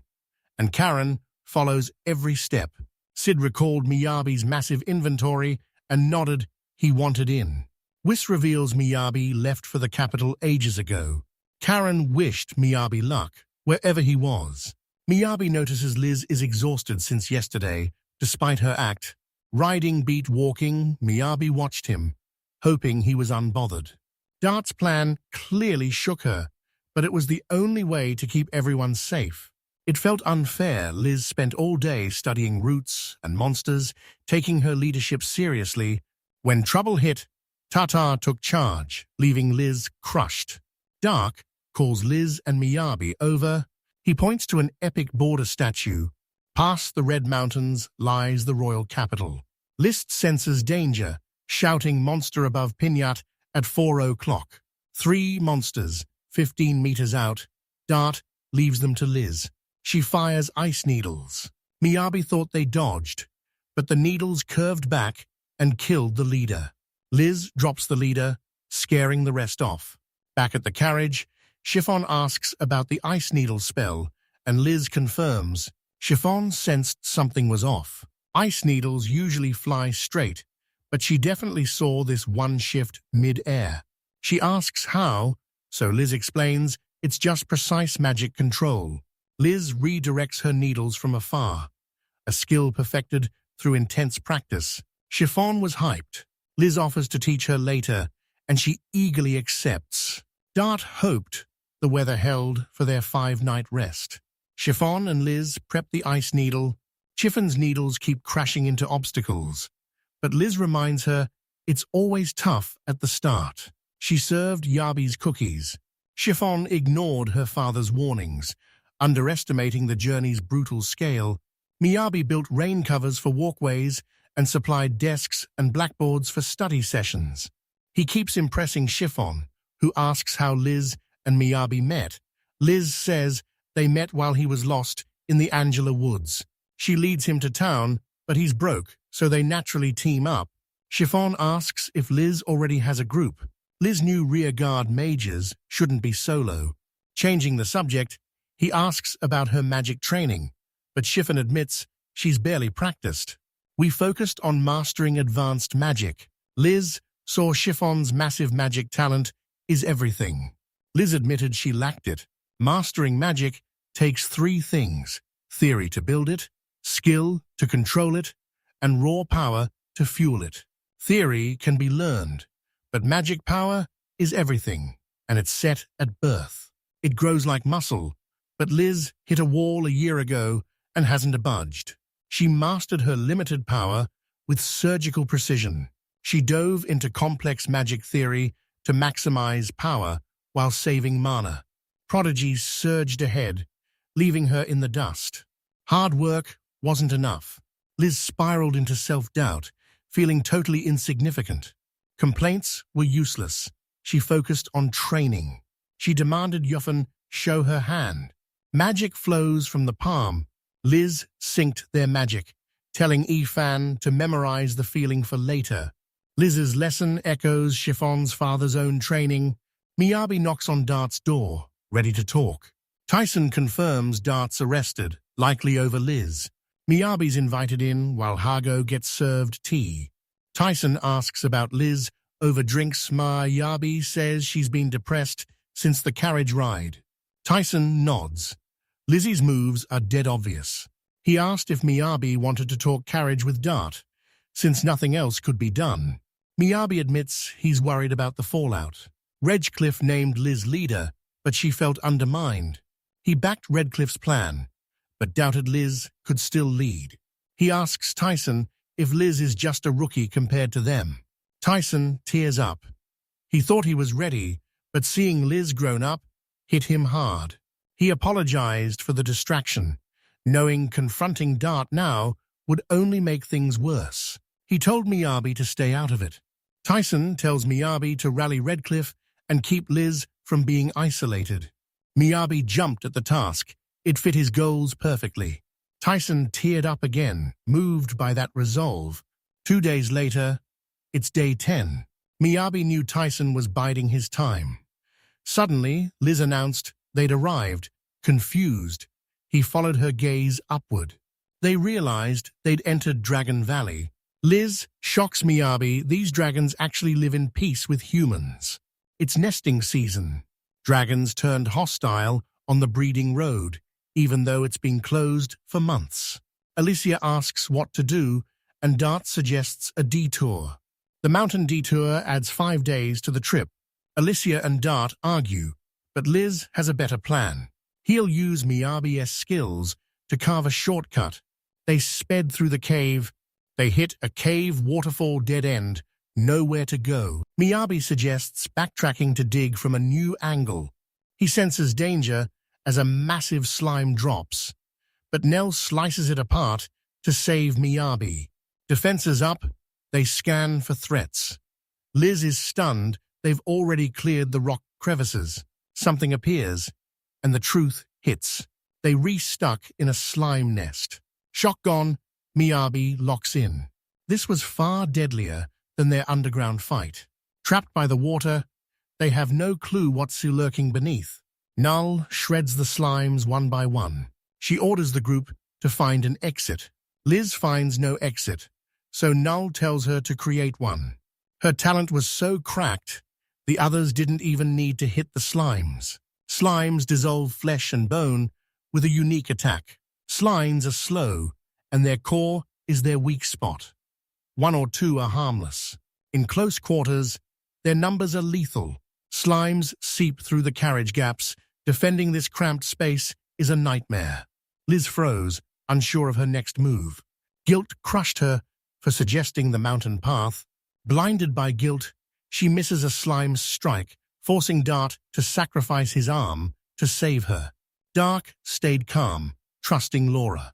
and Karen follows every step. Sid recalled Miyabi's massive inventory and nodded he wanted in. Whis reveals Miyabi left for the capital ages ago. Karen wished Miyabi luck, wherever he was. Miyabi notices Liz is exhausted since yesterday, despite her act. Riding beat walking, Miyabi watched him, hoping he was unbothered. Dart's plan clearly shook her, but it was the only way to keep everyone safe. It felt unfair. Liz spent all day studying roots and monsters, taking her leadership seriously. When trouble hit, Tata took charge, leaving Liz crushed. Dark calls Liz and Miyabi over. He points to an epic border statue. Past the Red Mountains lies the royal capital. List senses danger, shouting monster above Pinyat at 4 o'clock. 3 monsters, 15 meters out. Dart leaves them to Liz. She fires ice needles. Miyabi thought they dodged, but the needles curved back and killed the leader. Liz drops the leader, scaring the rest off. Back at the carriage, Chiffon asks about the ice needle spell, and Liz confirms. Chiffon sensed something was off. Ice needles usually fly straight, but she definitely saw this one shift mid-air. She asks how, so Liz explains it's just precise magic control. Liz redirects her needles from afar, a skill perfected through intense practice. Chiffon was hyped. Liz offers to teach her later, and she eagerly accepts. Dart hoped the weather held for their 5-night rest. Chiffon and Liz prep the ice needle. Chiffon's needles keep crashing into obstacles, but Liz reminds her it's always tough at the start. She served Yabi's cookies. Chiffon ignored her father's warnings, underestimating the journey's brutal scale. Miyabi built rain covers for walkways and supplied desks and blackboards for study sessions. He keeps impressing Chiffon, who asks how Liz and Miyabi met. Liz says they met while he was lost in the Angela Woods. She leads him to town, but he's broke, so they naturally team up. Chiffon asks if Liz already has a group. Liz knew rearguard mages shouldn't be solo. Changing the subject, he asks about her magic training, but Chiffon admits she's barely practiced. We focused on mastering advanced magic. Liz saw Chiffon's massive magic talent is everything. Liz admitted she lacked it. Mastering magic takes 3 things: theory to build it, skill to control it, and raw power to fuel it. Theory can be learned, but magic power is everything, and it's set at birth. It grows like muscle, but Liz hit a wall a year ago and hasn't budged. She mastered her limited power with surgical precision. She dove into complex magic theory to maximize power while saving mana. Prodigies surged ahead, leaving her in the dust. Hard work wasn't enough. Liz spiraled into self-doubt, feeling totally insignificant. Complaints were useless. She focused on training. She demanded Yuffin show her hand. Magic flows from the palm. Liz synced their magic, telling Ifan to memorize the feeling for later. Liz's lesson echoes Chiffon's father's own training. Miyabi knocks on Dart's door, ready to talk. Tyson confirms Dart's arrested, likely over Liz. Miyabi's invited in while Hago gets served tea. Tyson asks about Liz over drinks. Miyabi says she's been depressed since the carriage ride. Tyson nods. Lizzie's moves are dead obvious. He asked if Miyabi wanted to talk carriage with Dart, since nothing else could be done. Miyabi admits he's worried about the fallout. Redcliffe named Liz leader, but she felt undermined. He backed Redcliffe's plan, but doubted Liz could still lead. He asks Tyson if Liz is just a rookie compared to them. Tyson tears up. He thought he was ready, but seeing Liz grown up hit him hard. He apologized for the distraction, knowing confronting Dart now would only make things worse. He told Miyabi to stay out of it. Tyson tells Miyabi to rally Redcliffe and keep Liz from being isolated. Miyabi jumped at the task. It fit his goals perfectly. Tyson teared up again, moved by that resolve. 2 days later, it's day 10. Miyabi knew Tyson was biding his time. Suddenly, Liz announced they'd arrived, confused. He followed her gaze upward. They realized they'd entered Dragon Valley. Liz shocks Miyabi. These dragons actually live in peace with humans. It's nesting season. Dragons turned hostile on the breeding road, even though it's been closed for months. Alicia asks what to do, and Dart suggests a detour. The mountain detour adds 5 days to the trip. Alicia and Dart argue, but Liz has a better plan. He'll use Miyabi's skills to carve a shortcut. They sped through the cave. They hit a cave waterfall dead end, nowhere to go. Miyabi suggests backtracking to dig from a new angle. He senses danger as a massive slime drops, but Nell slices it apart to save Miyabi. Defenses up, they scan for threats. Liz is stunned. They've already cleared the rock crevices. Something appears, and the truth hits. They re-stuck in a slime nest. Shock gone, Miyabi locks in. This was far deadlier than their underground fight. Trapped by the water, they have no clue what's lurking beneath. Null shreds the slimes one by one. She orders the group to find an exit. Liz finds no exit, so Null tells her to create one. Her talent was so cracked, the others didn't even need to hit the slimes. Slimes dissolve flesh and bone with a unique attack. Slimes are slow, and their core is their weak spot. One or two are harmless. In close quarters, their numbers are lethal. Slimes seep through the carriage gaps. Defending this cramped space is a nightmare. Liz froze, unsure of her next move. Guilt crushed her for suggesting the mountain path. Blinded by guilt, she misses a slime's strike, forcing Dart to sacrifice his arm to save her. Dark stayed calm, trusting Laura.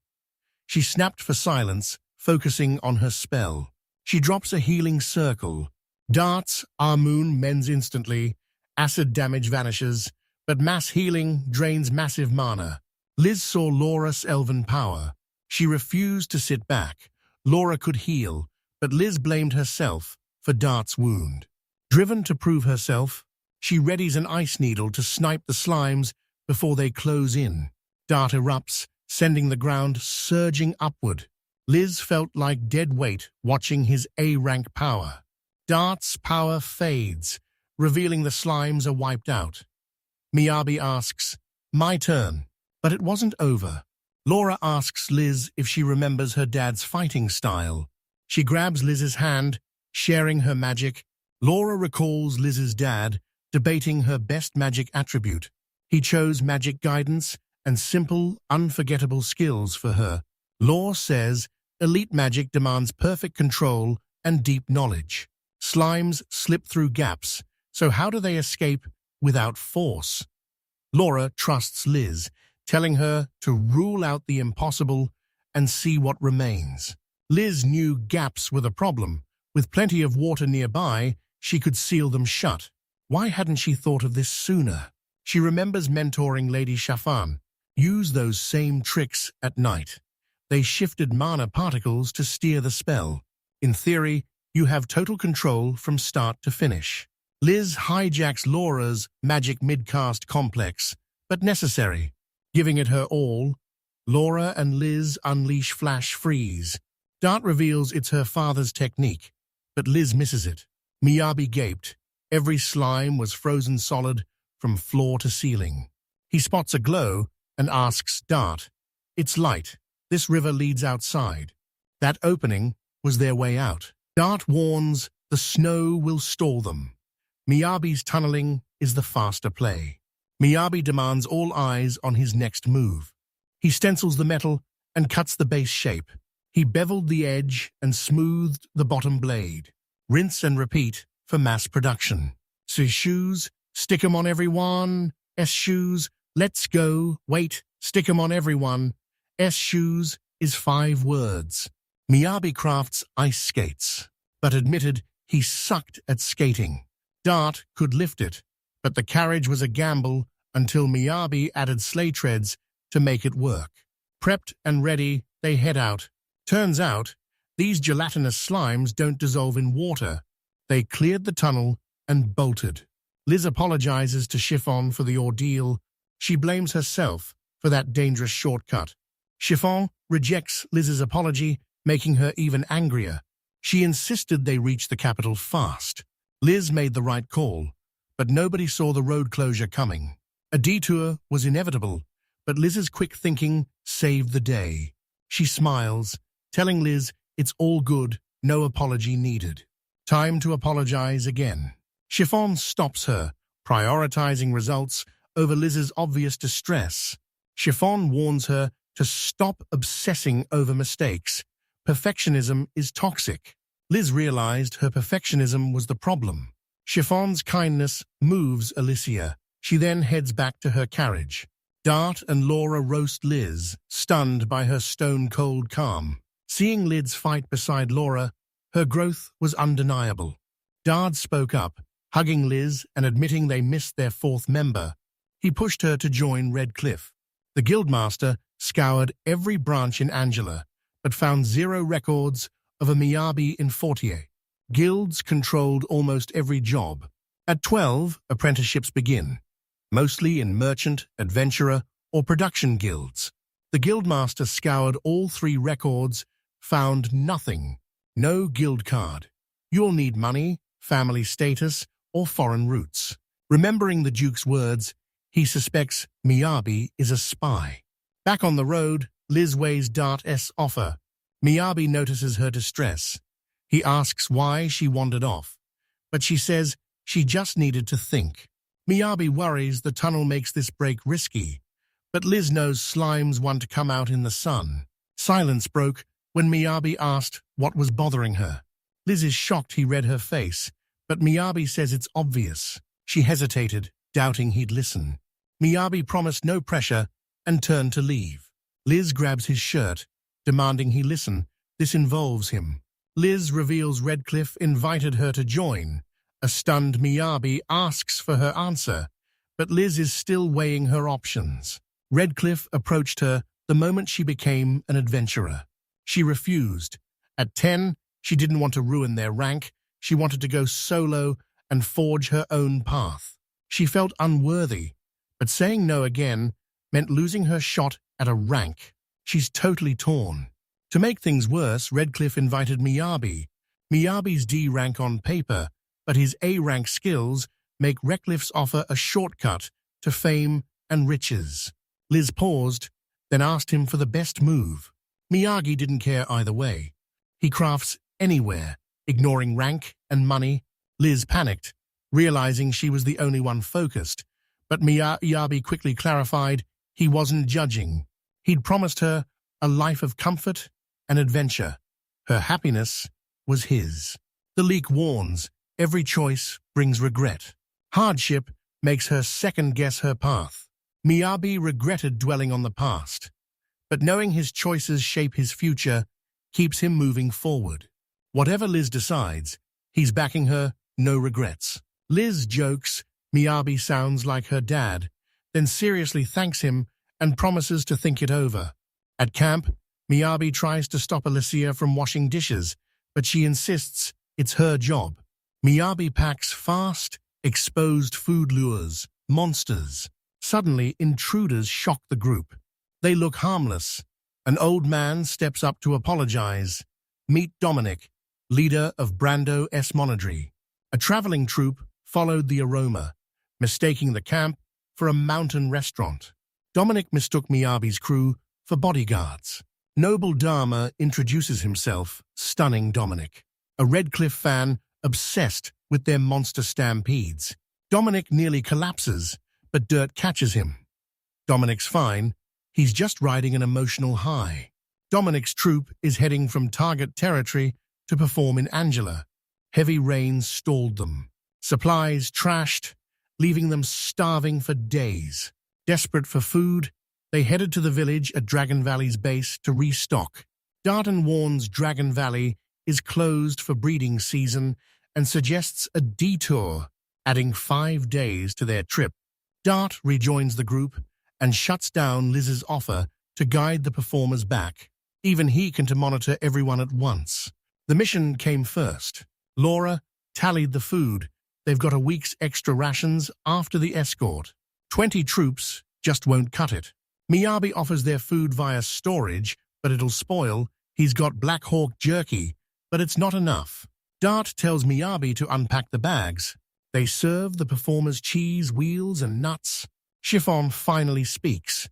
She snapped for silence, focusing on her spell. She drops a healing circle. Dart's Moon mends instantly. Acid damage vanishes, but mass healing drains massive mana. Liz saw Laura's elven power. She refused to sit back. Laura could heal, but Liz blamed herself for Dart's wound. Driven to prove herself, she readies an ice needle to snipe the slimes before they close in. Dart erupts, sending the ground surging upward. Liz felt like dead weight watching his A-rank power. Dart's power fades, revealing the slimes are wiped out. Miyabi asks, "My turn." But it wasn't over. Laura asks Liz if she remembers her dad's fighting style. She grabs Liz's hand, sharing her magic. Laura recalls Liz's dad, debating her best magic attribute. He chose magic guidance and simple, unforgettable skills for her. Law says elite magic demands perfect control and deep knowledge. Slimes slip through gaps, so how do they escape without force? Laura trusts Liz, telling her to rule out the impossible and see what remains. Liz knew gaps were the problem. With plenty of water nearby, she could seal them shut. Why hadn't she thought of this sooner? She remembers mentoring Lady Shafan. Use those same tricks at night. They shifted mana particles to steer the spell. In theory, you have total control from start to finish. Liz hijacks Laura's magic mid-cast complex, but necessary. Giving it her all, Laura and Liz unleash Flash Freeze. Dart reveals it's her father's technique, but Liz misses it. Miyabi gaped. Every slime was frozen solid from floor to ceiling. He spots a glow and asks Dart, "It's light. This river leads outside." That opening was their way out. Dart warns the snow will stall them. Miyabi's tunneling is the faster play. Miyabi demands all eyes on his next move. He stencils the metal and cuts the base shape. He beveled the edge and smoothed the bottom blade. Rinse and repeat for mass production. So shoes, stick 'em on everyone. S-shoes, let's go. Wait, stick 'em on everyone. S-shoes is 5 words. Miyabi crafts ice skates, but admitted he sucked at skating. Dart could lift it, but the carriage was a gamble until Miyabi added sleigh treads to make it work. Prepped and ready, they head out. Turns out, these gelatinous slimes don't dissolve in water. They cleared the tunnel and bolted. Liz apologizes to Chiffon for the ordeal. She blames herself for that dangerous shortcut. Chiffon rejects Liz's apology, making her even angrier. She insisted they reach the capital fast. Liz made the right call, but nobody saw the road closure coming. A detour was inevitable, but Liz's quick thinking saved the day. She smiles, telling Liz it's all good, no apology needed. Time to apologize again. Chiffon stops her, prioritizing results over Liz's obvious distress. Chiffon warns her to stop obsessing over mistakes. Perfectionism is toxic. Liz realized her perfectionism was the problem. Chiffon's kindness moves Alicia. She then heads back to her carriage. Dart and Laura roast Liz, stunned by her stone-cold calm. Seeing Liz fight beside Laura, her growth was undeniable. Dart spoke up, hugging Liz and admitting they missed their 4th member. He pushed her to join Red Cliff. The guildmaster scoured every branch in Angela, but found 0 records of a Miyabi in Fortier. Guilds controlled almost every job. At 12, apprenticeships begin. mostly in merchant, adventurer, or production guilds. The guildmaster scoured all 3 records, found nothing. No guild card. You'll need money, family status, or foreign roots. Remembering the Duke's words, he suspects Miyabi is a spy. Back on the road, Liz weighs Dart's offer. Miyabi notices her distress. He asks why she wandered off, but she says she just needed to think. Miyabi worries the tunnel makes this break risky, but Liz knows slimes want to come out in the sun. Silence broke when Miyabi asked what was bothering her. Liz is shocked he read her face, but Miyabi says it's obvious. She hesitated, doubting he'd listen. Miyabi promised no pressure and turned to leave. Liz grabs his shirt, demanding he listen. This involves him. Liz reveals Redcliffe invited her to join. A stunned Miyabi asks for her answer, but Liz is still weighing her options. Redcliffe approached her the moment she became an adventurer. She refused. At 10, she didn't want to ruin their rank. She wanted to go solo and forge her own path. She felt unworthy, but saying no again meant losing her shot at a rank. She's totally torn. To make things worse, Redcliffe invited Miyabi. Miyabi's D rank on paper, but his A rank skills make Redcliffe's offer a shortcut to fame and riches. Liz paused, then asked him for the best move. Miyagi didn't care either way. He crafts anywhere, ignoring rank and money. Liz panicked, realizing she was the only one focused, but Miyabi quickly clarified he wasn't judging. He'd promised her a life of comfort and adventure. Her happiness was his. The leak warns, every choice brings regret. Hardship makes her second-guess her path. Miyabi regretted dwelling on the past, but knowing his choices shape his future keeps him moving forward. Whatever Liz decides, he's backing her, no regrets. Liz jokes Miyabi sounds like her dad, then seriously thanks him and promises to think it over. At camp, Miyabi tries to stop Alicia from washing dishes, but she insists it's her job. Miyabi packs fast, exposed food lures, monsters. Suddenly, intruders shock the group. They look harmless. An old man steps up to apologize. Meet Dominic, leader of Brando's Monadry. A traveling troupe followed the aroma, mistaking the camp for a mountain restaurant. Dominic mistook Miyabi's crew for bodyguards. Noble Dharma introduces himself, stunning Dominic. A Redcliffe fan obsessed with their monster stampedes. Dominic nearly collapses, but Dirt catches him. Dominic's fine. He's just riding an emotional high. Dominic's troupe is heading from target territory to perform in Angela. Heavy rains stalled them. Supplies trashed, leaving them starving for days. Desperate for food, they headed to the village at Dragon Valley's base to restock. Darton warns Dragon Valley is closed for breeding season and suggests a detour, adding 5 days to their trip. Dart rejoins the group and shuts down Liz's offer to guide the performers back. Even he can to monitor everyone at once. The mission came first. Laura tallied the food. They've got a week's extra rations after the escort. 20 troops just won't cut it. Miyabi offers their food via storage, but it'll spoil. He's got Black Hawk jerky, but it's not enough. Dart tells Miyabi to unpack the bags. They serve the performers cheese, wheels, and nuts. Chiffon finally speaks,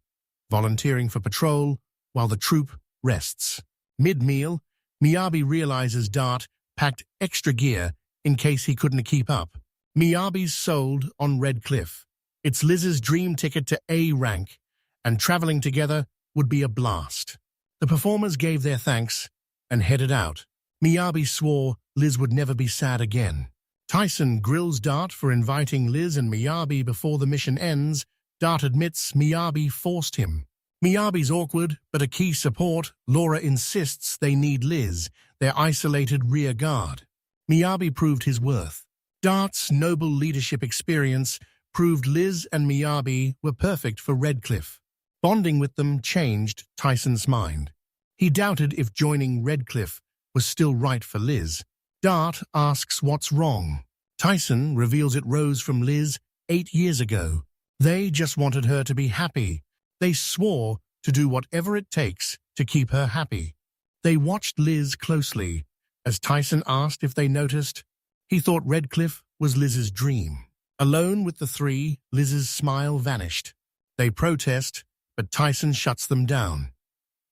volunteering for patrol while the troop rests. Mid-meal, Miyabi realizes Dart packed extra gear in case he couldn't keep up. Miyabi's sold on Redcliffe. It's Liz's dream ticket to A rank, and traveling together would be a blast. The performers gave their thanks and headed out. Miyabi swore Liz would never be sad again. Tyson grills Dart for inviting Liz and Miyabi before the mission ends. Dart admits Miyabi forced him. Miyabi's awkward, but a key support. Laura insists they need Liz, their isolated rear guard. Miyabi proved his worth. Dart's noble leadership experience proved Liz and Miyabi were perfect for Redcliffe. Bonding with them changed Tyson's mind. He doubted if joining Redcliffe was still right for Liz. Dart asks what's wrong. Tyson reveals it rose from Liz 8 years ago. They just wanted her to be happy. They swore to do whatever it takes to keep her happy. They watched Liz closely. As Tyson asked if they noticed, he thought Redcliffe was Liz's dream. Alone with the three, Liz's smile vanished. They protest, but Tyson shuts them down.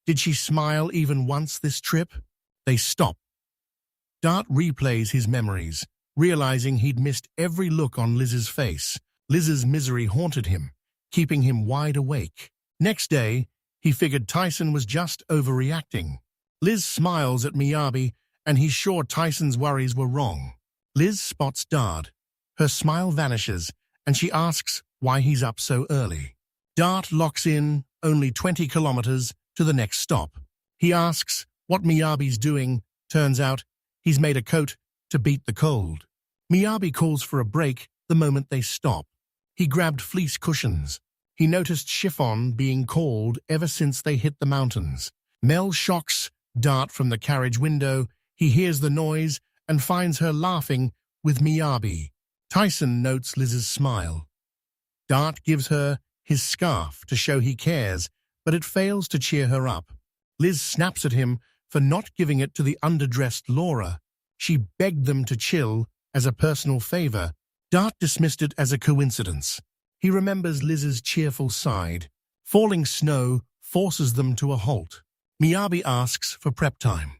Did she smile even once this trip? They stop. Dart replays his memories, realizing he'd missed every look on Liz's face. Liz's misery haunted him, keeping him wide awake. Next day, he figured Tyson was just overreacting. Liz smiles at Miyabi, and he's sure Tyson's worries were wrong. Liz spots Dart. Her smile vanishes, and she asks why he's up so early. Dart locks in only 20 kilometers to the next stop. He asks what Miyabi's doing. Turns out he's made a coat to beat the cold. Miyabi calls for a break the moment they stop. He grabbed fleece cushions. He noticed chiffon being called ever since they hit the mountains. Mel shocks Dart from the carriage window. He hears the noise and finds her laughing with Miyabi. Tyson notes Liz's smile. Dart gives her his scarf to show he cares, but it fails to cheer her up. Liz snaps at him for not giving it to the underdressed Laura. She begged them to chill as a personal favor. Dart dismissed it as a coincidence. He remembers Liz's cheerful side. Falling snow forces them to a halt. Miyabi asks for prep time.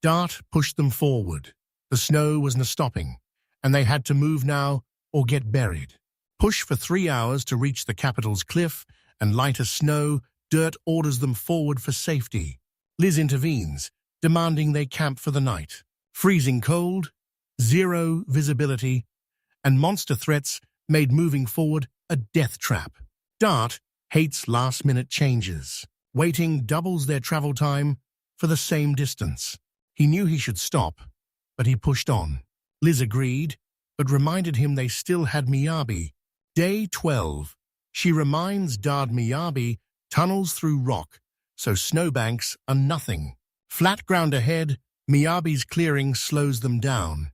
Dart pushed them forward. The snow was not stopping, and they had to move now or get buried. Push for 3 hours to reach the capital's cliff, and lighter snow, Dirt orders them forward for safety. Liz intervenes, demanding they camp for the night. Freezing cold, zero visibility, and monster threats made moving forward a death trap. Dart hates last-minute changes. Waiting doubles their travel time for the same distance. He knew he should stop, but he pushed on. Liz agreed, but reminded him they still had Miyabi. Day 12. She reminds Dart Miyabi tunnels through rock, so snowbanks are nothing. Flat ground ahead, Miyabi's clearing slows them down,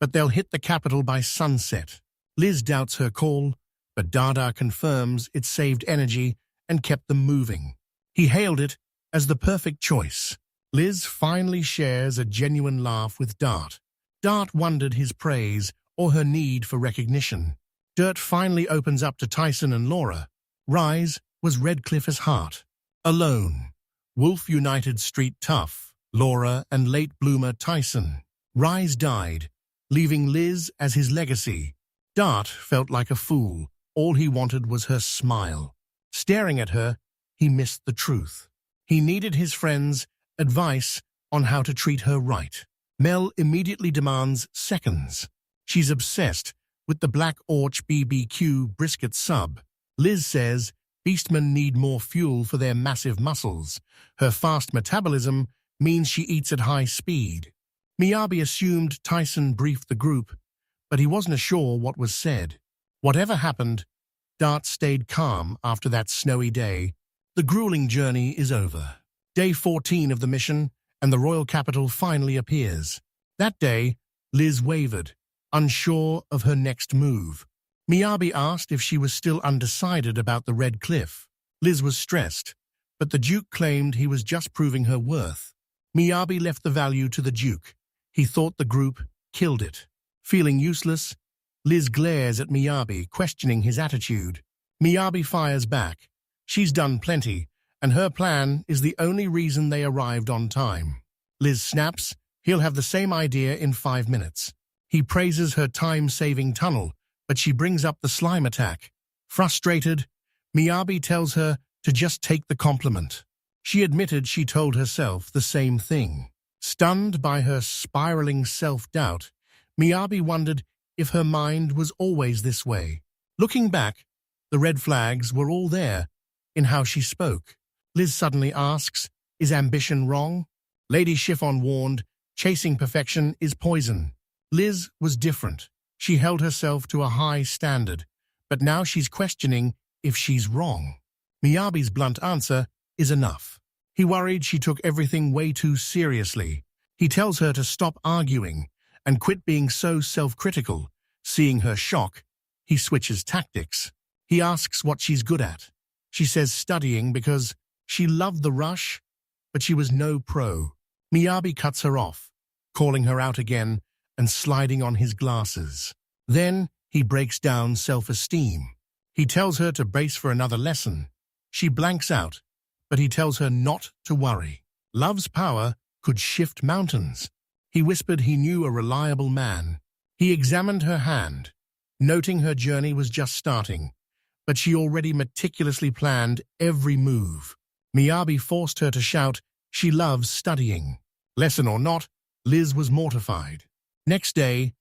but they'll hit the capital by sunset. Liz doubts her call, but Dada confirms it saved energy and kept them moving. He hailed it as the perfect choice. Liz finally shares a genuine laugh with Dart. Dart wondered his praise or her need for recognition. Dirt finally opens up to Tyson and Laura. Rise was Redcliffe's heart. Alone, Wolf united street tough, Laura and late bloomer Tyson. Rise died, leaving Liz as his legacy. Dart felt like a fool. All he wanted was her smile. Staring at her, he missed the truth. He needed his friend's advice on how to treat her right. Mel immediately demands seconds. She's obsessed with the Black Orch BBQ brisket sub. Liz says beastmen need more fuel for their massive muscles. Her fast metabolism means she eats at high speed. Miyabi assumed Tyson briefed the group, but he wasn't sure what was said. Whatever happened, Dart stayed calm after that snowy day. The grueling journey is over. Day 14 of the mission, and the royal capital finally appears. That day, Liz wavered, unsure of her next move. Miyabi asked if she was still undecided about the Red Cliff. Liz was stressed, but the Duke claimed he was just proving her worth. Miyabi left the value to the Duke. He thought the group killed it. Feeling useless, Liz glares at Miyabi, questioning his attitude. Miyabi fires back. She's done plenty, and her plan is the only reason they arrived on time. Liz snaps, he'll have the same idea in 5 minutes. He praises her time-saving tunnel, but she brings up the slime attack. Frustrated, Miyabi tells her to just take the compliment. She admitted she told herself the same thing. Stunned by her spiraling self-doubt, Miyabi wondered if her mind was always this way. Looking back, the red flags were all there in how she spoke. Liz suddenly asks, is ambition wrong? Lady Chiffon warned, chasing perfection is poison. Liz was different. She held herself to a high standard, but now she's questioning if she's wrong. Miyabi's blunt answer is enough. He worried she took everything way too seriously. He tells her to stop arguing and quit being so self-critical. Seeing her shock, he switches tactics. He asks what she's good at. She says studying because she loved the rush, but she was no pro. Miyabi cuts her off, calling her out again and sliding on his glasses. Then he breaks down self-esteem. He tells her to brace for another lesson. She blanks out, but he tells her not to worry. Love's power could shift mountains. He whispered he knew a reliable man. He examined her hand, noting her journey was just starting, but she already meticulously planned every move. Miyabi forced her to shout, she loves studying. Lesson or not, Liz was mortified. Next day,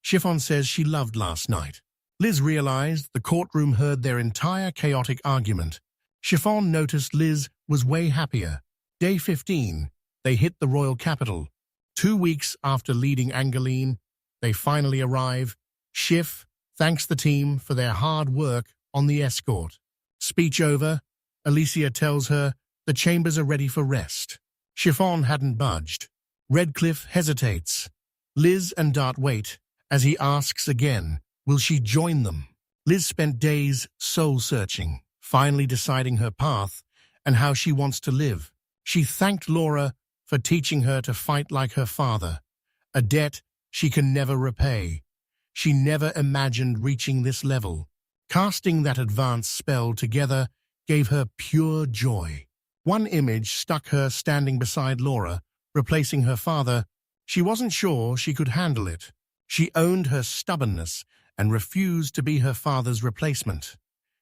Chiffon says she loved last night. Liz realized the courtroom heard their entire chaotic argument. Chiffon noticed Liz was way happier. Day 15, they hit the royal capital. 2 weeks after leading Angeline, they finally arrive. Schiff thanks the team for their hard work on the escort. Speech over, Alicia tells her the chambers are ready for rest. Chiffon hadn't budged. Redcliffe hesitates. Liz and Dart wait as he asks again, will she join them? Liz spent days soul-searching, finally deciding her path and how she wants to live. She thanked Laura for teaching her to fight like her father, a debt she can never repay. She never imagined reaching this level. Casting that advanced spell together gave her pure joy. One image stuck her standing beside Laura, replacing her father. She wasn't sure she could handle it. She owned her stubbornness and refused to be her father's replacement.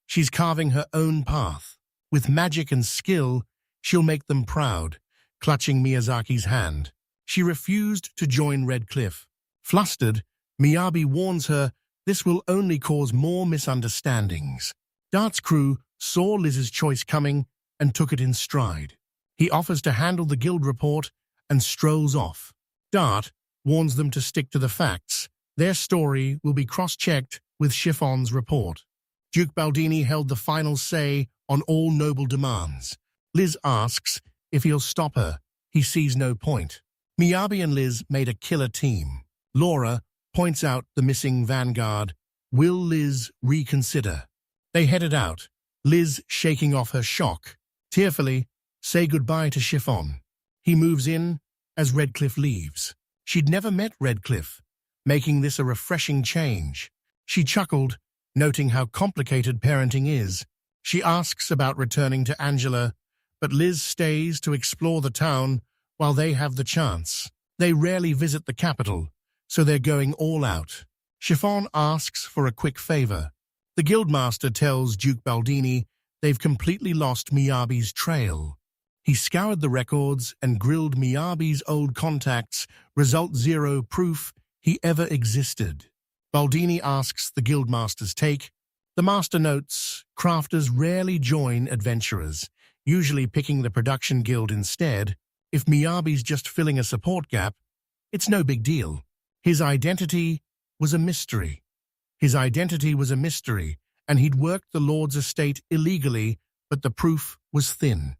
She's carving her own path. With magic and skill, she'll make them proud, clutching Miyazaki's hand. She refused to join Redcliffe. Flustered, Miyabi warns her this will only cause more misunderstandings. Dart's crew saw Liz's choice coming and took it in stride. He offers to handle the guild report and strolls off. Dart warns them to stick to the facts. Their story will be cross-checked with Chiffon's report. Duke Baldini held the final say on all noble demands. Liz asks if he'll stop her. He sees no point. Miyabi and Liz made a killer team. Laura points out the missing vanguard. Will Liz reconsider? They headed out, Liz shaking off her shock. Tearfully, say goodbye to Chiffon. He moves in as Redcliffe leaves. She'd never met Redcliffe, making this a refreshing change. She chuckled, noting how complicated parenting is. She asks about returning to Angela, but Liz stays to explore the town while they have the chance. They rarely visit the capital, so they're going all out. Chiffon asks for a quick favor. The guildmaster tells Duke Baldini they've completely lost Miyabi's trail. He scoured the records and grilled Miyabi's old contacts, result zero proof he ever existed. Baldini asks the guildmaster's take. The master notes crafters rarely join adventurers, usually picking the production guild instead. If Miyabi's just filling a support gap, it's no big deal. His identity was a mystery. And he'd worked the Lord's estate illegally, but the proof was thin.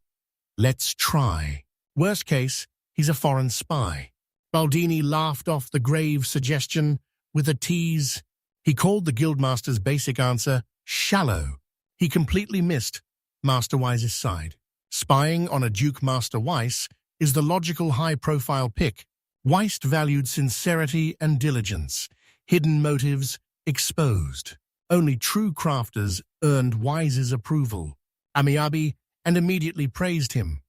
Let's try. Worst case, he's a foreign spy. Baldini laughed off the grave suggestion with a tease. He called the guildmaster's basic answer shallow. He completely missed Master Wise's side. Spying on a Duke Master Weiss is the logical high-profile pick. Weiss valued sincerity and diligence, hidden motives exposed. Only true crafters earned Wise's approval. Amiyabi and immediately praised him.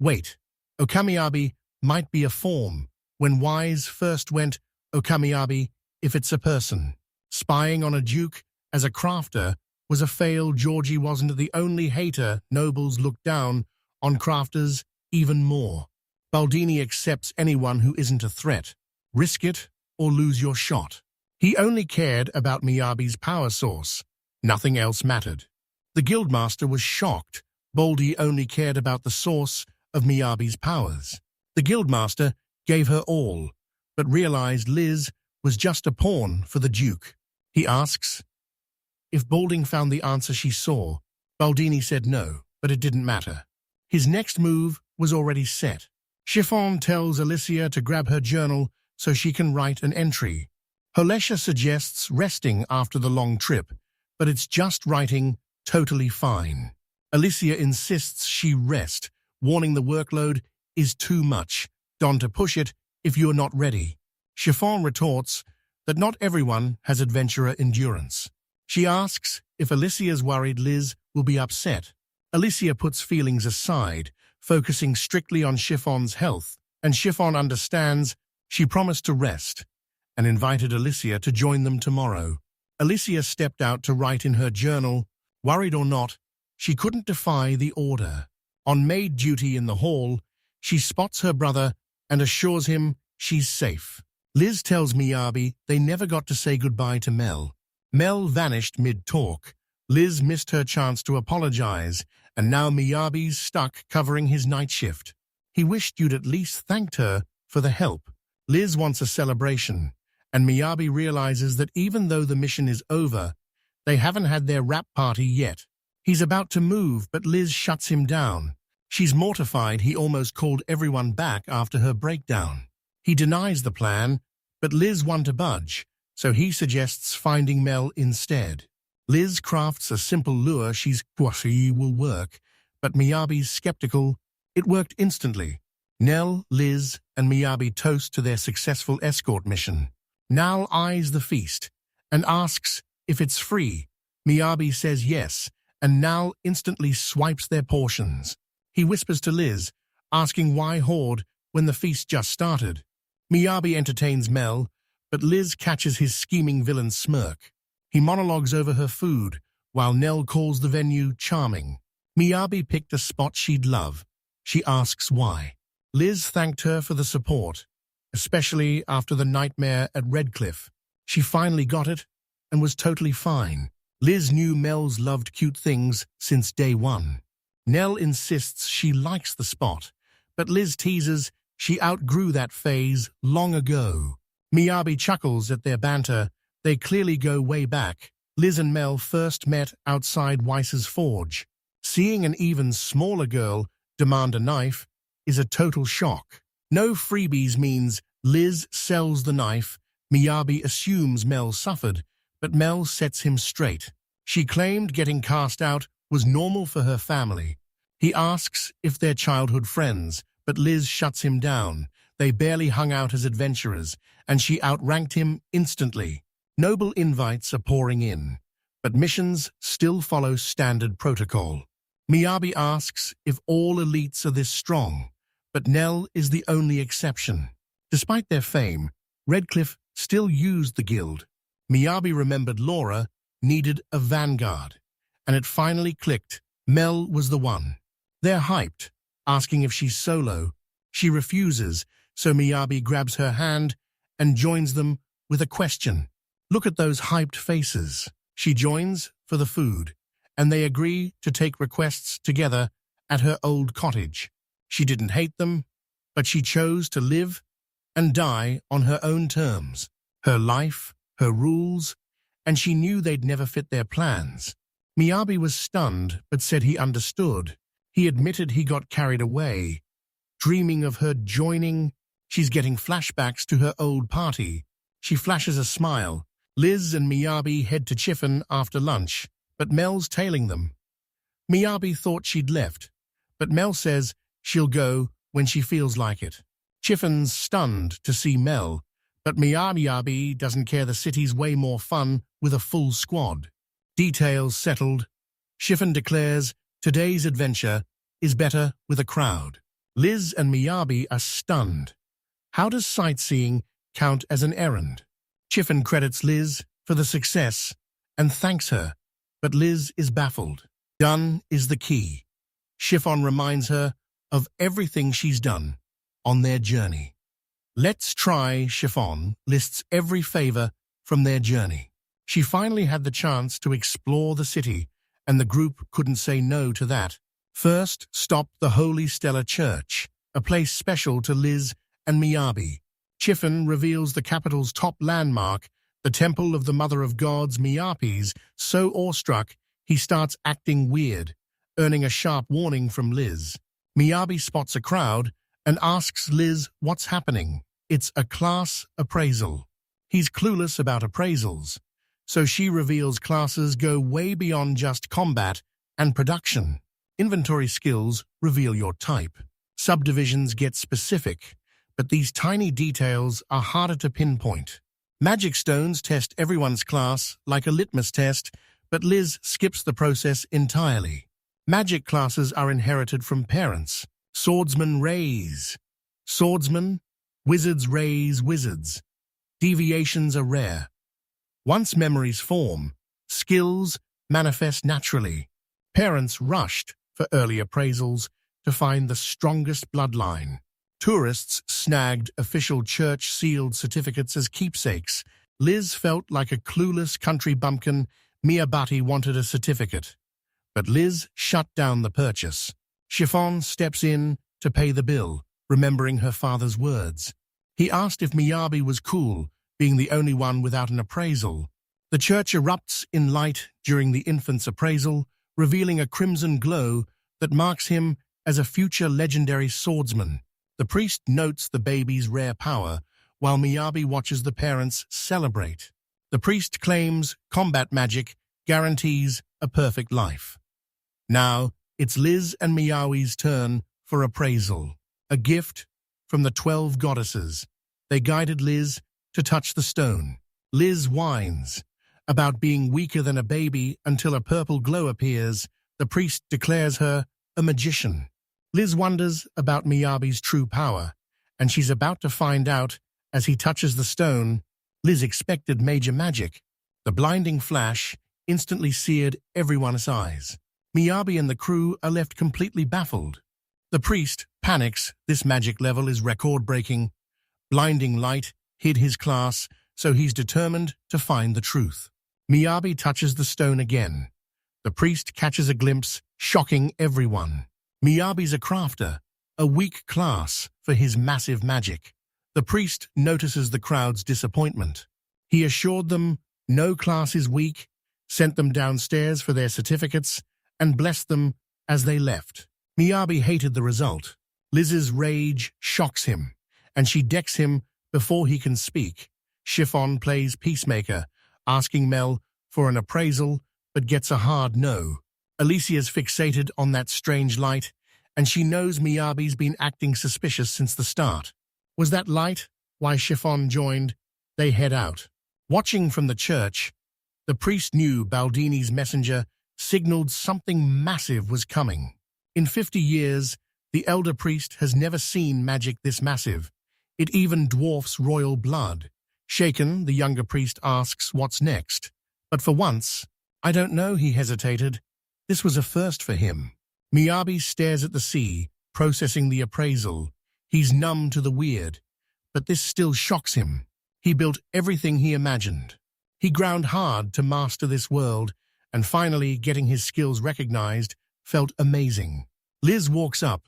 Wait, Okamiyabi might be a form. When Wise first went Okamiyabi, if it's a person. Spying on a duke as a crafter was a fail. Georgie wasn't the only hater. Nobles looked down on crafters even more. Baldini accepts anyone who isn't a threat. Risk it or lose your shot. He only cared about Miyabi's power source. Nothing else mattered. The guildmaster was shocked. Baldy only cared about the source of Miyabi's powers. The guildmaster gave her all, but realized Liz was just a pawn for the Duke. He asks if Balding found the answer she saw. Baldini said no, but it didn't matter. His next move was already set. Chiffon tells Alicia to grab her journal so she can write an entry. Holesha suggests resting after the long trip, but it's just writing totally fine. Alicia insists she rest, warning the workload is too much. Don't push it if you're not ready. Chiffon retorts that not everyone has adventurer endurance. She asks if Alicia's worried Liz will be upset. Alicia puts feelings aside, focusing strictly on Chiffon's health, and Chiffon understands she promised to rest and invited Alicia to join them tomorrow. Alicia stepped out to write in her journal. Worried or not, she couldn't defy the order. On maid duty in the hall, she spots her brother and assures him she's safe. Liz tells Miyabi they never got to say goodbye to Mel. Mel vanished mid-talk. Liz missed her chance to apologize, and now Miyabi's stuck covering his night shift. He wished you'd at least thanked her for the help. Liz wants a celebration, and Miyabi realizes that even though the mission is over, they haven't had their wrap party yet. He's about to move, but Liz shuts him down. She's mortified he almost called everyone back after her breakdown. He denies the plan, but Liz won't budge, so he suggests finding Mel instead. Liz crafts a simple lure she's quasi will work, but Miyabi's skeptical. It worked instantly. Nell, Liz, and Miyabi toast to their successful escort mission. Nal eyes the feast and asks if it's free. Miyabi says yes, and Nal instantly swipes their portions. He whispers to Liz, asking why hoard when the feast just started. Miyabi entertains Mel, but Liz catches his scheming villain smirk. He monologues over her food, while Nell calls the venue charming. Miyabi picked a spot she'd love. She asks why. Liz thanked her for the support, especially after the nightmare at Redcliffe. She finally got it and was totally fine. Liz knew Mel's loved cute things since day one. Nell insists she likes the spot, but Liz teases she outgrew that phase long ago. Miyabi chuckles at their banter. They clearly go way back. Liz and Mel first met outside Weiss's forge. Seeing an even smaller girl demand a knife is a total shock. No freebies means Liz sells the knife. Miyabi assumes Mel suffered, but Mel sets him straight. She claimed getting cast out was normal for her family. He asks if they're childhood friends, but Liz shuts him down. They barely hung out as adventurers, and she outranked him instantly. Noble invites are pouring in, but missions still follow standard protocol. Miyabi asks if all elites are this strong, but Nell is the only exception. Despite their fame, Redcliffe still used the guild. Miyabi remembered Laura needed a vanguard, and it finally clicked. Mel was the one. They're hyped, asking if she's solo. She refuses, so Miyabi grabs her hand and joins them with a question. Look at those hyped faces. She joins for the food, and they agree to take requests together at her old cottage. She didn't hate them, but she chose to live and die on her own terms. Her life, her rules, and she knew they'd never fit their plans. Miyabi was stunned, but said he understood. He admitted he got carried away, dreaming of her joining. She's getting flashbacks to her old party. She flashes a smile. Liz and Miyabi head to Chiffon after lunch, but Mel's tailing them. Miyabi thought she'd left, but Mel says she'll go when she feels like it. Chiffon's stunned to see Mel, but Miyabi doesn't care. The city's way more fun with a full squad. Details settled. Chiffon declares today's adventure is better with a crowd. Liz and Miyabi are stunned. How does sightseeing count as an errand? Chiffon credits Liz for the success and thanks her, but Liz is baffled. Done is the key. Chiffon reminds her of everything she's done on their journey. Let's try Chiffon lists every favor from their journey. She finally had the chance to explore the city, and the group couldn't say no to that. First, stop the Holy Stella Church, a place special to Liz and Miyabi. Chiffon reveals the capital's top landmark, the Temple of the Mother of Gods. Miyabi's so awestruck, he starts acting weird, earning a sharp warning from Liz. Miyabi spots a crowd and asks Liz what's happening. It's a class appraisal. He's clueless about appraisals, So she reveals classes go way beyond just combat and production. Inventory skills reveal your type. Subdivisions get specific, but these tiny details are harder to pinpoint. Magic stones test everyone's class like a litmus test, but Liz skips the process entirely. Magic classes are inherited from parents. Swordsmen raise swordsmen, wizards raise wizards. Deviations are rare. Once memories form, skills manifest naturally. Parents rushed for early appraisals to find the strongest bloodline. Tourists snagged official church-sealed certificates as keepsakes. Liz felt like a clueless country bumpkin. Miyabati wanted a certificate, but Liz shut down the purchase. Chiffon steps in to pay the bill, remembering her father's words. He asked if Miyabi was cool, being the only one without an appraisal. The church erupts in light during the infant's appraisal, revealing a crimson glow that marks him as a future legendary swordsman. The priest notes the baby's rare power, while Miyabi watches the parents celebrate. The priest claims combat magic guarantees a perfect life. Now, it's Liz and Miyabi's turn for appraisal. A gift from the 12 goddesses. They guided Liz to touch the stone. Liz whines about being weaker than a baby until a purple glow appears. The priest declares her a magician. Liz wonders about Miyabi's true power, and she's about to find out as he touches the stone. Liz expected major magic. The blinding flash instantly seared everyone's eyes. Miyabi and the crew are left completely baffled. The priest panics. This magic level is record-breaking. Blinding light hid his class, so he's determined to find the truth. Miyabi touches the stone again. The priest catches a glimpse, shocking everyone. Miyabi's a crafter, a weak class for his massive magic. The priest notices the crowd's disappointment. He assured them no class is weak, sent them downstairs for their certificates, and blessed them as they left. Miyabi hated the result. Liz's rage shocks him, and she decks him before he can speak. Chiffon plays peacemaker, asking Mel for an appraisal, but gets a hard no. Alicia's fixated on that strange light, and she knows Miyabi's been acting suspicious since the start. Was that light why Chiffon joined? They head out. Watching from the church, the priest knew Baldini's messenger signaled something massive was coming. In 50 years, the elder priest has never seen magic this massive. It even dwarfs royal blood. Shaken, the younger priest asks what's next. But for once, I don't know, he hesitated. This was a first for him. Miyabi stares at the sea, processing the appraisal. He's numb to the weird, but this still shocks him. He built everything he imagined. He ground hard to master this world, and finally getting his skills recognized felt amazing. Liz walks up,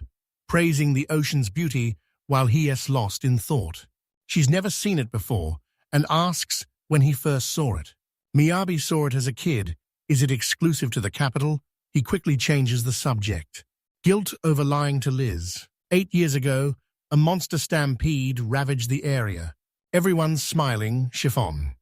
praising the ocean's beauty while he is lost in thought. She's never seen it before, and asks when he first saw it. Miyabi saw it as a kid. Is it exclusive to the capital? He quickly changes the subject. Guilt over lying to Liz. 8 years ago, a monster stampede ravaged the area. Everyone's smiling. Chiffon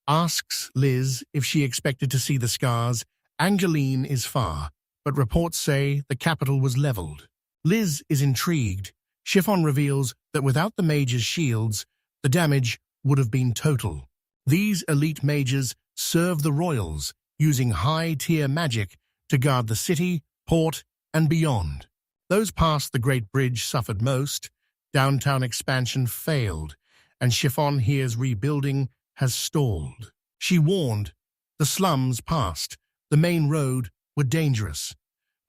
asks Liz if she expected to see the scars. Angeline is far, but reports say the capital was leveled. Liz is intrigued. Chiffon reveals that without the mage's shields, the damage would have been total. These elite mages serve the royals, using high-tier magic to guard the city, port, and beyond. Those past the Great Bridge suffered most. Downtown expansion failed, and Chiffon hears rebuilding has stalled. She warned, the slums past the main road were dangerous.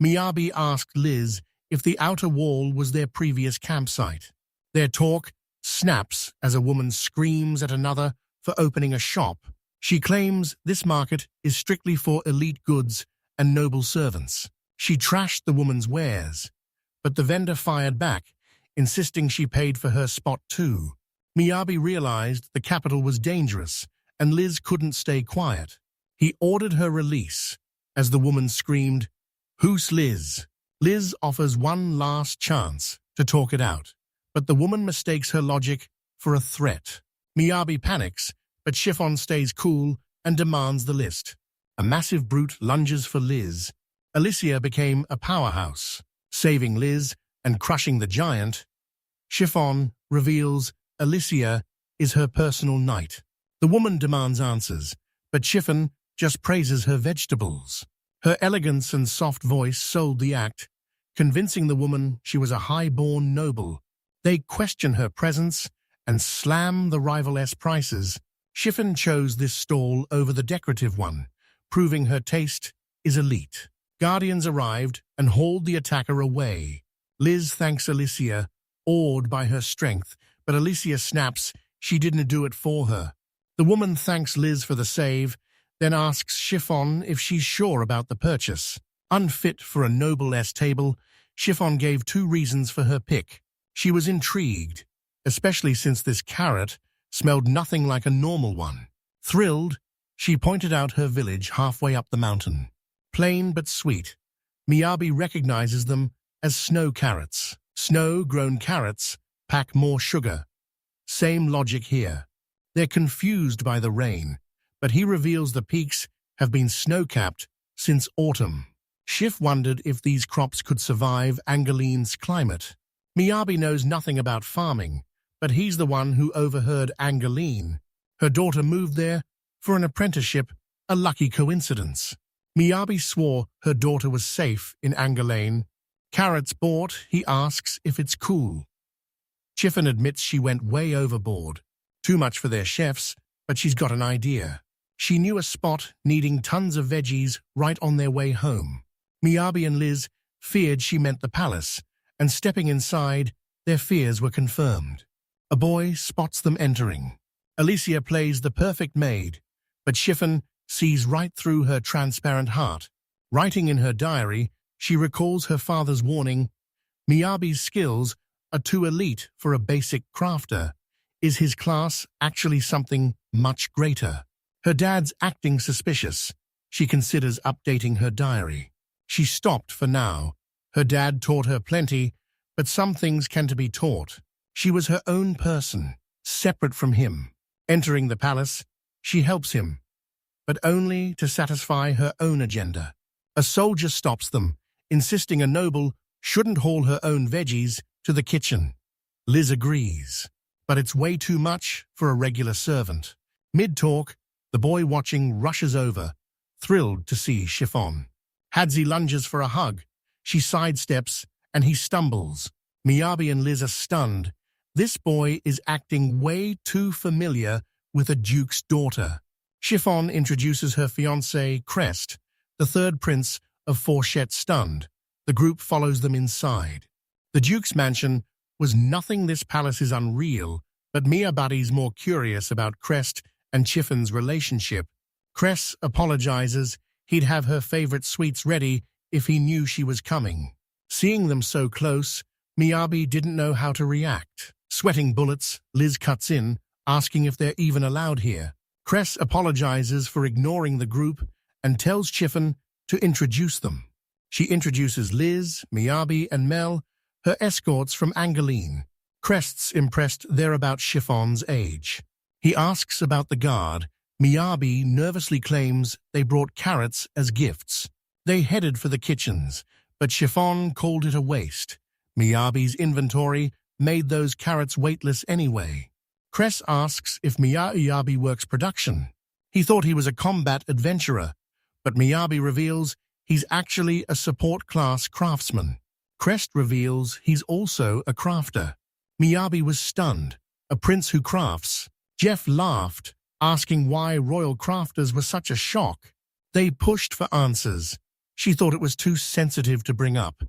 Miyabi asked Liz if the outer wall was their previous campsite. Their talk snaps as a woman screams at another for opening a shop. She claims this market is strictly for elite goods and noble servants. She trashed the woman's wares, but the vendor fired back, insisting she paid for her spot too. Miyabi realized the capital was dangerous, and Liz couldn't stay quiet. He ordered her release, as the woman screamed, "Who's Liz?" Liz offers one last chance to talk it out, but the woman mistakes her logic for a threat. Miyabi panics, but Chiffon stays cool, and demands the list. A massive brute lunges for Liz. Alicia became a powerhouse, saving Liz and crushing the giant. Chiffon reveals Alicia is her personal knight. The woman demands answers, but Chiffon just praises her vegetables. Her elegance and soft voice sold the act, convincing the woman she was a high-born noble. They question her presence and slam the rivaless prices. Chiffon chose this stall over the decorative one, proving her taste is elite. Guardians arrived and hauled the attacker away. Liz thanks Alicia, awed by her strength, but Alicia snaps she didn't do it for her. The woman thanks Liz for the save, then asks Chiffon if she's sure about the purchase. Unfit for a noble-less table, Chiffon gave 2 reasons for her pick. She was intrigued, especially since this carrot smelled nothing like a normal one. Thrilled, she pointed out her village halfway up the mountain. Plain but sweet, Miyabi recognizes them as snow carrots. Snow-grown carrots pack more sugar. Same logic here. They're confused by the rain, but he reveals the peaks have been snow-capped since autumn. Schiff wondered if these crops could survive Angoline's climate. Miyabi knows nothing about farming, but he's the one who overheard Angoline. Her daughter moved there for an apprenticeship, a lucky coincidence. Miyabi swore her daughter was safe in Angoline. Carrots bought, he asks if it's cool. Chiffon admits she went way overboard. Too much for their chefs, but she's got an idea. She knew a spot needing tons of veggies right on their way home. Miyabi and Liz feared she meant the palace, and stepping inside, their fears were confirmed. A boy spots them entering. Alicia plays the perfect maid, but Chiffon sees right through her transparent heart. Writing in her diary, she recalls her father's warning, Miyabi's skills are too elite for a basic crafter. Is his class actually something much greater? Her dad's acting suspicious. She considers updating her diary. She stopped for now. Her dad taught her plenty, but some things can be taught. She was her own person, separate from him. Entering the palace, she helps him, but only to satisfy her own agenda. A soldier stops them, insisting a noble shouldn't haul her own veggies to the kitchen. Liz agrees, but it's way too much for a regular servant. Mid-talk, the boy watching rushes over, thrilled to see Chiffon. Hadzi lunges for a hug. She sidesteps, and he stumbles. Miyabi and Liz are stunned. This boy is acting way too familiar with a duke's daughter. Chiffon introduces her fiancé, Crest, the third prince of Fourchette. Stunned, the group follows them inside. The duke's mansion was nothing. This palace is unreal, but Miyabi's more curious about Crest and Chiffon's relationship. Crest apologizes. He'd have her favorite sweets ready if he knew she was coming. Seeing them so close, Miyabi didn't know how to react. Sweating bullets, Liz cuts in, asking if they're even allowed here. Crest apologizes for ignoring the group and tells Chiffon to introduce them. She introduces Liz, Miyabi, and Mel, her escorts from Angoline. Crest's impressed they're about Chiffon's age. He asks about the guard. Miyabi nervously claims they brought carrots as gifts. They headed for the kitchens, but Chiffon called it a waste. Miyabi's inventory made those carrots weightless anyway. Crest asks if Miyabi works production. He thought he was a combat adventurer, but Miyabi reveals he's actually a support-class craftsman. Crest reveals he's also a crafter. Miyabi was stunned. A prince who crafts. Jeff laughed, asking why royal crafters were such a shock. They pushed for answers. She thought it was too sensitive to bring up,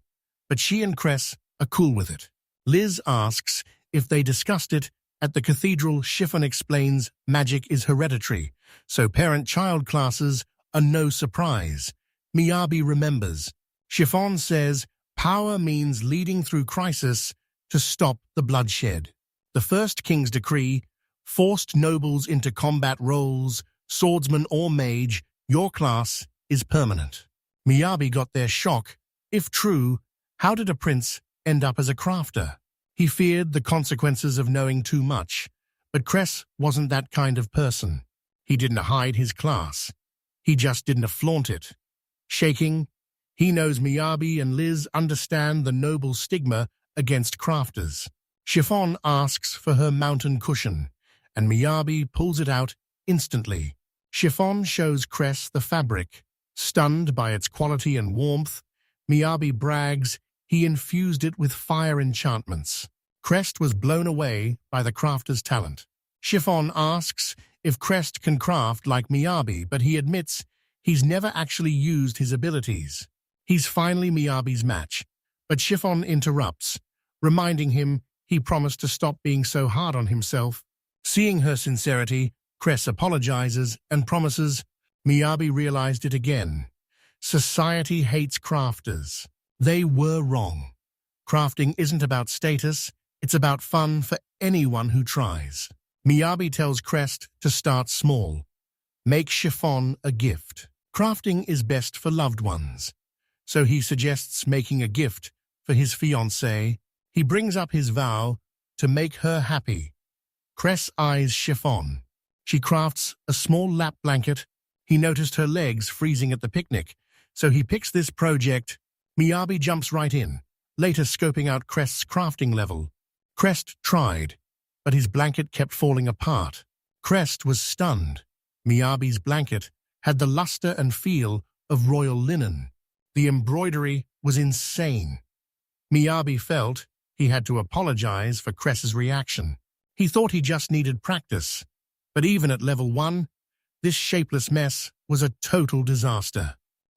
but she and Crest are cool with it. Liz asks if they discussed it at the cathedral. Chiffon explains magic is hereditary, so parent-child classes are no surprise. Miyabi remembers. Chiffon says power means leading through crisis to stop the bloodshed. The first king's decree forced nobles into combat roles, swordsman or mage. Your class is permanent. Miyabi got their shock. If true, how did a prince end up as a crafter? He feared the consequences of knowing too much, but Cress wasn't that kind of person. He didn't hide his class. He just didn't flaunt it. Shaking, he knows Miyabi and Liz understand the noble stigma against crafters. Chiffon asks for her mountain cushion, and Miyabi pulls it out instantly. Chiffon shows Cress the fabric. Stunned by its quality and warmth, Miyabi brags he infused it with fire enchantments. Crest was blown away by the crafter's talent. Chiffon asks if Crest can craft like Miyabi, but he admits he's never actually used his abilities. He's finally Miyabi's match, but Chiffon interrupts, reminding him he promised to stop being so hard on himself. Seeing her sincerity, Cress apologizes and promises. Miyabi realized it again. Society hates crafters. They were wrong. Crafting isn't about status, it's about fun for anyone who tries. Miyabi tells Crest to start small. Make Chiffon a gift. Crafting is best for loved ones. So he suggests making a gift for his fiancée. He brings up his vow to make her happy. Cress eyes Chiffon. She crafts a small lap blanket. He noticed her legs freezing at the picnic, so he picks this project. Miyabi jumps right in, later scoping out Crest's crafting level. Crest tried, but his blanket kept falling apart. Crest was stunned. Miyabi's blanket had the luster and feel of royal linen. The embroidery was insane. Miyabi felt he had to apologize for Cress's reaction. He thought he just needed practice, but even at level 1, this shapeless mess was a total disaster.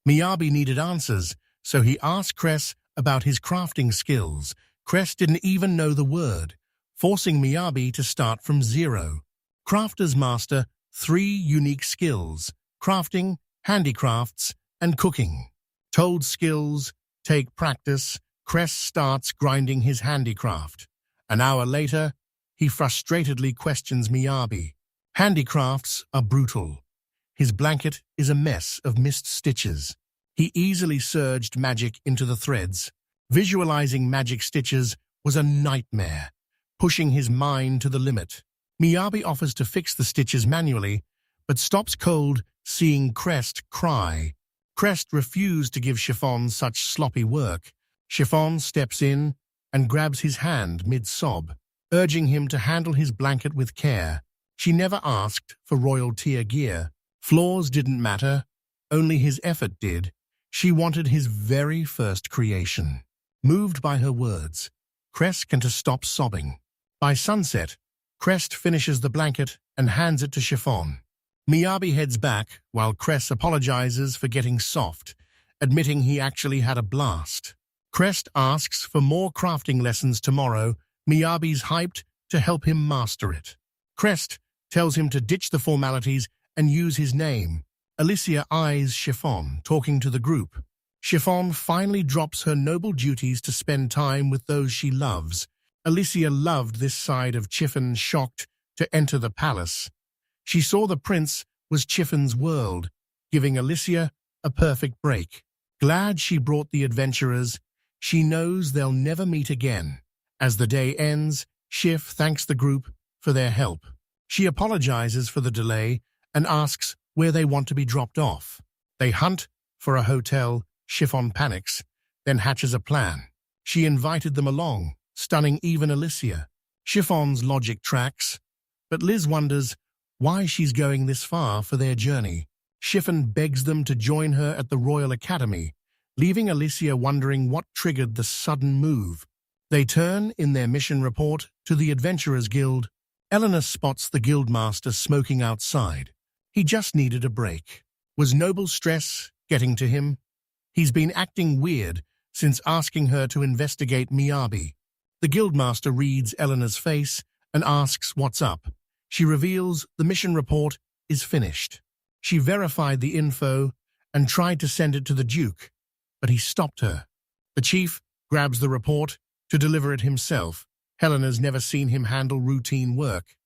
Miyabi needed answers, so he asked Cress about his crafting skills. Cress didn't even know the word, forcing Miyabi to start from zero. Crafters master 3 unique skills: crafting, handicrafts, and cooking. Told skills take practice. Cress starts grinding his handicraft. An hour later, he frustratedly questions Miyabi. Handicrafts are brutal. His blanket is a mess of missed stitches. He easily surged magic into the threads. Visualizing magic stitches was a nightmare, pushing his mind to the limit. Miyabi offers to fix the stitches manually, but stops cold seeing Crest cry. Crest refused to give Chiffon such sloppy work. Chiffon steps in and grabs his hand mid-sob, urging him to handle his blanket with care. She never asked for royal tier gear. Flaws didn't matter, only his effort did. She wanted his very first creation. Moved by her words, Crest can't stop sobbing. By sunset, Crest finishes the blanket and hands it to Chiffon. Miyabi heads back while Crest apologizes for getting soft, admitting he actually had a blast. Crest asks for more crafting lessons tomorrow. Miyabi's hyped to help him master it. Crest tells him to ditch the formalities and use his name. Alicia eyes Chiffon, talking to the group. Chiffon finally drops her noble duties to spend time with those she loves. Alicia loved this side of Chiffon, shocked to enter the palace. She saw the prince was Chiffon's world, giving Alicia a perfect break. Glad she brought the adventurers, she knows they'll never meet again. As the day ends, Chiff thanks the group for their help. She apologizes for the delay and asks where they want to be dropped off. They hunt for a hotel. Chiffon panics, then hatches a plan. She invited them along, stunning even Alicia. Chiffon's logic tracks, but Liz wonders why she's going this far for their journey. Chiffon begs them to join her at the Royal Academy, leaving Alicia wondering what triggered the sudden move. They turn in their mission report to the Adventurers Guild. Eleanor spots the guildmaster smoking outside. He just needed a break. Was noble stress getting to him? He's been acting weird since asking her to investigate Miyabi. The guildmaster reads Eleanor's face and asks what's up. She reveals the mission report is finished. She verified the info and tried to send it to the Duke, but he stopped her. The chief grabs the report to deliver it himself. Helena's never seen him handle routine work,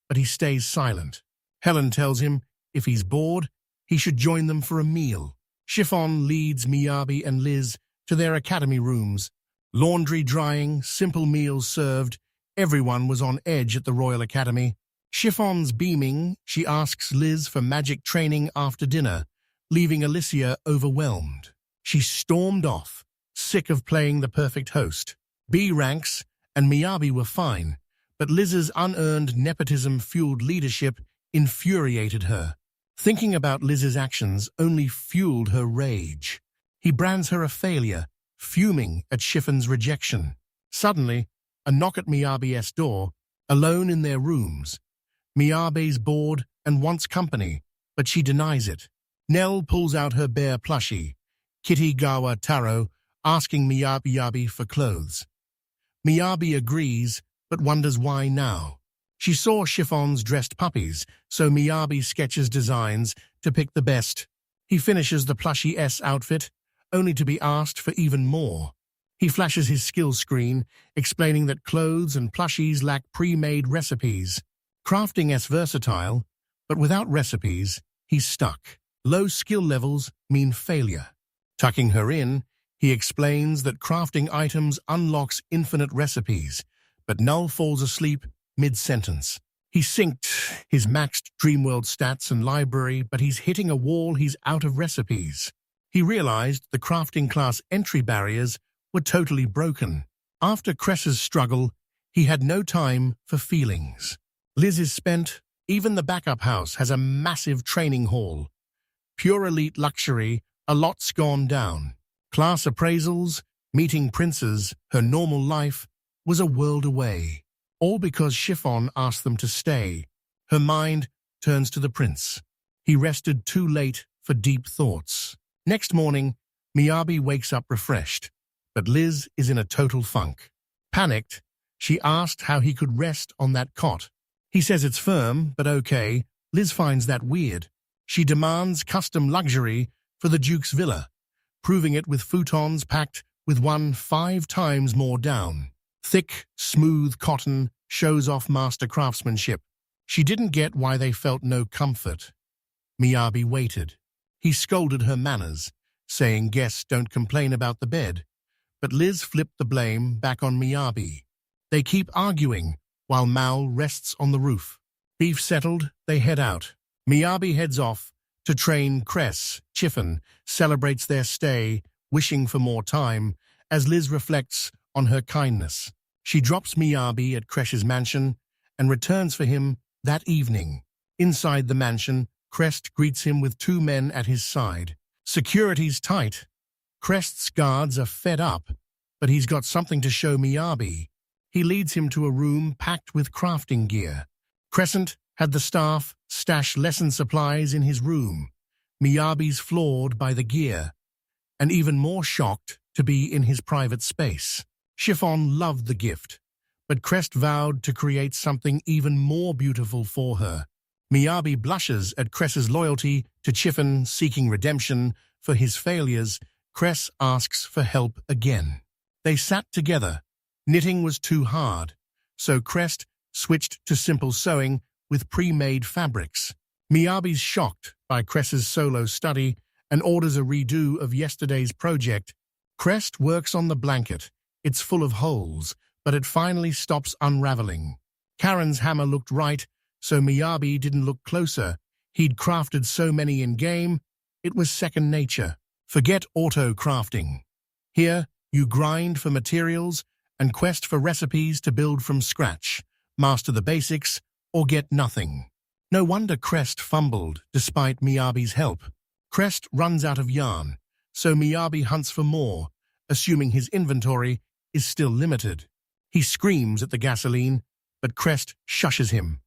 but he stays silent. Helen tells him if he's bored, he should join them for a meal. Chiffon leads Miyabi and Liz to their academy rooms. Laundry drying, simple meals served. Everyone was on edge at the Royal Academy. Chiffon's beaming, she asks Liz for magic training after dinner, leaving Alicia overwhelmed. She stormed off, sick of playing the perfect host. B ranks and Miyabi were fine, but Liz's unearned nepotism-fueled leadership infuriated her. Thinking about Liz's actions only fueled her rage. He brands her a failure, fuming at Chiffon's rejection. Suddenly, a knock at Miyabi's door, alone in their rooms. Miyabi's bored and wants company, but she denies it. Nell pulls out her bear plushie, Kitty-gawa Taro, asking Miyabi for clothes. Miyabi agrees, but wonders why now. She saw Chiffon's dressed puppies, so Miyabi sketches designs to pick the best. He finishes the plushie S outfit, only to be asked for even more. He flashes his skills screen, explaining that clothes and plushies lack pre-made recipes. Crafting S versatile, but without recipes, he's stuck. Low skill levels mean failure. Tucking her in, he explains that crafting items unlocks infinite recipes, but Null falls asleep mid-sentence. He synced his maxed Dreamworld stats and library, but he's hitting a wall. He's out of recipes. He realized the crafting class entry barriers were totally broken. After Cress's struggle, he had no time for feelings. Liz is spent. Even the backup house has a massive training hall. Pure elite luxury, a lot's gone down. Class appraisals, meeting princes, her normal life was a world away. All because Chiffon asked them to stay. Her mind turns to the prince. He rested too late for deep thoughts. Next morning, Miyabi wakes up refreshed, but Liz is in a total funk. Panicked, she asked how he could rest on that cot. He says it's firm, but okay. Liz finds that weird. She demands custom luxury for the Duke's villa, proving it with futons packed with one 5 times more down. Thick, smooth cotton shows off master craftsmanship. She didn't get why they felt no comfort. Miyabi waited. He scolded her manners, saying guests don't complain about the bed. But Liz flipped the blame back on Miyabi. They keep arguing while Mal rests on the roof. Beef settled, they head out. Miyabi heads off to train Cress. Chiffon celebrates their stay, wishing for more time, as Liz reflects on her kindness. She drops Miyabi at Cress's mansion and returns for him that evening. Inside the mansion, Crest greets him with 2 men at his side. Security's tight. Crest's guards are fed up, but he's got something to show Miyabi. He leads him to a room packed with crafting gear. Crescent had the staff stash lesson supplies in his room. Miyabi's floored by the gear, and even more shocked to be in his private space. Chiffon loved the gift, but Crest vowed to create something even more beautiful for her. Miyabi blushes at Cress's loyalty to Chiffon, seeking redemption for his failures. Cress asks for help again. They sat together. Knitting was too hard, so Crest switched to simple sewing with pre-made fabrics. Miyabi's shocked by Cress's solo study and orders a redo of yesterday's project. Crest works on the blanket. It's full of holes, but it finally stops unraveling. Karen's hammer looked right, so Miyabi didn't look closer. He'd crafted so many in-game, it was second nature. Forget auto-crafting. Here, you grind for materials and quest for recipes to build from scratch, master the basics, or get nothing. No wonder Crest fumbled, despite Miyabi's help. Crest runs out of yarn, so Miyabi hunts for more, assuming his inventory is still limited. He screams at the gasoline, but Crest shushes him.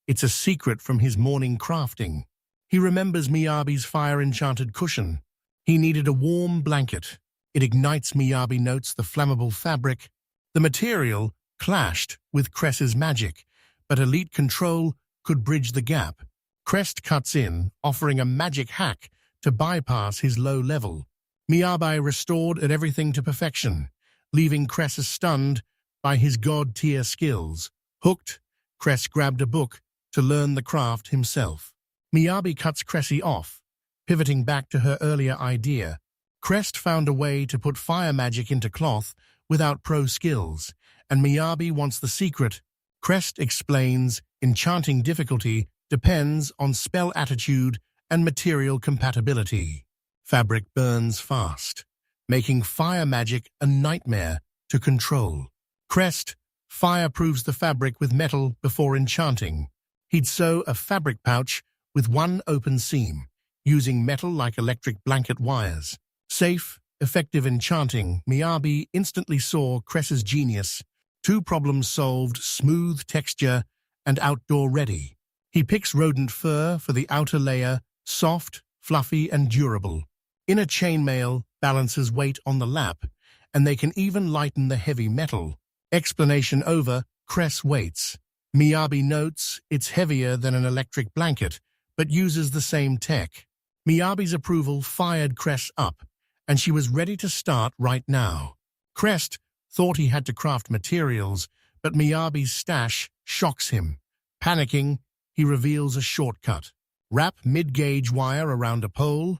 It's a secret from his morning crafting. He remembers Miyabi's fire-enchanted cushion. He needed a warm blanket. It ignites. Miyabi notes the flammable fabric. The material clashed with Cress's magic, but elite control could bridge the gap. Crest cuts in, offering a magic hack to bypass his low level. Miyabi restored everything to perfection, leaving Cress stunned by his god-tier skills. Hooked, Cress grabbed a book to learn the craft himself. Miyabi cuts Cressy off, pivoting back to her earlier idea. Crest found a way to put fire magic into cloth without pro skills, and Miyabi wants the secret Crest explains enchanting difficulty depends on spell attitude and material compatibility. Fabric burns fast, making fire magic a nightmare to control. Crest fireproofs the fabric with metal before enchanting. He'd sew a fabric pouch with one open seam, using metal like electric blanket wires. Safe, effective enchanting, Miyabi instantly saw Crest's genius. 2 problems solved, smooth texture and outdoor ready. He picks rodent fur for the outer layer, soft, fluffy and durable. Inner chainmail balances weight on the lap, and they can even lighten the heavy metal. Explanation over, Crest waits. Miyabi notes it's heavier than an electric blanket, but uses the same tech. Miyabi's approval fired Crest up, and she was ready to start right now. Crest thought he had to craft materials, but Miyabi's stash shocks him. Panicking, he reveals a shortcut. Wrap mid-gauge wire around a pole,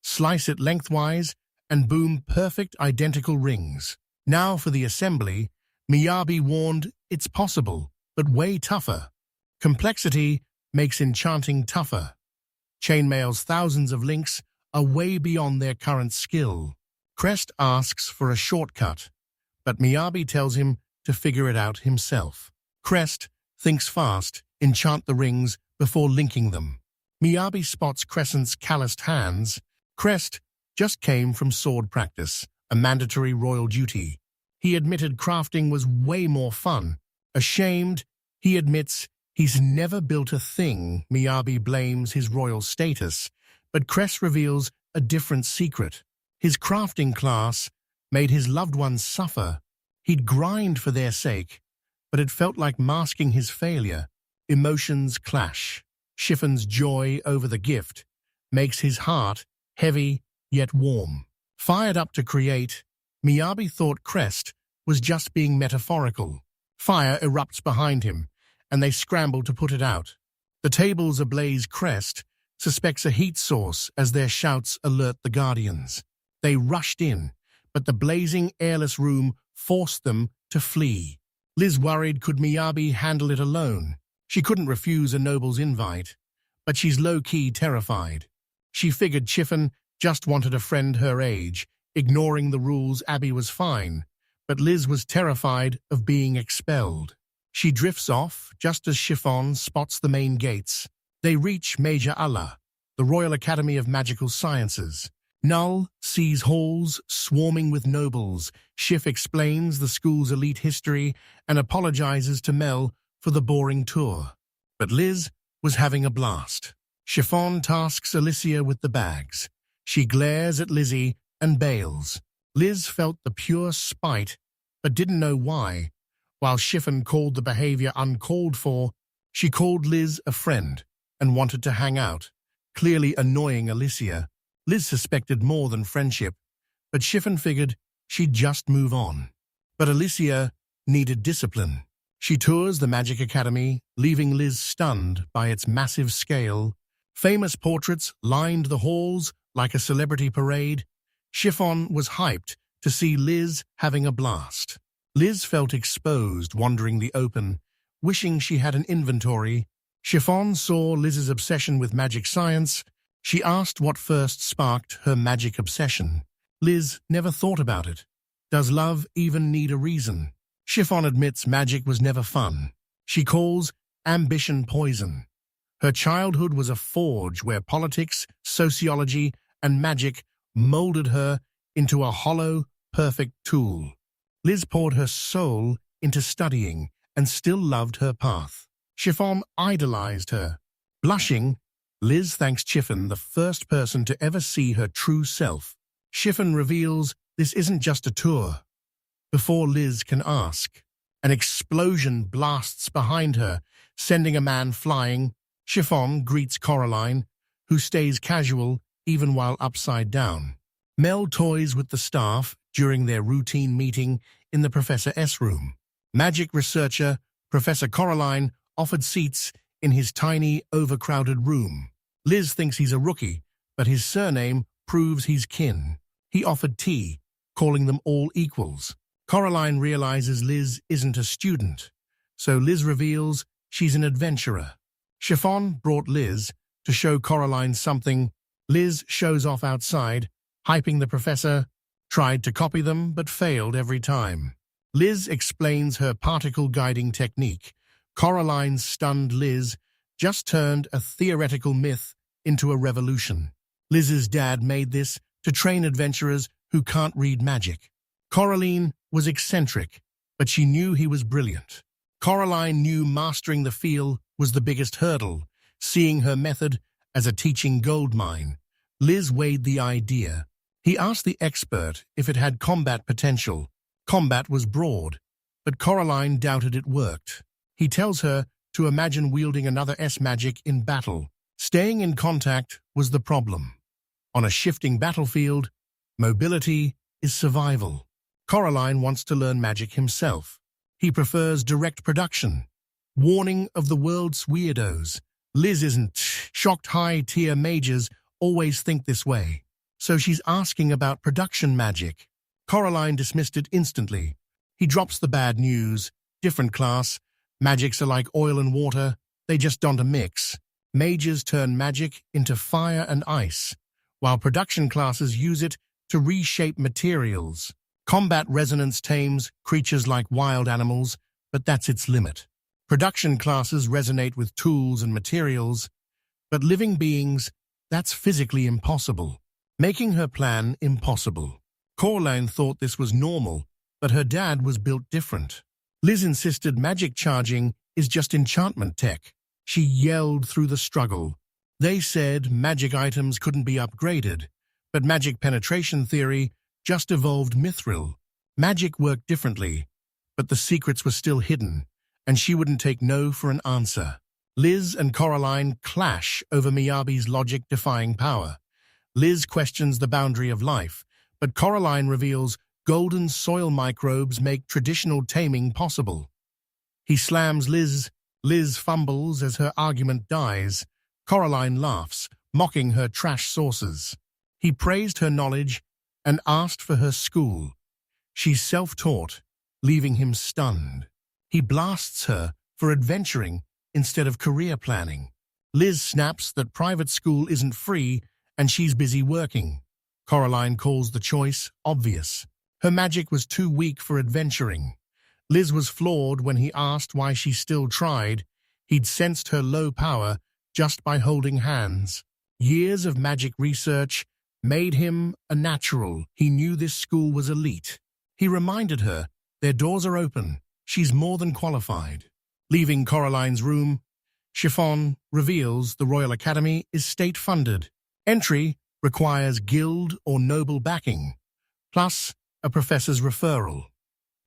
slice it lengthwise, and boom perfect identical rings. Now for the assembly, Miyabi warned it's possible, but way tougher. Complexity makes enchanting tougher. Chainmail's thousands of links are way beyond their current skill. Crest asks for a shortcut, but Miyabi tells him to figure it out himself. Crest thinks fast, enchant the rings before linking them. Miyabi spots Crescent's calloused hands. Crest just came from sword practice, a mandatory royal duty. He admitted crafting was way more fun. Ashamed, he admits he's never built a thing. Miyabi blames his royal status, but Crest reveals a different secret. His crafting class made his loved ones suffer. He'd grind for their sake, but it felt like masking his failure. Emotions clash. Chiffon's joy over the gift makes his heart heavy yet warm. Fired up to create, Miyabi thought Crest was just being metaphorical. Fire erupts behind him, and they scramble to put it out. The tables ablaze. Crest suspects a heat source as their shouts alert the guardians. They rushed in, but the blazing, airless room forced them to flee. Liz worried, could Miyabi handle it alone? She couldn't refuse a noble's invite, but she's low-key terrified. She figured Chiffon just wanted a friend her age. Ignoring the rules, Abby was fine, but Liz was terrified of being expelled. She drifts off just as Chiffon spots the main gates. They reach Major Allah, the Royal Academy of Magical Sciences. Null sees halls swarming with nobles. Schiff explains the school's elite history and apologizes to Mel for the boring tour. But Liz was having a blast. Chiffon tasks Alicia with the bags. She glares at Lizzie and bails. Liz felt the pure spite, but didn't know why. While Chiffon called the behavior uncalled for, she called Liz a friend and wanted to hang out, clearly annoying Alicia. Liz suspected more than friendship, but Chiffon figured she'd just move on. But Alicia needed discipline. She tours the Magic Academy, leaving Liz stunned by its massive scale. Famous portraits lined the halls like a celebrity parade. Chiffon was hyped to see Liz having a blast. Liz felt exposed, wandering the open, wishing she had an inventory. Chiffon saw Liz's obsession with magic science. She asked what first sparked her magic obsession. Liz never thought about it. Does love even need a reason? Chiffon admits magic was never fun. She calls ambition poison. Her childhood was a forge where politics, sociology, and magic molded her into a hollow, perfect tool. Liz poured her soul into studying and still loved her path. Chiffon idolized her. Blushing, Liz thanks Chiffon, the first person to ever see her true self. Chiffon reveals this isn't just a tour. Before Liz can ask, an explosion blasts behind her, sending a man flying. Chiffon greets Coraline, who stays casual even while upside down. Mel toys with the staff during their routine meeting in the Professor S room. Magic researcher Professor Coraline offered seats in his tiny, overcrowded room. Liz thinks he's a rookie, but his surname proves he's kin. He offered tea, calling them all equals. Coraline realizes Liz isn't a student. so Liz reveals she's an adventurer. Chiffon brought Liz to show Coraline something. Liz shows off outside, hyping the professor, tried to copy them but failed every time. Liz explains her particle guiding technique. Coraline's stunned Liz just turned a theoretical myth into a revolution. Liz's dad made this to train adventurers who can't read magic. Coraline was eccentric, but she knew he was brilliant. Coraline knew mastering the feel was the biggest hurdle, seeing her method as a teaching goldmine. Liz weighed the idea. He asked the expert if it had combat potential. Combat was broad, but Coraline doubted it worked. He tells her to imagine wielding another S-magic in battle. Staying in contact was the problem. On a shifting battlefield, mobility is survival. Coraline wants to learn magic himself. He prefers direct production. Warning of the world's weirdos. Liz isn't shocked. High-tier mages always think this way. So she's asking about production magic. Coraline dismissed it instantly. He drops the bad news. Different class. Magics are like oil and water. They just don't mix. Mages turn magic into fire and ice, while production classes use it to reshape materials. Combat resonance tames creatures like wild animals, but that's its limit. Production classes resonate with tools and materials, but living beings, that's physically impossible, making her plan impossible. Coraline thought this was normal, but her dad was built different. Liz insisted magic charging is just enchantment tech. She yelled through the struggle. They said magic items couldn't be upgraded, but magic penetration theory just evolved mithril. Magic worked differently, but the secrets were still hidden, and she wouldn't take no for an answer. Liz and Coraline clash over Miyabi's logic-defying power. Liz questions the boundary of life, but Coraline reveals golden soil microbes make traditional taming possible. He slams Liz. Liz fumbles as her argument dies. Coraline laughs, mocking her trash sources. He praised her knowledge and asked for her school. She's self-taught, leaving him stunned. He blasts her for adventuring instead of career planning. Liz snaps that private school isn't free and she's busy working. Coraline calls the choice obvious. Her magic was too weak for adventuring. Liz was flawed when he asked why she still tried. He'd sensed her low power just by holding hands. Years of magic research made him a natural. He knew this school was elite. He reminded her, their doors are open. She's more than qualified. Leaving Coraline's room, Chiffon reveals the Royal Academy is state-funded. Entry requires guild or noble backing, plus a professor's referral.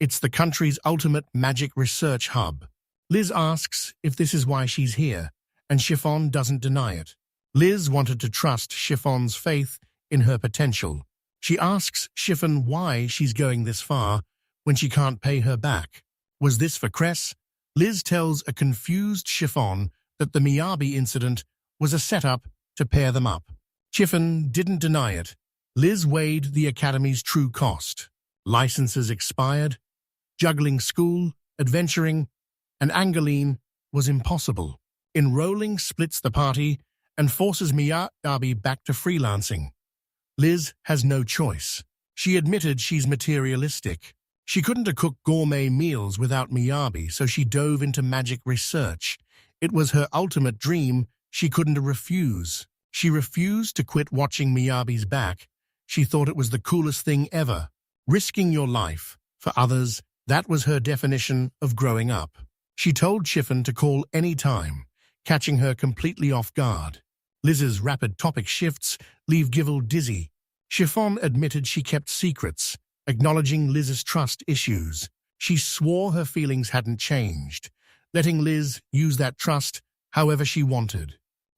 It's the country's ultimate magic research hub. Liz asks if this is why she's here, and Chiffon doesn't deny it. Liz wanted to trust Chiffon's faith in her potential. She asks Chiffon why she's going this far when she can't pay her back. Was this for Cress? Liz tells a confused Chiffon that the Miyabi incident was a setup to pair them up. Chiffon didn't deny it. Liz weighed the Academy's true cost. Licenses expired. Juggling school, adventuring, and Angeline was impossible. Enrolling splits the party and forces Miyabi back to freelancing. Liz has no choice. She admitted she's materialistic. She couldn't have cooked gourmet meals without Miyabi, so she dove into magic research. It was her ultimate dream she couldn't refuse. She refused to quit watching Miyabi's back. She thought it was the coolest thing ever. Risking your life for others, that was her definition of growing up. She told Chiffon to call any time, catching her completely off guard. Liz's rapid topic shifts leave Givel dizzy. Chiffon admitted she kept secrets, acknowledging Liz's trust issues. She swore her feelings hadn't changed, letting Liz use that trust however she wanted.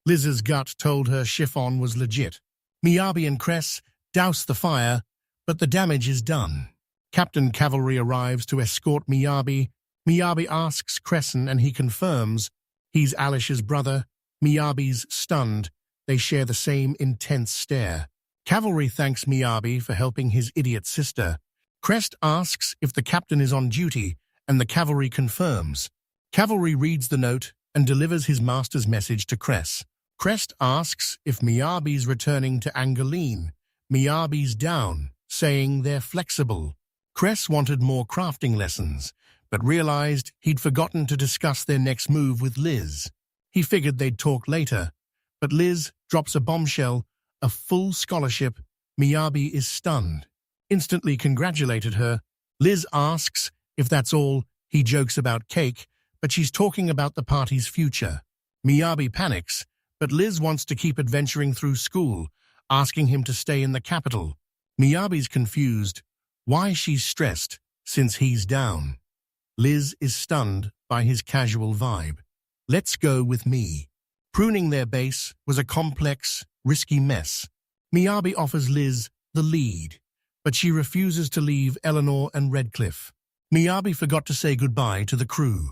Liz's gut told her Chiffon was legit. Miyabi and Cress douse the fire, but the damage is done. Captain Cavalry arrives to escort Miyabi. Miyabi asks Crescent and he confirms he's Alish's brother. Miyabi's stunned. They share the same intense stare. Cavalry thanks Miyabi for helping his idiot sister. Crest asks if the captain is on duty, and the cavalry confirms. Cavalry reads the note and delivers his master's message to Cress. Crest asks if Miyabi's returning to Angeline. Miyabi's down, saying they're flexible. Cress wanted more crafting lessons, but realized he'd forgotten to discuss their next move with Liz. He figured they'd talk later, but Liz drops a bombshell, a full scholarship. Miyabi is stunned, instantly congratulated her. Liz asks if that's all. He jokes about cake, but she's talking about the party's future. Miyabi panics, but Liz wants to keep adventuring through school, asking him to stay in the capital. Miyabi's confused why she's stressed since he's down. Liz is stunned by his casual vibe. Let's go with me. Pruning their base was a complex, risky mess. Miyabi offers Liz the lead, but she refuses to leave Eleanor and Redcliffe. Miyabi forgot to say goodbye to the crew.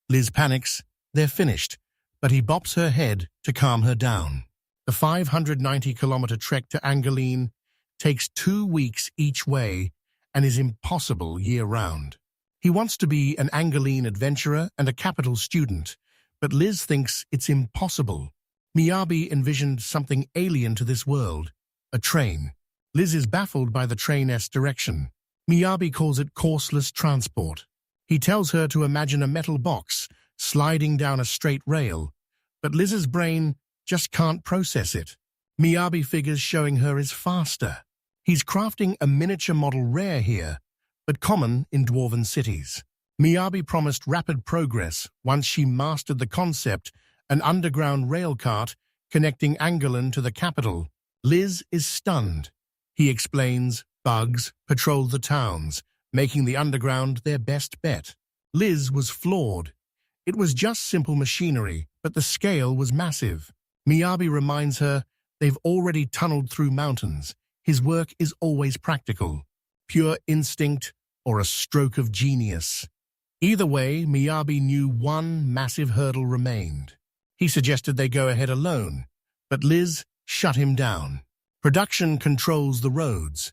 Liz panics, they're finished, but he bops her head to calm her down. The 590-kilometer trek to Angeline takes 2 weeks each way and is impossible year-round. He wants to be an Angeline adventurer and a capital student, but Liz thinks it's impossible. Miyabi envisioned something alien to this world, a train. Liz is baffled by the train's direction. Miyabi calls it courseless transport. He tells her to imagine a metal box sliding down a straight rail, but Liz's brain just can't process it. Miyabi figures showing her is faster. He's crafting a miniature model rare here, but common in dwarven cities. Miyabi promised rapid progress once she mastered the concept, an underground rail cart connecting Angeline to the capital. Liz is stunned. He explains bugs patrol the towns, making the underground their best bet. Liz was floored. It was just simple machinery, but the scale was massive. Miyabi reminds her they've already tunneled through mountains. His work is always practical, pure instinct or a stroke of genius. Either way, Miyabi knew one massive hurdle remained. He suggested they go ahead alone, but Liz shut him down. Production controls the roads,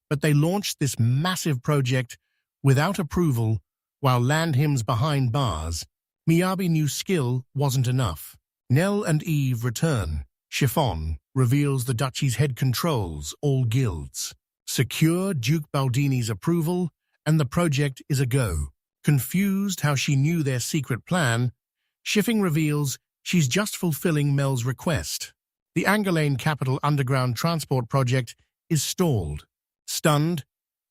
but they launched this massive project without approval while Landhim's behind bars. Miyabi knew skill wasn't enough. Nell and Eve return. Chiffon reveals the duchy's head controls all guilds. Secure Duke Baldini's approval, and the project is a go. Confused how she knew their secret plan, Chiffon reveals she's just fulfilling Mel's request. The Angeline capital underground transport project is stalled. Stunned,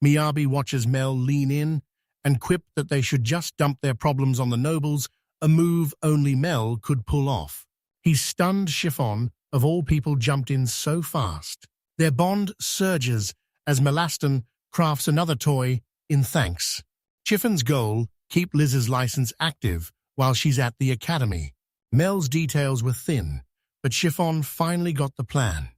Miyabi watches Mel lean in and quip that they should just dump their problems on the nobles, a move only Mel could pull off. He's stunned Chiffon, of all people, jumped in so fast. Their bond surges as Melaston crafts another toy in thanks. Chiffon's goal, keep Liz's license active while she's at the academy. Mel's details were thin, but Chiffon finally got the plan.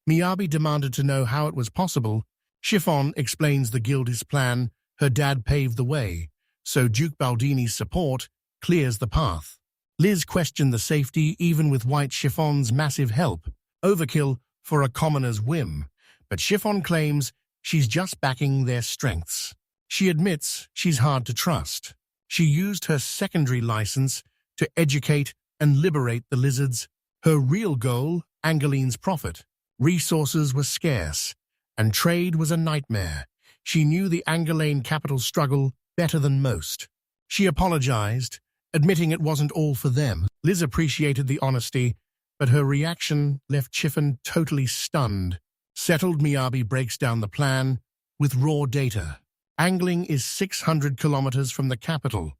Miyabi demanded to know how it was possible. Chiffon explains the guild's plan. Her dad paved the way, so Duke Baldini's support clears the path. Liz questioned the safety even with White Chiffon's massive help. Overkill for a commoner's whim, but Chiffon claims she's just backing their strengths. She admits she's hard to trust. She used her secondary license to educate and liberate the lizards. Her real goal, Angeline's profit. Resources were scarce, and trade was a nightmare. She knew the Angeline capital struggle better than most. She apologized, admitting it wasn't all for them. Liz appreciated the honesty, but her reaction left Chiffon totally stunned. Settled, Miyabi breaks down the plan with raw data. Angling is 600 kilometers from the capital,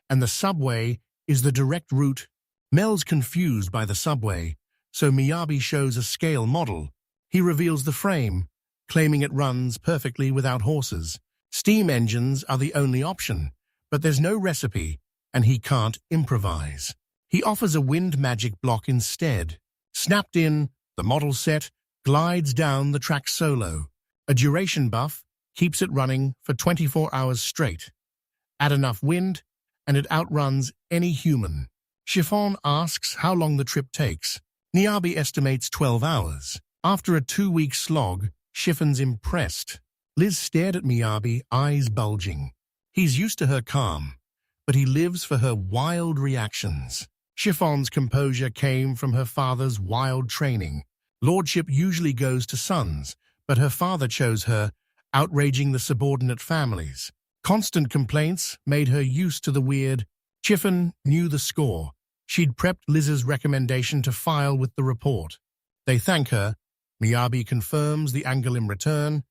and the subway is the direct route. Mel's confused by the subway, so Miyabi shows a scale model. He reveals the frame, claiming it runs perfectly without horses. Steam engines are the only option, but there's no recipe, and he can't improvise. He offers a wind magic block instead. Snapped in, the model set glides down the track solo. A duration buff keeps it running for 24 hours straight. Add enough wind, and it outruns any human. Chiffon asks how long the trip takes. Miyabi estimates 12 hours. After a 2-week slog, Chiffon's impressed. Liz stared at Miyabi, eyes bulging. He's used to her calm, but he lives for her wild reactions. Chiffon's composure came from her father's wild training. Lordship usually goes to sons, but her father chose her, outraging the subordinate families. Constant complaints made her used to the weird. Chiffon knew the score. She'd prepped Liz's recommendation to file with the report. They thank her, Miyabi confirms the Angolim return,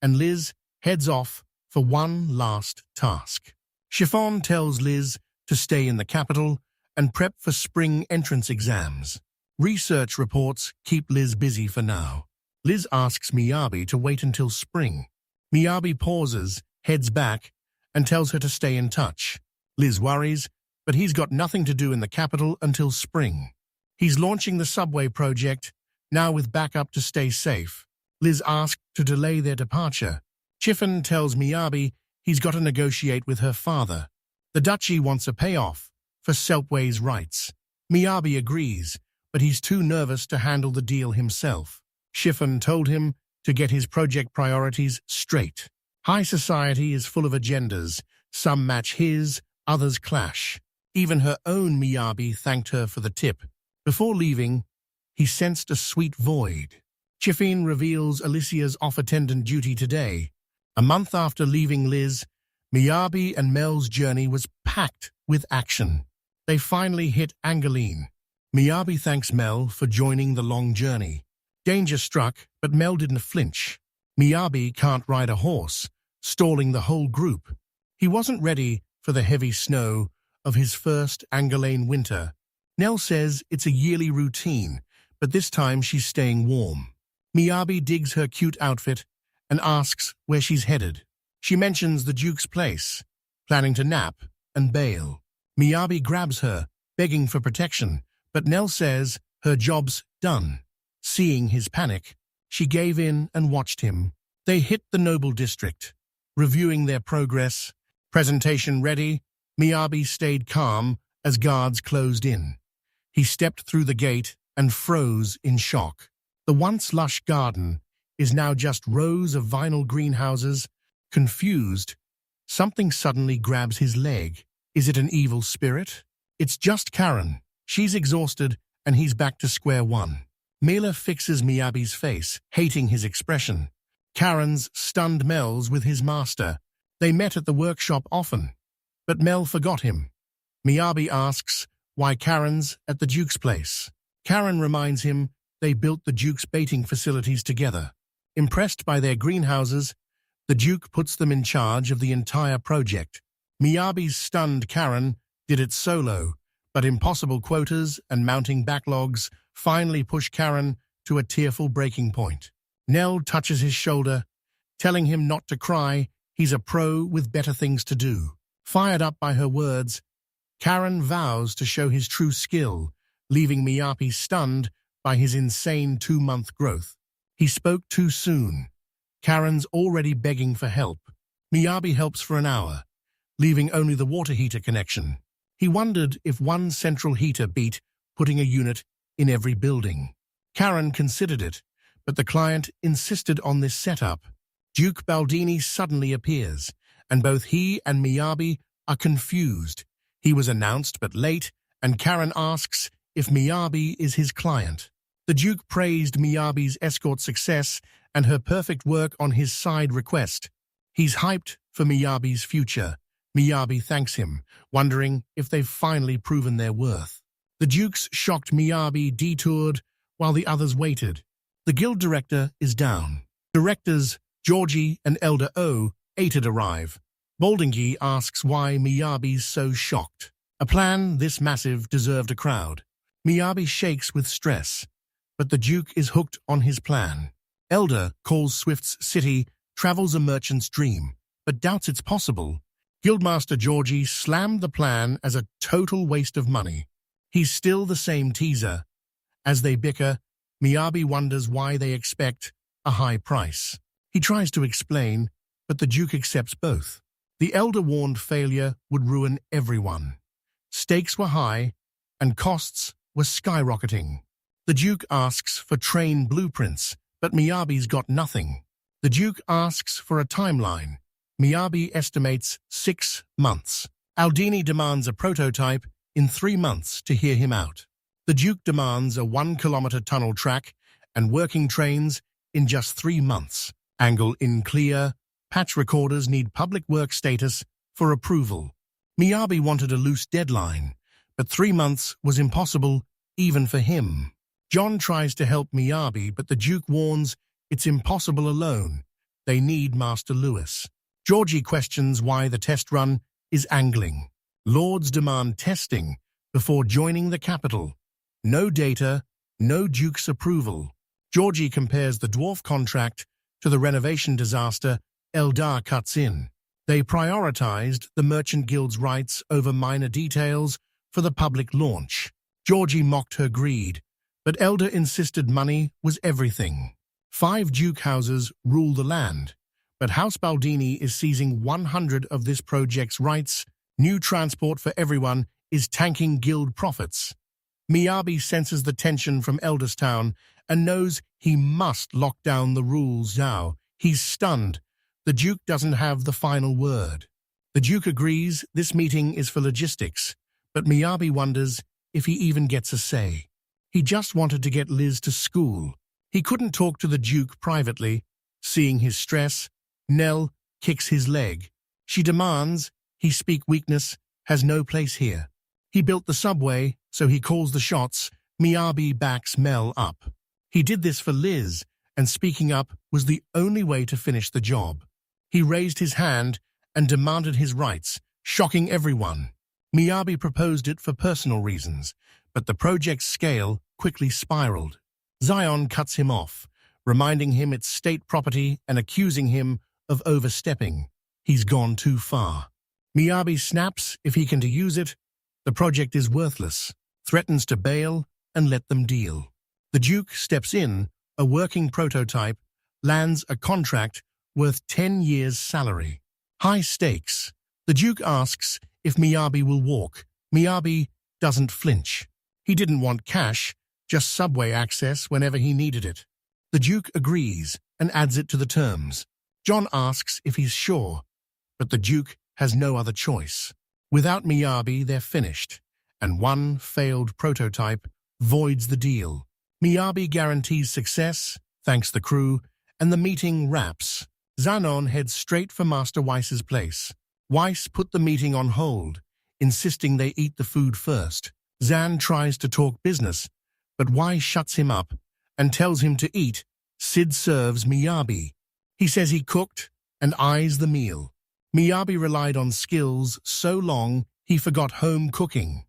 and Liz heads off for one last task. Chiffon tells Liz to stay in the capital and prep for spring entrance exams. Research reports keep Liz busy for now. Liz asks Miyabi to wait until spring. Miyabi pauses, heads back, and tells her to stay in touch. Liz worries, but he's got nothing to do in the capital until spring. He's launching the subway project, now with backup to stay safe. Liz asks to delay their departure. Chiffon tells Miyabi he's got to negotiate with her father. The duchy wants a payoff for Selpway's rights. Miyabi agrees, but he's too nervous to handle the deal himself. Chiffon told him to get his project priorities straight. High society is full of agendas. Some match his, others clash. Even her own Miyabi thanked her for the tip. Before leaving, he sensed a sweet void. Chiffon reveals Alicia's off-attendant duty today. A month after leaving Liz, Miyabi and Mel's journey was packed with action. They finally hit Angoline. Miyabi thanks Mel for joining the long journey. Danger struck, but Mel didn't flinch. Miyabi can't ride a horse, stalling the whole group. He wasn't ready for the heavy snow of his first Angolan winter. Nell says it's a yearly routine, but this time she's staying warm. Miyabi digs her cute outfit and asks where she's headed. She mentions the Duke's place, planning to nap and bail. Miyabi grabs her, begging for protection, but Nell says her job's done. Seeing his panic, she gave in and watched him. They hit the noble district. Reviewing their progress, presentation ready, Miyabi stayed calm as guards closed in. He stepped through the gate and froze in shock. The once lush garden is now just rows of vinyl greenhouses. Confused, something suddenly grabs his leg. Is it an evil spirit? It's just Karen. She's exhausted, and he's back to square one. Mila fixes Miyabi's face, hating his expression. Karen's stunned Mel's with his master. They met at the workshop often, but Mel forgot him. Miyabi asks why Karen's at the Duke's place. Karen reminds him they built the Duke's baiting facilities together. Impressed by their greenhouses, the Duke puts them in charge of the entire project. Miyabi's stunned Karen did it solo, but impossible quotas and mounting backlogs finally push Karen to a tearful breaking point. Nell touches his shoulder, telling him not to cry. He's a pro with better things to do. Fired up by her words, Karen vows to show his true skill, leaving Miyabi stunned by his insane 2-month growth. He spoke too soon. Karen's already begging for help. Miyabi helps for an hour, leaving only the water heater connection. He wondered if one central heater beat putting a unit in every building. Karen considered it, but the client insisted on this setup. Duke Baldini suddenly appears, and both he and Miyabi are confused. He was announced but late, and Karen asks if Miyabi is his client. The Duke praised Miyabi's escort success and her perfect work on his side request. He's hyped for Miyabi's future. Miyabi thanks him, wondering if they've finally proven their worth. The Duke's shocked Miyabi detoured while the others waited. The guild director is down. Directors Georgie and Elder O Ated arrive. Baldingi asks why Miyabi's so shocked. A plan this massive deserved a crowd. Miyabi shakes with stress, but the Duke is hooked on his plan. Elder calls Swift's city travels a merchant's dream, but doubts it's possible. Guildmaster Georgie slammed the plan as a total waste of money. He's still the same teaser. As they bicker, Miyabi wonders why they expect a high price. He tries to explain, but the Duke accepts both. The Elder warned failure would ruin everyone. Stakes were high, and costs were skyrocketing. The Duke asks for train blueprints, but Miyabi's got nothing. The Duke asks for a timeline. Miyabi estimates 6 months. Aldini demands a prototype in 3 months to hear him out. The Duke demands a 1-kilometer tunnel track and working trains in just 3 months. Angle in clear. Patch recorders need public work status for approval. Miyabi wanted a loose deadline, but 3 months was impossible even for him. John tries to help Miyabi, but the Duke warns it's impossible alone. They need Master Lewis. Georgie questions why the test run is angling. Lords demand testing before joining the capital. No data, no Duke's approval. Georgie compares the dwarf contract to the renovation disaster. Eldar cuts in. They prioritized the Merchant Guild's rights over minor details for the public launch. Georgie mocked her greed, but Elder insisted money was everything. 5 Duke houses rule the land, but House Baldini is seizing 100 of this project's rights. New transport for everyone is tanking guild profits. Miyabi senses the tension from Elderstown and knows he must lock down the rules now. He's stunned. The Duke doesn't have the final word. The Duke agrees this meeting is for logistics, but Miyabi wonders if he even gets a say. He just wanted to get Liz to school. He couldn't talk to the Duke privately. Seeing his stress, Nell kicks his leg. She demands he speak. Weakness has no place here. He built the subway, so he calls the shots. Miyabi backs Mel up. He did this for Liz, and speaking up was the only way to finish the job. He raised his hand and demanded his rights, shocking everyone. Miyabi proposed it for personal reasons, but the project's scale quickly spiraled. Zion cuts him off, reminding him it's state property and accusing him of overstepping. He's gone too far. Miyabi snaps if he can to use it. The project is worthless, threatens to bail and let them deal. The Duke steps in. A working prototype lands a contract worth 10 years' salary. High stakes. The Duke asks if Miyabi will walk. Miyabi doesn't flinch. He didn't want cash, just subway access whenever he needed it. The Duke agrees and adds it to the terms. John asks if he's sure, but the Duke has no other choice. Without Miyabi, they're finished, and one failed prototype voids the deal. Miyabi guarantees success, thanks the crew, and the meeting wraps. Zanon heads straight for Master Weiss's place. Weiss put the meeting on hold, insisting they eat the food first. Zan tries to talk business, but Weiss shuts him up and tells him to eat. Sid serves Miyabi. He says he cooked and eyes the meal. Miyabi relied on skills so long he forgot home cooking.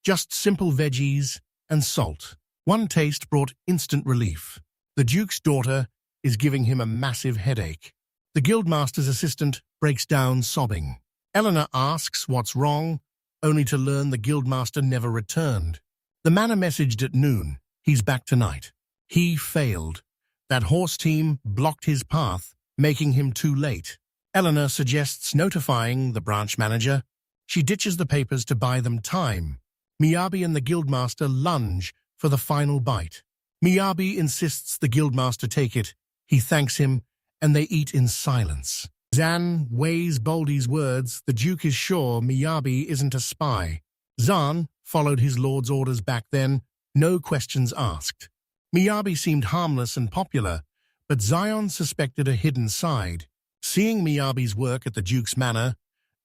Just simple veggies and salt. One taste brought instant relief. The Duke's daughter is giving him a massive headache. The Guildmaster's assistant breaks down sobbing. Eleanor asks what's wrong, only to learn the Guildmaster never returned. The manor messaged at noon. He's back tonight. He failed. That horse team blocked his path, making him too late. Eleanor suggests notifying the branch manager. She ditches the papers to buy them time. Miyabi and the Guildmaster lunge for the final bite. Miyabi insists the Guildmaster take it. He thanks him, and they eat in silence. Zan weighs Baldy's words. The Duke is sure Miyabi isn't a spy. Zan followed his lord's orders back then, no questions asked. Miyabi seemed harmless and popular, but Zion suspected a hidden side. Seeing Miyabi's work at the Duke's manor,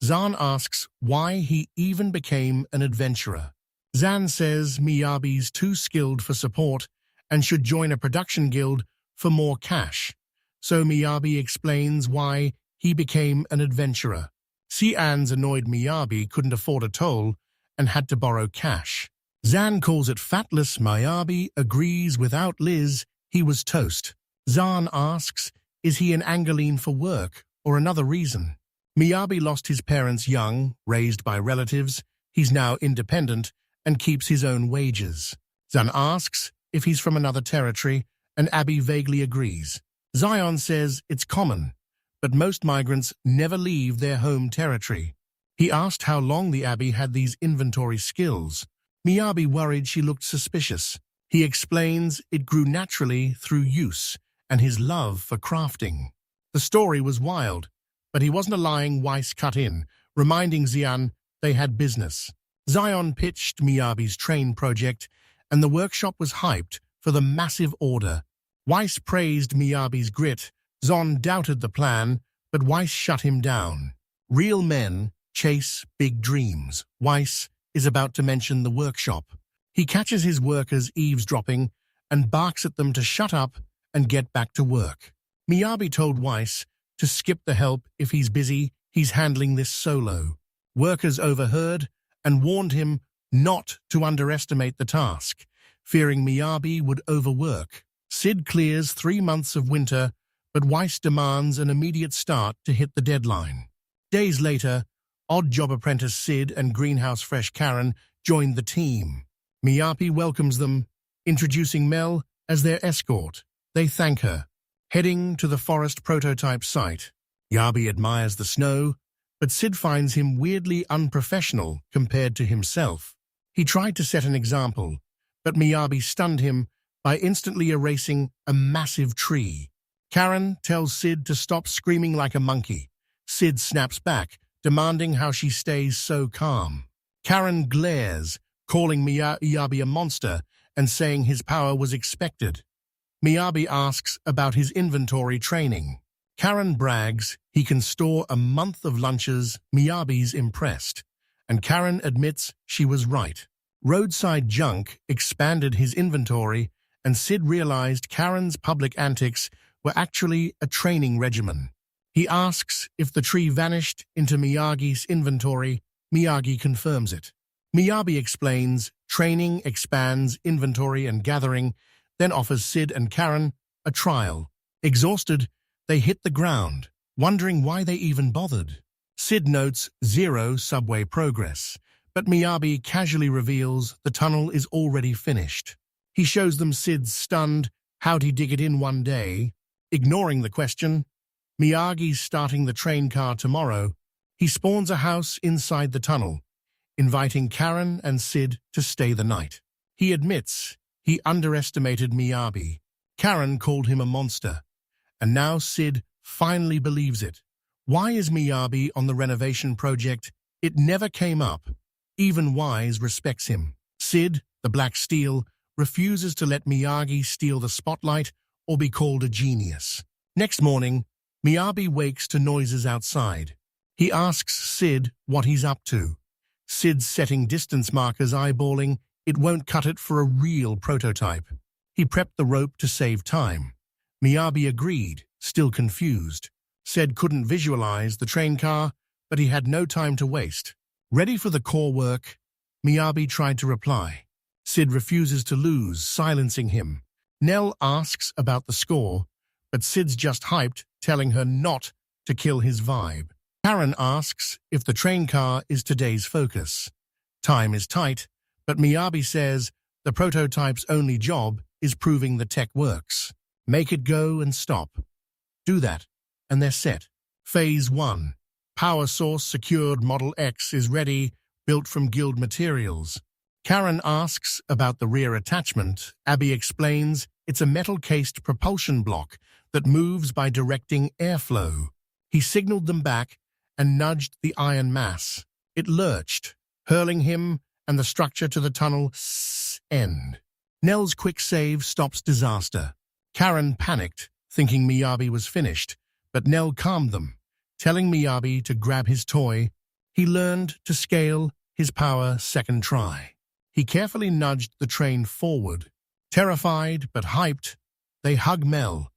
Zan asks why he even became an adventurer. Zan says Miyabi's too skilled for support and should join a production guild for more cash. So Miyabi explains why he became an adventurer. Cian's annoyed Miyabi couldn't afford a toll and had to borrow cash. Zan calls it fatless. Miyabi agrees. Without Liz, he was toast. Zan asks, is he an Angeline for work or another reason? Miyabi lost his parents young, raised by relatives. He's now independent and keeps his own wages. Zan asks if he's from another territory, and Abby vaguely agrees. Zion says it's common, but most migrants never leave their home territory. He asked how long the Abbey had these inventory skills. Miyabi worried she looked suspicious. He explains it grew naturally through use and his love for crafting. The story was wild, but he wasn't a lying Weiss cut in, reminding Xian they had business. Zion pitched Miyabi's train project, and the workshop was hyped for the massive order. Weiss praised Miyabi's grit. Zon doubted the plan, but Weiss shut him down. Real men chase big dreams. Weiss is about to mention the workshop. He catches his workers eavesdropping and barks at them to shut up and get back to work. Miyabi told Weiss to skip the help if he's busy. He's handling this solo. Workers overheard and warned him not to underestimate the task, fearing Miyabi would overwork. Sid clears 3 months of winter, but Weiss demands an immediate start to hit the deadline. Days later, odd job apprentice Sid and greenhouse fresh Karen joined the team. Miyabi welcomes them, introducing Mel as their escort. They thank her, heading to the forest prototype site. Miyabi admires the snow, but Sid finds him weirdly unprofessional compared to himself. He tried to set an example, but Miyabi stunned him by instantly erasing a massive tree. Karen tells Sid to stop screaming like a monkey. Sid snaps back, demanding how she stays so calm. Karen glares, calling Miyabi a monster and saying his power was expected. Miyabi asks about his inventory training. Karen brags he can store a month of lunches. Miyabi's impressed, and Karen admits she was right. Roadside junk expanded his inventory, and Sid realized Karen's public antics were actually a training regimen. He asks if the tree vanished into Miyagi's inventory. Miyagi confirms it. Miyabi explains training expands inventory and gathering, then offers Sid and Karen a trial. Exhausted, they hit the ground, wondering why they even bothered. Sid notes 0 subway progress, but Miyabi casually reveals the tunnel is already finished. He shows them Sid's stunned, how'd he dig it in one day? Ignoring the question, Miyagi's starting the train car tomorrow. He spawns a house inside the tunnel, inviting Karen and Sid to stay the night. He admits he underestimated Miyabi. Karen called him a monster, and now Sid finally believes it. Why is Miyabi on the renovation project? It never came up. Even Wise respects him. Sid, the Black Steel, refuses to let Miyagi steal the spotlight or be called a genius. Next morning, Miyabi wakes to noises outside. He asks Sid what he's up to. Sid's setting distance markers, eyeballing. It won't cut it for a real prototype. He prepped the rope to save time. Miyabi agreed, still confused. Sid couldn't visualize the train car, but he had no time to waste. Ready for the core work, Miyabi tried to reply. Sid refuses to lose, silencing him. Nell asks about the score, but Sid's just hyped, telling her not to kill his vibe. Karen asks if the train car is today's focus. Time is tight, but Miyabi says the prototype's only job is proving the tech works. Make it go and stop. Do that, and they're set. Phase 1. Power source secured. Model X is ready, built from guild materials. Karen asks about the rear attachment. Abby explains it's a metal-cased propulsion block that moves by directing airflow. He signaled them back and nudged the iron mass. It lurched, hurling him and the structure to the tunnel's end. Nell's quick save stops disaster. Karen panicked, thinking Miyabi was finished, but Nell calmed them, telling Miyabi to grab his toy. He learned to scale his power second try. He carefully nudged the train forward. Terrified but hyped, they hug Mel.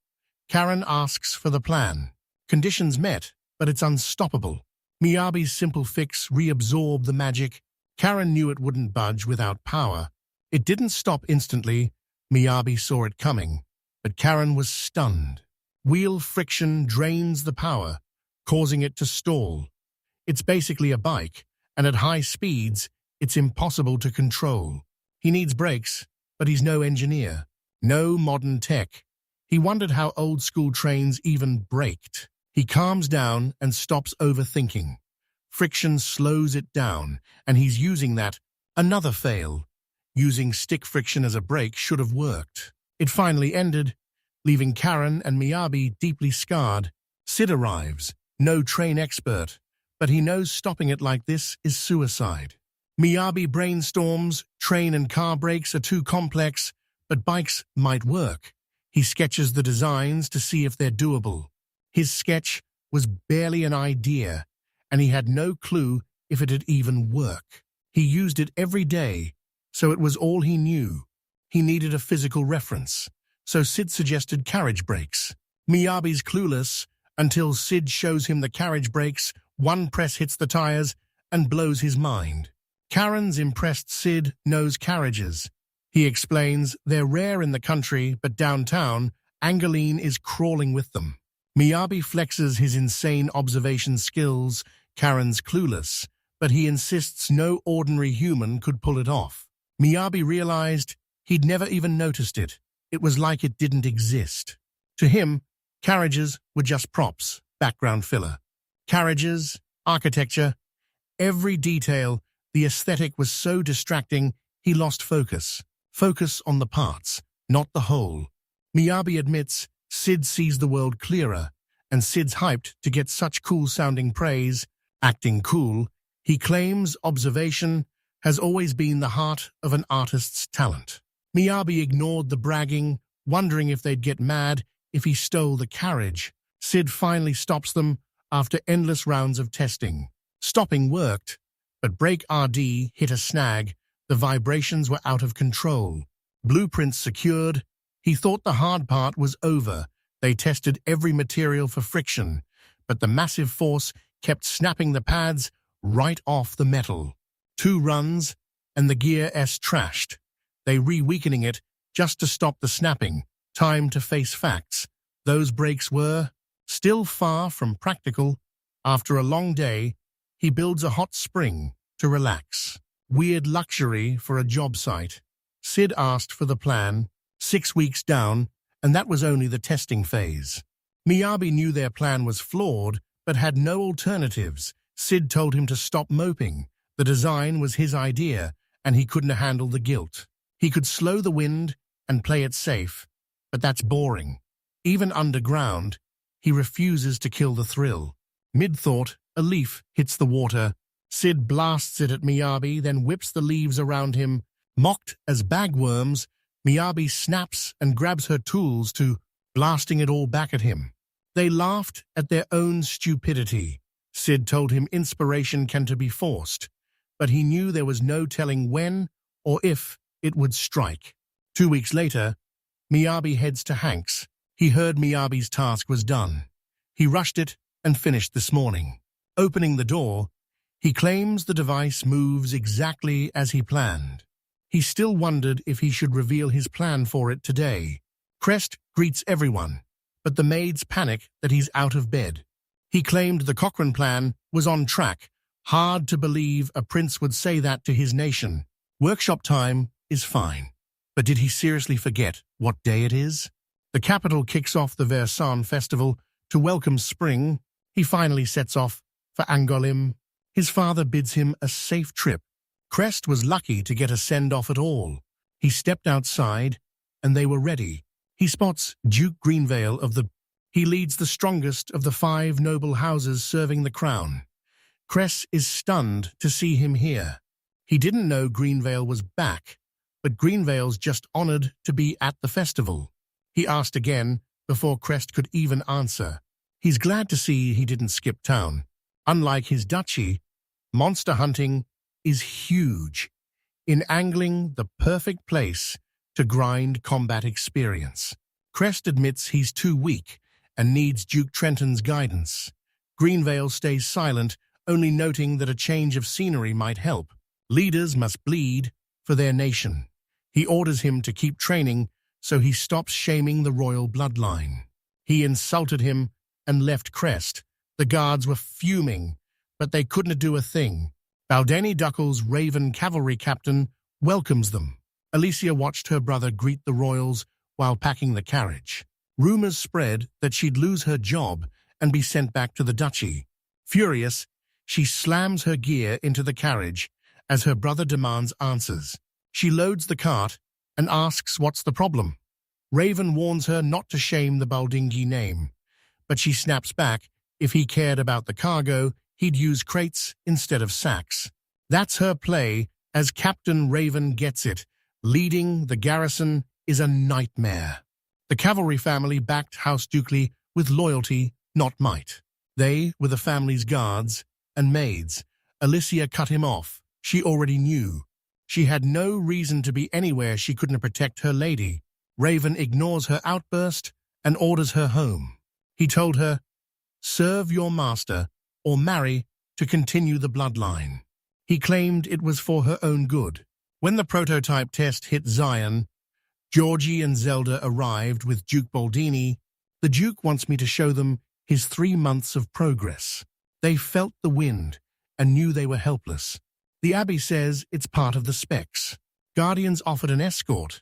Karen asks for the plan. Conditions met, but it's unstoppable. Miyabi's simple fix reabsorbed the magic. Karen knew it wouldn't budge without power. It didn't stop instantly. Miyabi saw it coming, but Karen was stunned. Wheel friction drains the power, causing it to stall. It's basically a bike, and at high speeds, it's impossible to control. He needs brakes, but he's no engineer. No modern tech. He wondered how old-school trains even braked. He calms down and stops overthinking. Friction slows it down, and he's using that. Another fail. Using stick friction as a brake should have worked. It finally ended, leaving Karen and Miyabi deeply scarred. Sid arrives, no train expert, but he knows stopping it like this is suicide. Miyabi brainstorms, train and car brakes are too complex, but bikes might work. He sketches the designs to see if they're doable. His sketch was barely an idea, and he had no clue if it'd even work. He used it every day, so it was all he knew. He needed a physical reference, so Sid suggested carriage brakes. Miyabi's clueless until Sid shows him the carriage brakes, one press hits the tires, and blows his mind. Karen's impressed Sid knows carriages. He explains they're rare in the country, but downtown, Angeline is crawling with them. Miyabi flexes his insane observation skills. Karen's clueless, but he insists no ordinary human could pull it off. Miyabi realized he'd never even noticed it. It was like it didn't exist. To him, carriages were just props, background filler. Carriages, architecture, every detail, the aesthetic was so distracting, he lost focus. Focus on the parts, not the whole. Miyabi admits Sid sees the world clearer, and Sid's hyped to get such cool-sounding praise. Acting cool, he claims observation has always been the heart of an artist's talent. Miyabi ignored the bragging, wondering if they'd get mad if he stole the carriage. Sid finally stops them after endless rounds of testing. Stopping worked, but brake RD hit a snag. The vibrations were out of control. Blueprints secured. He thought the hard part was over. They tested every material for friction, but the massive force kept snapping the pads right off the metal. 2 runs, and the gear S trashed. They re-weakening it just to stop the snapping. Time to face facts. Those brakes were still far from practical. After a long day, he builds a hot spring to relax. Weird luxury for a job site. Sid asked for the plan, 6 weeks down, and that was only the testing phase. Miyabi knew their plan was flawed, but had no alternatives. Sid told him to stop moping. The design was his idea, and he couldn't handle the guilt. He could slow the wind and play it safe, but that's boring. Even underground, he refuses to kill the thrill. Mid-thought, a leaf hits the water. Sid blasts it at Miyabi, then whips the leaves around him. Mocked as bagworms, Miyabi snaps and grabs her tools to blasting it all back at him. They laughed at their own stupidity. Sid told him inspiration can be forced, but he knew there was no telling when or if it would strike. 2 weeks later, Miyabi heads to Hank's. He heard Miyabi's task was done. He rushed it and finished this morning. Opening the door, he claims the device moves exactly as he planned. He still wondered if he should reveal his plan for it today. Crest greets everyone, but the maids panic that he's out of bed. He claimed the Cochrane plan was on track. Hard to believe a prince would say that to his nation. Workshop time is fine. But did he seriously forget what day it is? The capital kicks off the Versailles festival to welcome spring. He finally sets off for Angoulême. His father bids him a safe trip. Crest was lucky to get a send-off at all. He stepped outside, and they were ready. He spots Duke Greenvale of the... He leads the strongest of the 5 noble houses serving the crown. Crest is stunned to see him here. He didn't know Greenvale was back, but Greenvale's just honored to be at the festival. He asked again before Crest could even answer. He's glad to see he didn't skip town. Unlike his duchy, monster hunting is huge. In angling, the perfect place to grind combat experience. Crest admits he's too weak and needs Duke Trenton's guidance. Greenvale stays silent, only noting that a change of scenery might help. Leaders must bleed for their nation. He orders him to keep training, so he stops shaming the royal bloodline. He insulted him and left Crest. The guards were fuming, but they couldn't do a thing. Baldeni Duckle's Raven cavalry captain welcomes them. Alicia watched her brother greet the royals while packing the carriage. Rumors spread that she'd lose her job and be sent back to the duchy. Furious, she slams her gear into the carriage as her brother demands answers. She loads the cart and asks what's the problem. Raven warns her not to shame the Baldingi name, but she snaps back. If he cared about the cargo, he'd use crates instead of sacks. That's her play, as Captain Raven gets it. Leading the garrison is a nightmare. The cavalry family backed House Dukeley with loyalty, not might. They were the family's guards and maids. Alicia cut him off. She already knew. She had no reason to be anywhere she couldn't protect her lady. Raven ignores her outburst and orders her home. He told her, "Serve your master or marry to continue the bloodline." He claimed it was for her own good. When the prototype test hit Zion, Georgie and Zelda arrived with Duke Baldini. "The Duke wants me to show them his 3 months of progress." They felt the wind and knew they were helpless. The Abbey says it's part of the specs. Guardians offered an escort,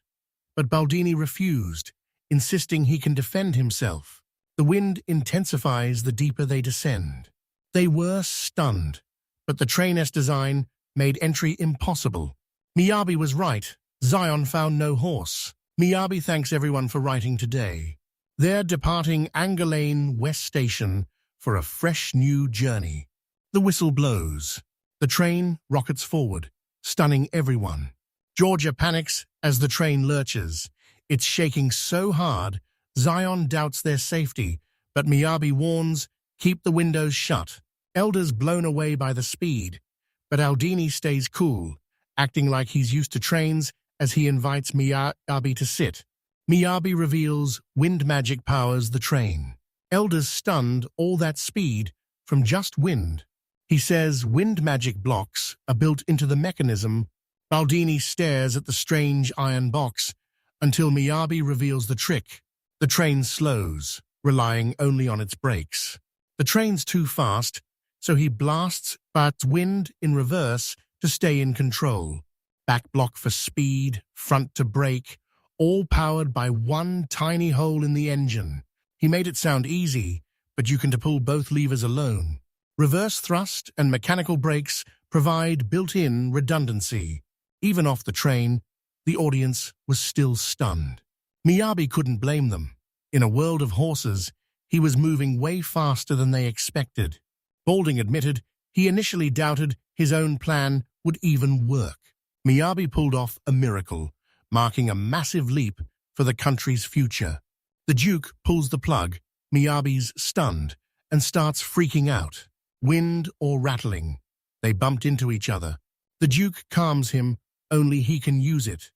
but Baldini refused, insisting he can defend himself. The wind intensifies the deeper they descend. They were stunned, but the train-S design made entry impossible. Miyabi was right. Zion found no horse. Miyabi thanks everyone for writing today. They're departing Anger Lane West Station for a fresh new journey. The whistle blows. The train rockets forward, stunning everyone. Georgia panics as the train lurches. It's shaking so hard, Zion doubts their safety, but Miyabi warns, "Keep the windows shut." Elder's blown away by the speed, but Aldini stays cool, acting like he's used to trains as he invites Miyabi to sit. Miyabi reveals wind magic powers the train. Elder's stunned all that speed from just wind. He says wind magic blocks are built into the mechanism. Baldini stares at the strange iron box until Miyabi reveals the trick. The train slows, relying only on its brakes. The train's too fast, so he blasts but wind in reverse to stay in control. Back block for speed, front to brake, all powered by one tiny hole in the engine. He made it sound easy, but you can pull both levers alone. Reverse thrust and mechanical brakes provide built-in redundancy. Even off the train, the audience was still stunned. Miyabi couldn't blame them. In a world of horses, he was moving way faster than they expected. Balding admitted he initially doubted his own plan would even work. Miyabi pulled off a miracle, marking a massive leap for the country's future. The Duke pulls the plug. Miyabi's stunned and starts freaking out. Wind or rattling. They bumped into each other. The Duke calms him, only he can use it.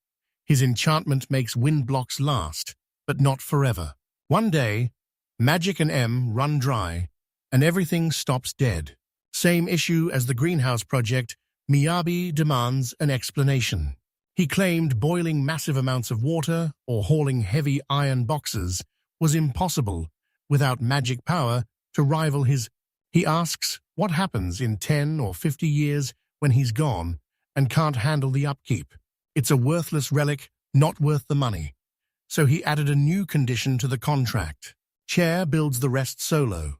His enchantment makes wind blocks last, but not forever. One day, Magic and M run dry, and everything stops dead. Same issue as the greenhouse project, Miyabi demands an explanation. He claimed boiling massive amounts of water or hauling heavy iron boxes was impossible without magic power to rival his. He asks what happens in 10 or 50 years when he's gone and can't handle the upkeep. It's a worthless relic, not worth the money. So he added a new condition to the contract. Chair builds the rest solo.